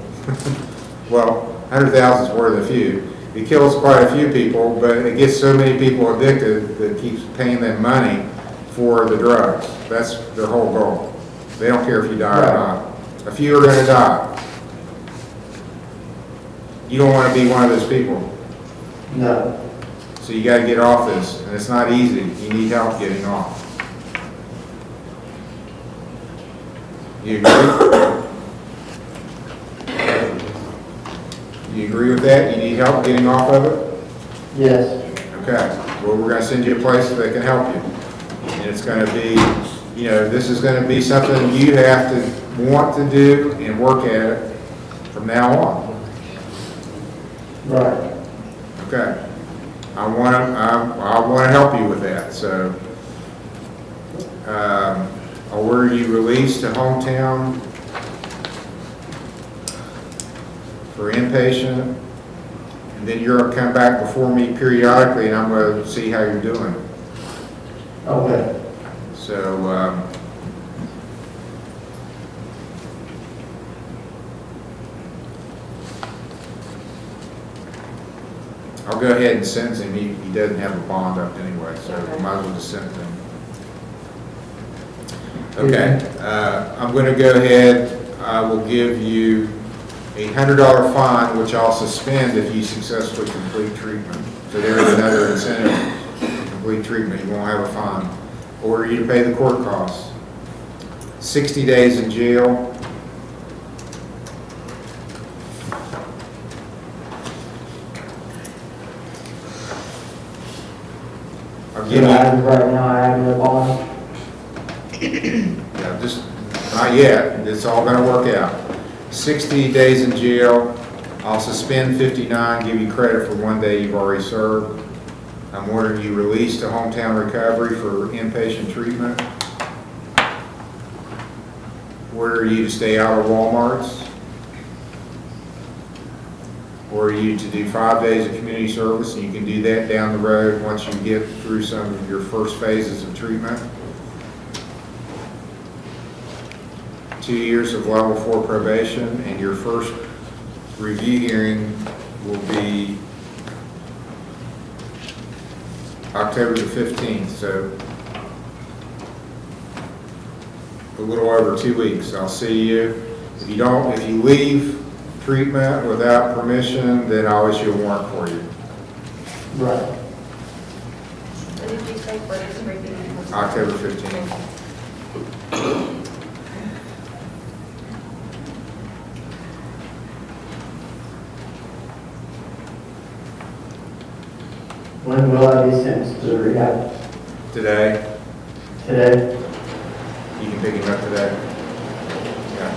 Well, 100,000 is worth a few. It kills quite a few people, but it gets so many people addicted that it keeps paying them money for the drugs. That's their whole goal. They don't care if you die or not. A few are going to die. You don't want to be one of those people. No. So you got to get off this, and it's not easy. You need help getting off. You agree? You agree with that? You need help getting off of it? Yes. Okay. Well, we're going to send you a place that can help you. And it's going to be, you know, this is going to be something you have to want to do and work at it from now on. Right. Okay. I want to help you with that. So, I'll order you released to hometown for inpatient, and then you're going to come back before me periodically, and I'm going to see how you're doing. Okay. So, I'll go ahead and sentence him. He doesn't have a bond up anyway, so might as well just sentence him. Okay, I'm going to go ahead. I will give you a $100 fine, which I'll suspend if you successfully complete treatment. So there is another incentive to complete treatment. You won't have a fine. Order you to pay the court costs. 60 days in jail. I'll give you. Right now, I have no bond. Yeah, just, not yet. It's all going to work out. 60 days in jail. I'll suspend 59, give you credit for 1 day you've already served. I'm ordering you released to hometown recovery for inpatient treatment. Order you to stay out of Walmarts. Order you to do 5 days of community service, and you can do that down the road once you get through some of your first phases of treatment. 2 years of level 4 probation, and your first review hearing will be October the 15th, so a little over 2 weeks. I'll see you. If you leave treatment without permission, then I'll issue a warrant for you. Right. What did you say for this review? October 15th. When will I be sentenced to rehab? Today. Today? You can pick him up today. Yeah.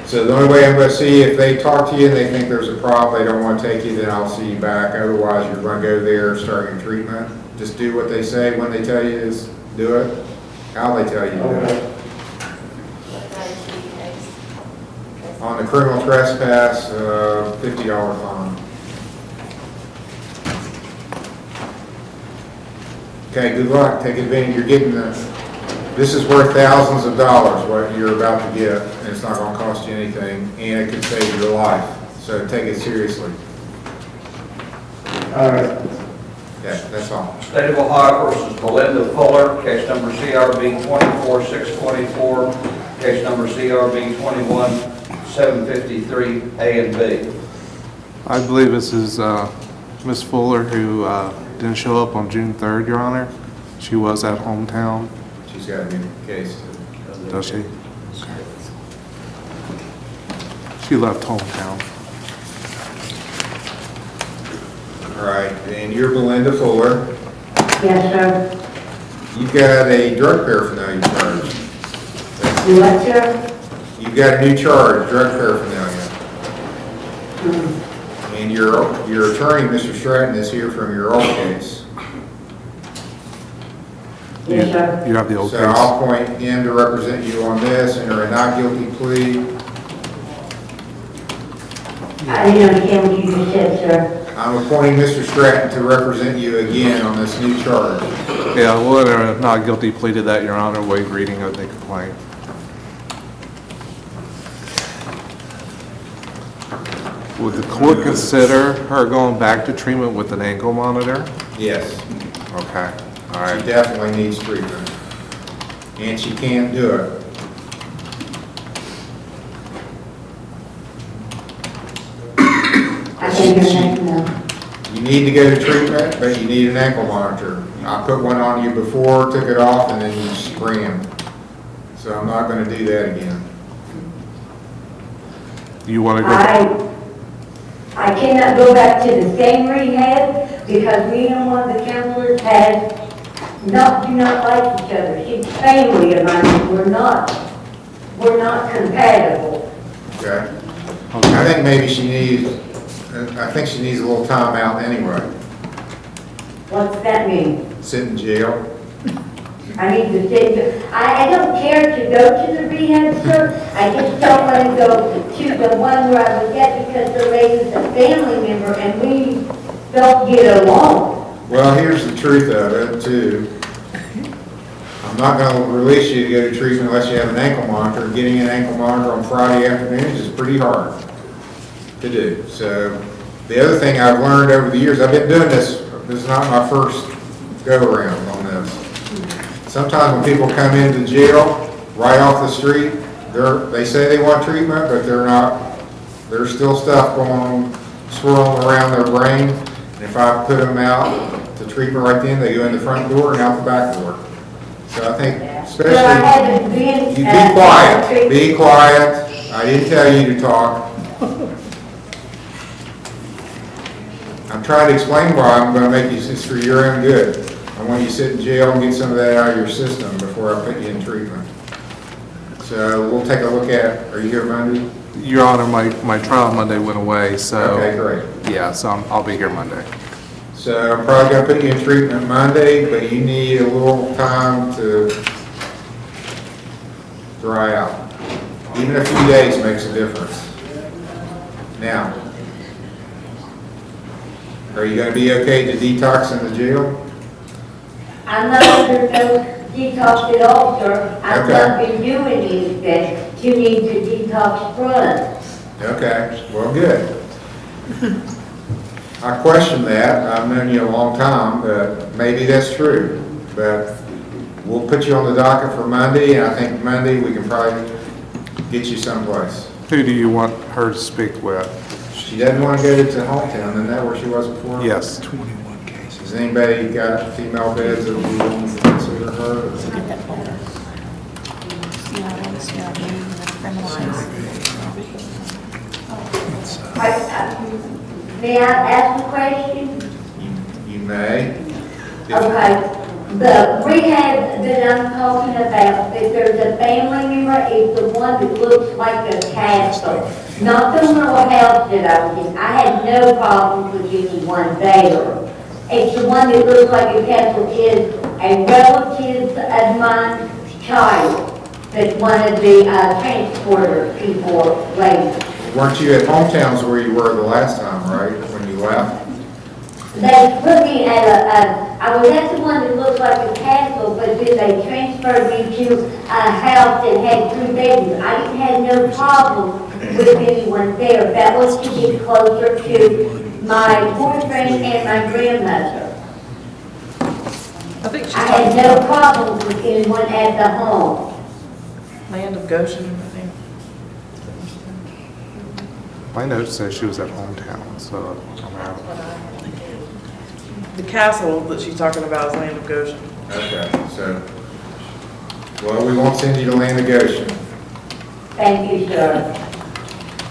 So the only way I'm going to see, if they talk to you and they think there's a problem, they don't want to take you, then I'll see you back. Otherwise, you're going to go there, start your treatment. Just do what they say when they tell you to do it, how they tell you to do it. On the criminal trespass, $50 fine. Okay, good luck. Take advantage. You're getting this is worth thousands of dollars, what you're about to get, and it's not going to cost you anything, and it could save your life. So take it seriously. All right. Okay, that's all. State of Ohio versus Belinda Fuller, case number CRB 24624, case number CRB 21753, A and B. I believe this is Ms. Fuller who didn't show up on June 3rd, Your Honor. She was at hometown. She's got a new case. Does she? She left hometown. All right, and you're Belinda Fuller. Yes, sir. You've got a drug paraphernalia charge. You what, sir? You've got a new charge, drug paraphernalia. And your attorney, Mr. Stratton, is here from your old case. Yes, sir. You have the old So case. I'll appoint him to represent you on this, enter a not guilty plea. I didn't understand what you just said, sir. I'm appointing Mr. Stratton to represent you again on this new charge. Yeah, we'll enter a not guilty plea to that, Your Honor, waive reading of the complaint. Would the court consider her going back to treatment with an ankle monitor? Yes, Okay, all she right. definitely needs treatment. And she can't do it. I can't hear nothing now. You need to go to treatment, but you need an ankle monitor. I put one on you before, took it off, and then you screamed. So I'm not gonna do that again. You want to go? I cannot go back to the same rehab because me and one of the counselors do not like each other. She's family of mine. We're not compatible. Okay? I think maybe she needs a little time out anyway. What's that mean? Sit in jail. I need to sit, I don't care to go to the rehab, sir. I just don't want to go to the one where I was at because the lady's a family member and we don't get along. Well, here's the truth of it, too. I'm not gonna release you to go to treatment unless you have an ankle monitor. Getting an ankle monitor on Friday afternoons is pretty hard to do. So, the other thing I've learned over the years, I've been doing this is not my first go-around on this. Sometimes when people come into jail, right off the street, they say they want treatment, but they're not. There's still stuff swirling around their brain. And if I put them out to treatment right then, they go in the front door and out the back door. So I think, especially, you be quiet. Be quiet. I didn't tell you to talk. I'm trying to explain why I'm going to make you, it's for your own good. I want you to sit in jail and get some of that out of your system before I put you in treatment. So we'll take a look at, are you here Monday? Your Honor, my trial Monday went away, so. Okay, great. Yeah, so I'll be here Monday. So I'm probably going to put you in treatment Monday, but you need a little time to dry out. Even a few days makes a difference. Now, are you going to be okay to detox in the jail? I'm not under no detox at all, sir. I've Okay. not been doing anything to need to detox from. Okay, well, good. I question that. I've known you a long time, but maybe that's true. But we'll put you on the docket for Monday, and I think Monday we can probably get you someplace. Who do you want her to speak with? She doesn't want to go to hometown, isn't that where she was before? Yes. Has anybody got female beds that will be willing to consider her? May I ask a question? You may. Okay, the rehab that I'm talking about, if there's a family member, is the one that looks like a castle. Not the little house that I was in. I had no problems with anyone there. It's the one that looks like a castle is a relative of mine's child that's one of the transporter people, ladies. Weren't you at hometowns where you were the last time, right, when you left? They put me at I was at the one that looked like a castle, but then they transferred me to a house that had 3 bedrooms. I didn't have no problem with anyone there. That was to get closer to my boyfriend and my grandmother. I think she's I had talking no about problems with anyone at the home. Land of Goshen, I think. My notes say she was at hometown, so I'm out. The castle that she's talking about is Land of Goshen. Okay, so, well, we won't send you to Land of Goshen. Thank you, sir.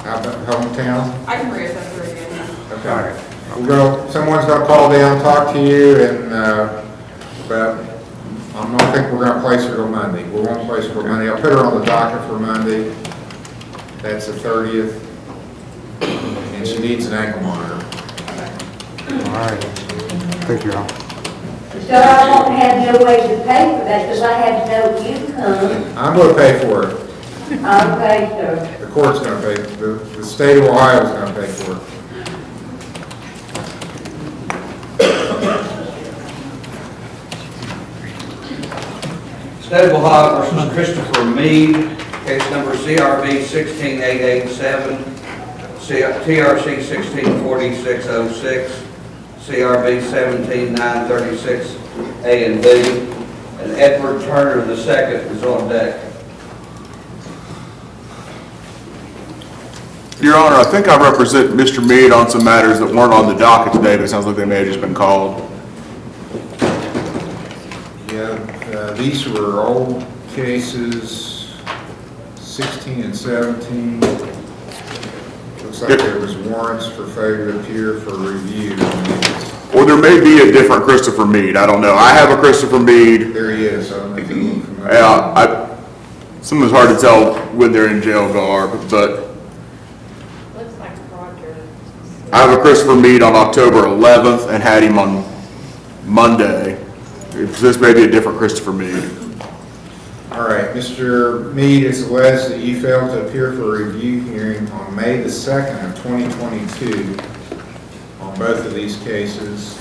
How about hometown? I can reassess her again. Okay. Someone's gonna call down, talk to you, and, but I don't think we're gonna place her till Monday. We won't place her till Monday. I'll put her on the docket for Monday. That's the 30th. And she needs an ankle monitor. All right. Thank you, Al. Sir, I won't have no way to pay for that because I have no income. I'm gonna pay for it. Okay, sir. The court's gonna pay, the state of Ohio is gonna pay for it. State of Ohio versus Christopher Mead, case number CRB 16887, TRC 164606, CRB 17936A and B, and Edward Turner II is on deck. Your Honor, I think I represent Mr. Mead on some matters that weren't on the docket today, but it sounds like they may have just been called. Yeah, these were old cases, 16 and 17. Looks like there was warrants for failure to appear for review. Or there may be a different Christopher Mead, I don't know. I have a Christopher Mead. There he is. I don't know if you look familiar. Yeah, sometimes hard to tell when they're in jail garb, but Looks like Roger. I have a Christopher Mead on October 11th and had him on Monday. This may be a different Christopher Mead. All right, Mr. Mead, it's alleged that you failed to appear for a review hearing on May the 2nd of 2022 on both of these cases.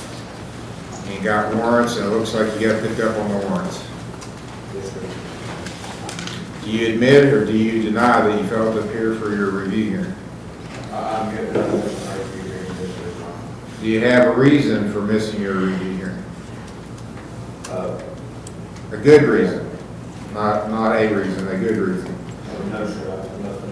And you got warrants, and it looks like you got picked up on the warrants. Do you admit or do you deny that you failed to appear for your review hearing? Do you have a reason for missing your review hearing? A good reason, not a reason, a good reason. No, sir, nothing.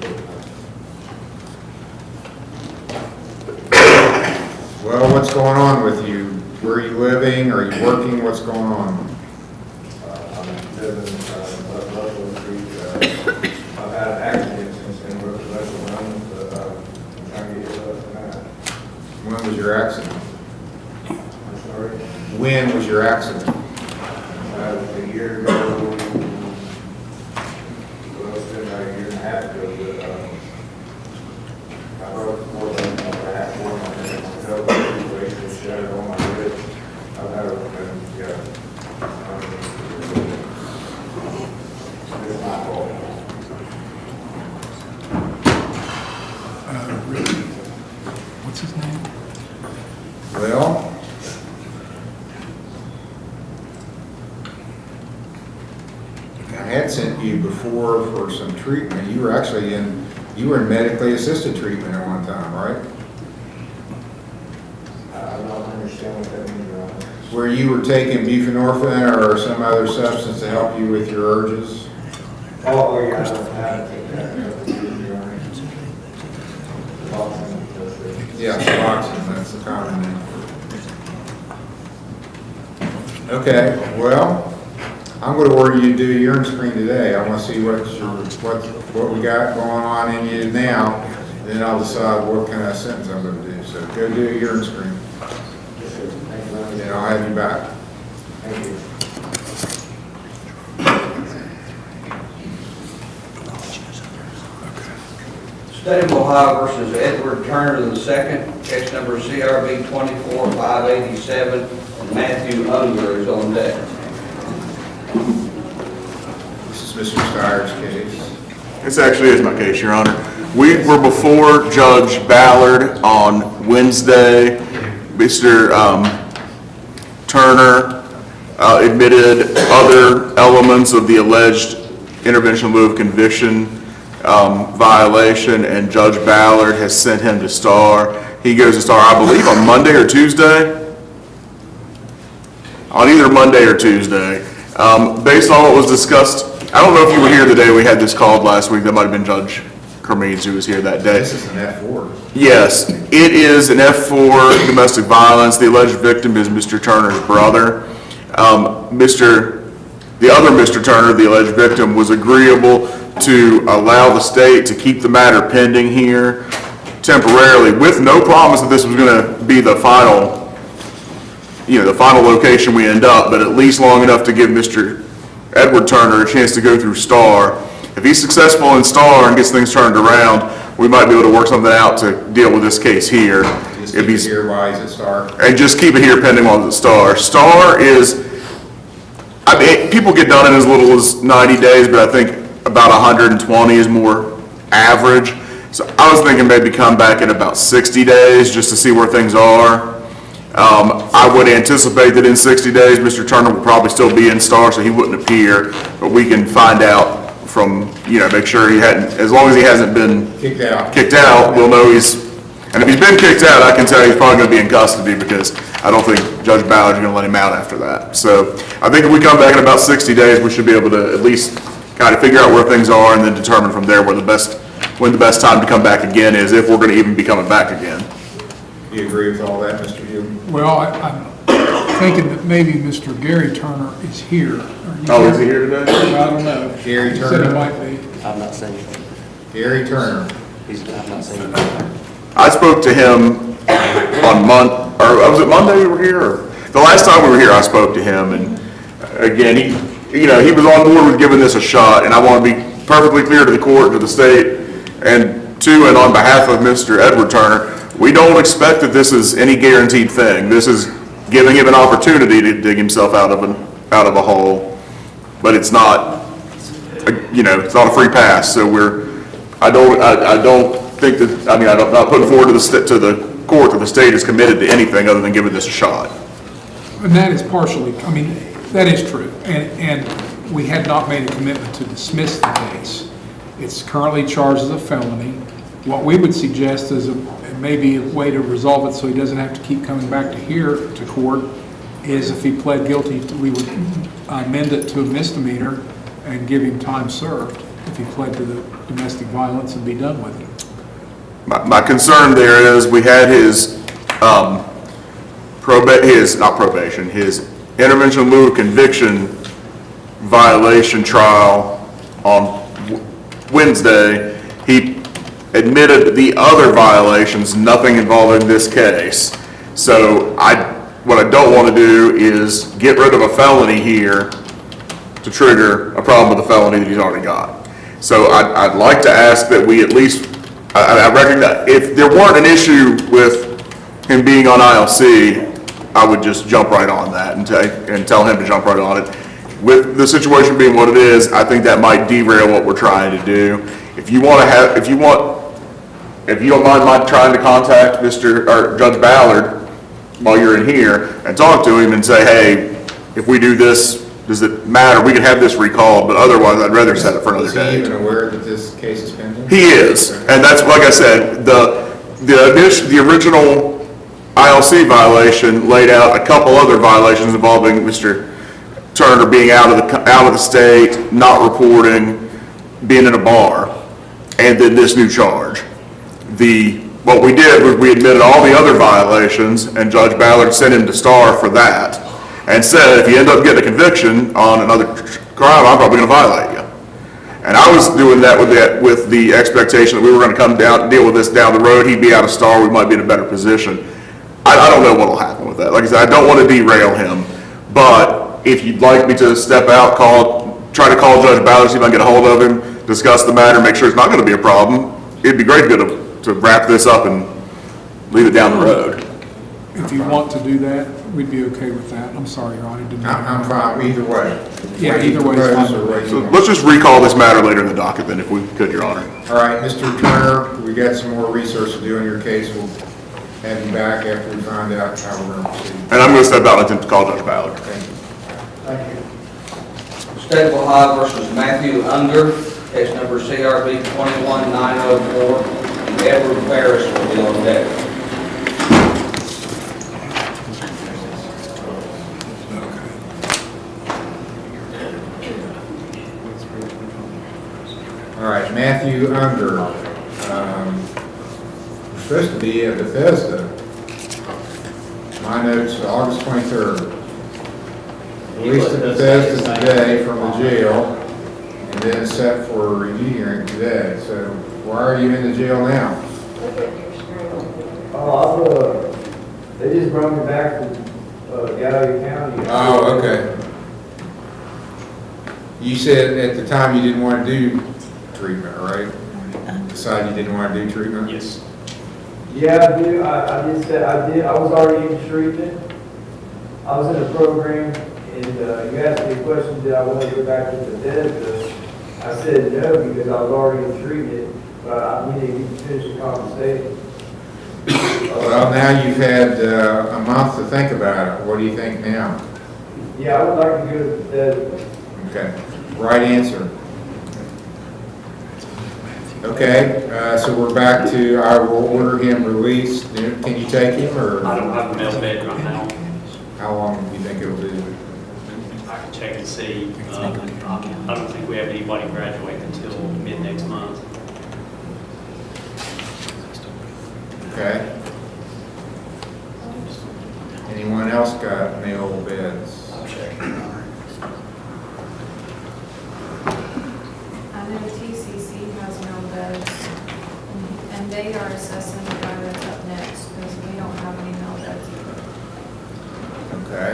Well, what's going on with you? Where are you living? Are you working? What's going on? I'm living in Buffalo Street. I've had an accident since then, but that's around, but I'm trying to get it up tonight. When was your accident? I'm sorry. When was your accident? A year ago, well, it's been about a year and a half ago, but I broke more than a half more than my situation was shattered on my wrist. I've had it's my fault. Really? What's his name? Well, I had sent you before for some treatment. You were actually in medically assisted treatment at one time, right? I don't understand what that means, Your Honor. Where you were taking buprenorphine or some other substance to help you with your urges? Oh, yeah, I don't have to take that, Your Honor. Yeah, Suboxone, that's the common name. Okay, well, I'm going to order you to do a urine screen today. I want to see what we got going on in you now, then I'll decide what kind of sentence I'm going to do. So go do a urine screen. And I'll have you back. Thank you. State of Ohio versus Edward Turner II, case number CRB 24587, and Matthew Unger is on deck. This is Mr. Steyer's case. This actually is my case, Your Honor. We were before Judge Ballard on Wednesday. Mr. Turner admitted other elements of the alleged intervention in lieu of conviction violation, and Judge Ballard has sent him to STAR. He goes to STAR, I believe, on Monday or Tuesday. on either Monday or Tuesday. Based on what was discussed, I don't know if you were here the day we had this called last week. That might have been Judge Kermeans who was here that day. This is an F4. Yes, it is an F4 domestic violence. The alleged victim is Mr. Turner's brother. The other Mr. Turner, the alleged victim, was agreeable to allow the state to keep the matter pending here temporarily with no promise that this was going to be the final, the final location we end up, but at least long enough to give Mr. Edward Turner a chance to go through STAR. If he's successful in STAR and gets things turned around, we might be able to work something out to deal with this case here. Just keep it here while he's at STAR. And just keep it here pending while it's at STAR. STAR is, people get done in as little as 90 days, but I think about 120 is more average. So I was thinking maybe come back in about 60 days just to see where things are. I would anticipate that in 60 days, Mr. Turner will probably still be in STAR, so he wouldn't appear, but we can find out from, make sure he hadn't, as long as he hasn't been Kicked out, we'll know and if he's been kicked out, I can tell you he's probably going to be in custody because I don't think Judge Ballard's going to let him out after that. So I think if we come back in about 60 days, we should be able to at least kind of figure out where things are and then determine from there when the best time to come back again is, if we're going to even be coming back again. Do you agree with all that, Mr. Hill? Well, I'm thinking that maybe Mr. Gary Turner is here. Oh, is he here today? I don't know. Gary He said Turner? he might be. I'm not saying. Gary Turner. I'm not saying. I spoke to him on was it Monday we were here? Or the last time we were here, I spoke to him, and again, he was on board with giving this a shot, and I want to be perfectly clear to the court, to the state, and on behalf of Mr. Edward Turner, we don't expect that this is any guaranteed thing. This is giving him an opportunity to dig himself out of a hole, but it's not, it's not a free pass. So I don't think that, I'm not putting forward to the court that the state is committed to anything other than giving this a shot. And that is partially, that is true. And we had not made a commitment to dismiss the case. It's currently charged as a felony. What we would suggest is maybe a way to resolve it so he doesn't have to keep coming back to court is if he pled guilty, we would amend it to a misdemeanor and give him time served if he pled to the domestic violence and be done with it. My concern there is we had his his intervention in lieu of conviction violation trial on Wednesday. He admitted the other violations, nothing involving this case. So what I don't want to do is get rid of a felony here to trigger a problem with the felony that he's already got. So I'd like to ask that we at least, I recognize, if there weren't an issue with him being on ILC, I would just jump right on that and tell him to jump right on it. With the situation being what it is, I think that might derail what we're trying to do. If you don't mind trying to contact Judge Ballard while you're in here and talk to him and say, hey, if we do this, does it matter? We can have this recalled, but otherwise I'd rather set it for another day. Is he even aware that this case is pending? He is, and that's, like I said, the original ILC violation laid out a couple other violations involving Mr. Turner being out of the state, not reporting, being in a bar, and then this new charge. What we did was we admitted all the other violations, and Judge Ballard sent him to STAR for that, and said, if you end up getting a conviction on another crime, I'm probably going to violate you. And I was doing that with the expectation that we were going to come down and deal with this down the road. He'd be out of STAR, we might be in a better position. I don't know what will happen with that. Like I said, I don't want to derail him, but if you'd like me to step out, try to call Judge Ballard, see if I can get a hold of him, discuss the matter, make sure it's not going to be a problem, it'd be great to wrap this up and leave it down the road. If you want to do that, we'd be okay with that. I'm sorry, Your Honor. I'm fine either way. Yeah, either way is fine. So let's just recall this matter later in the docket then, if we could, Your Honor. All right, Mr. Turner, we got some more research to do on your case. We'll have you back after we find out how we're going to proceed. And I'm going to step out and attempt to call Judge Ballard. Thank you. Thank you. State of Ohio versus Matthew Unger, case number CRB 21904, and Edward Ferris will be on deck. Matthew Unger. We're supposed to be at Bethesda. My notes, August 23rd. Released to Bethesda today from the jail, and then set for a review hearing today. So why are you in the jail now? They just brought me back from Gallery County. Oh, okay. You said at the time you didn't want to do treatment, right? Decided you didn't want to do treatment? Yes. Yeah, I do. I did say, I was already in treatment. I was in a program, and you asked me a question, did I want to go back to Bethesda? I said no, because I was already in treatment, but we didn't finish the conversation. Well, now you've had a month to think about it. What do you think now? Yeah, I would like to go to Bethesda. Okay, right answer. Okay, so we're back to, I will order him released. Can you take him, or? I don't have a mail bed right now. How long do you think it'll be? I can check and see. I don't think we have anybody graduate until mid next month. Okay. Anyone else got mail beds? I know TCC has mail beds, and they are assessing the guy that's up next, because we don't have any mail beds either. Okay.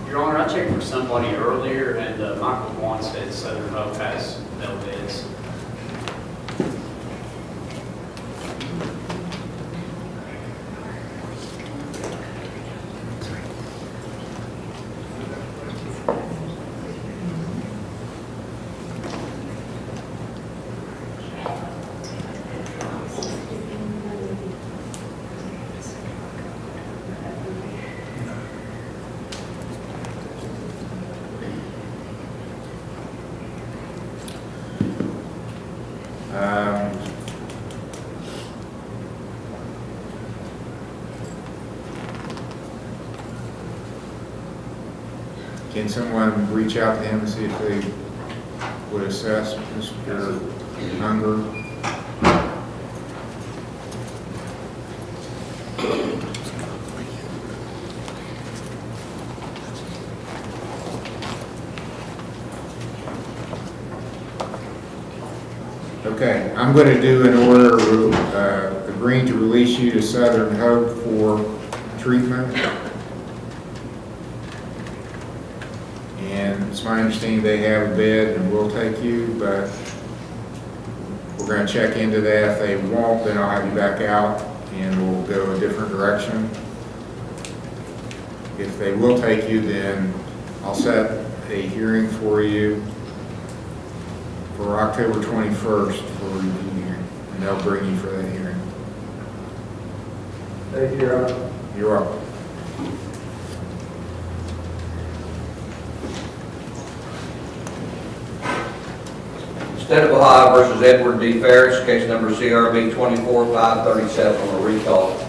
Your Honor, I checked for somebody earlier, and Michael Vaughn said Southern Hope has mail beds. Can someone reach out to him and see if they would assess Mr. Unger? Okay, I'm going to do an order agreeing to release you to Southern Hope for treatment. And it's my understanding they have a bed and will take you, but we're going to check into that. If they won't, then I'll have you back out and we'll go a different direction. If they will take you, then I'll set a hearing for you for October 21st for a review hearing, and they'll bring you for that hearing. Thank you, Your Honor. You're welcome. State of Ohio versus Edward D. Ferris, case number CRB 24-537 on a recall.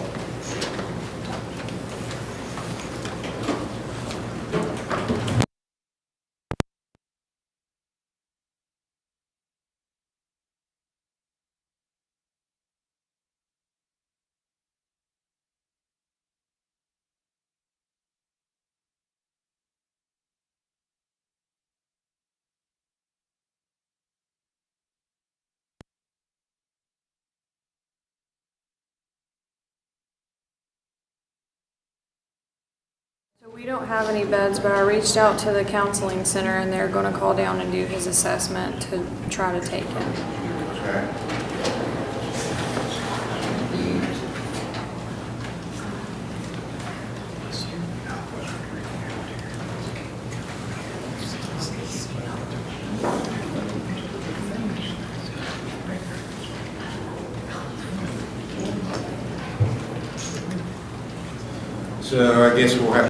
So we don't have any beds, but I reached out to the counseling center, and they're going to call down and do his assessment to try to take him. Okay. So I guess we'll have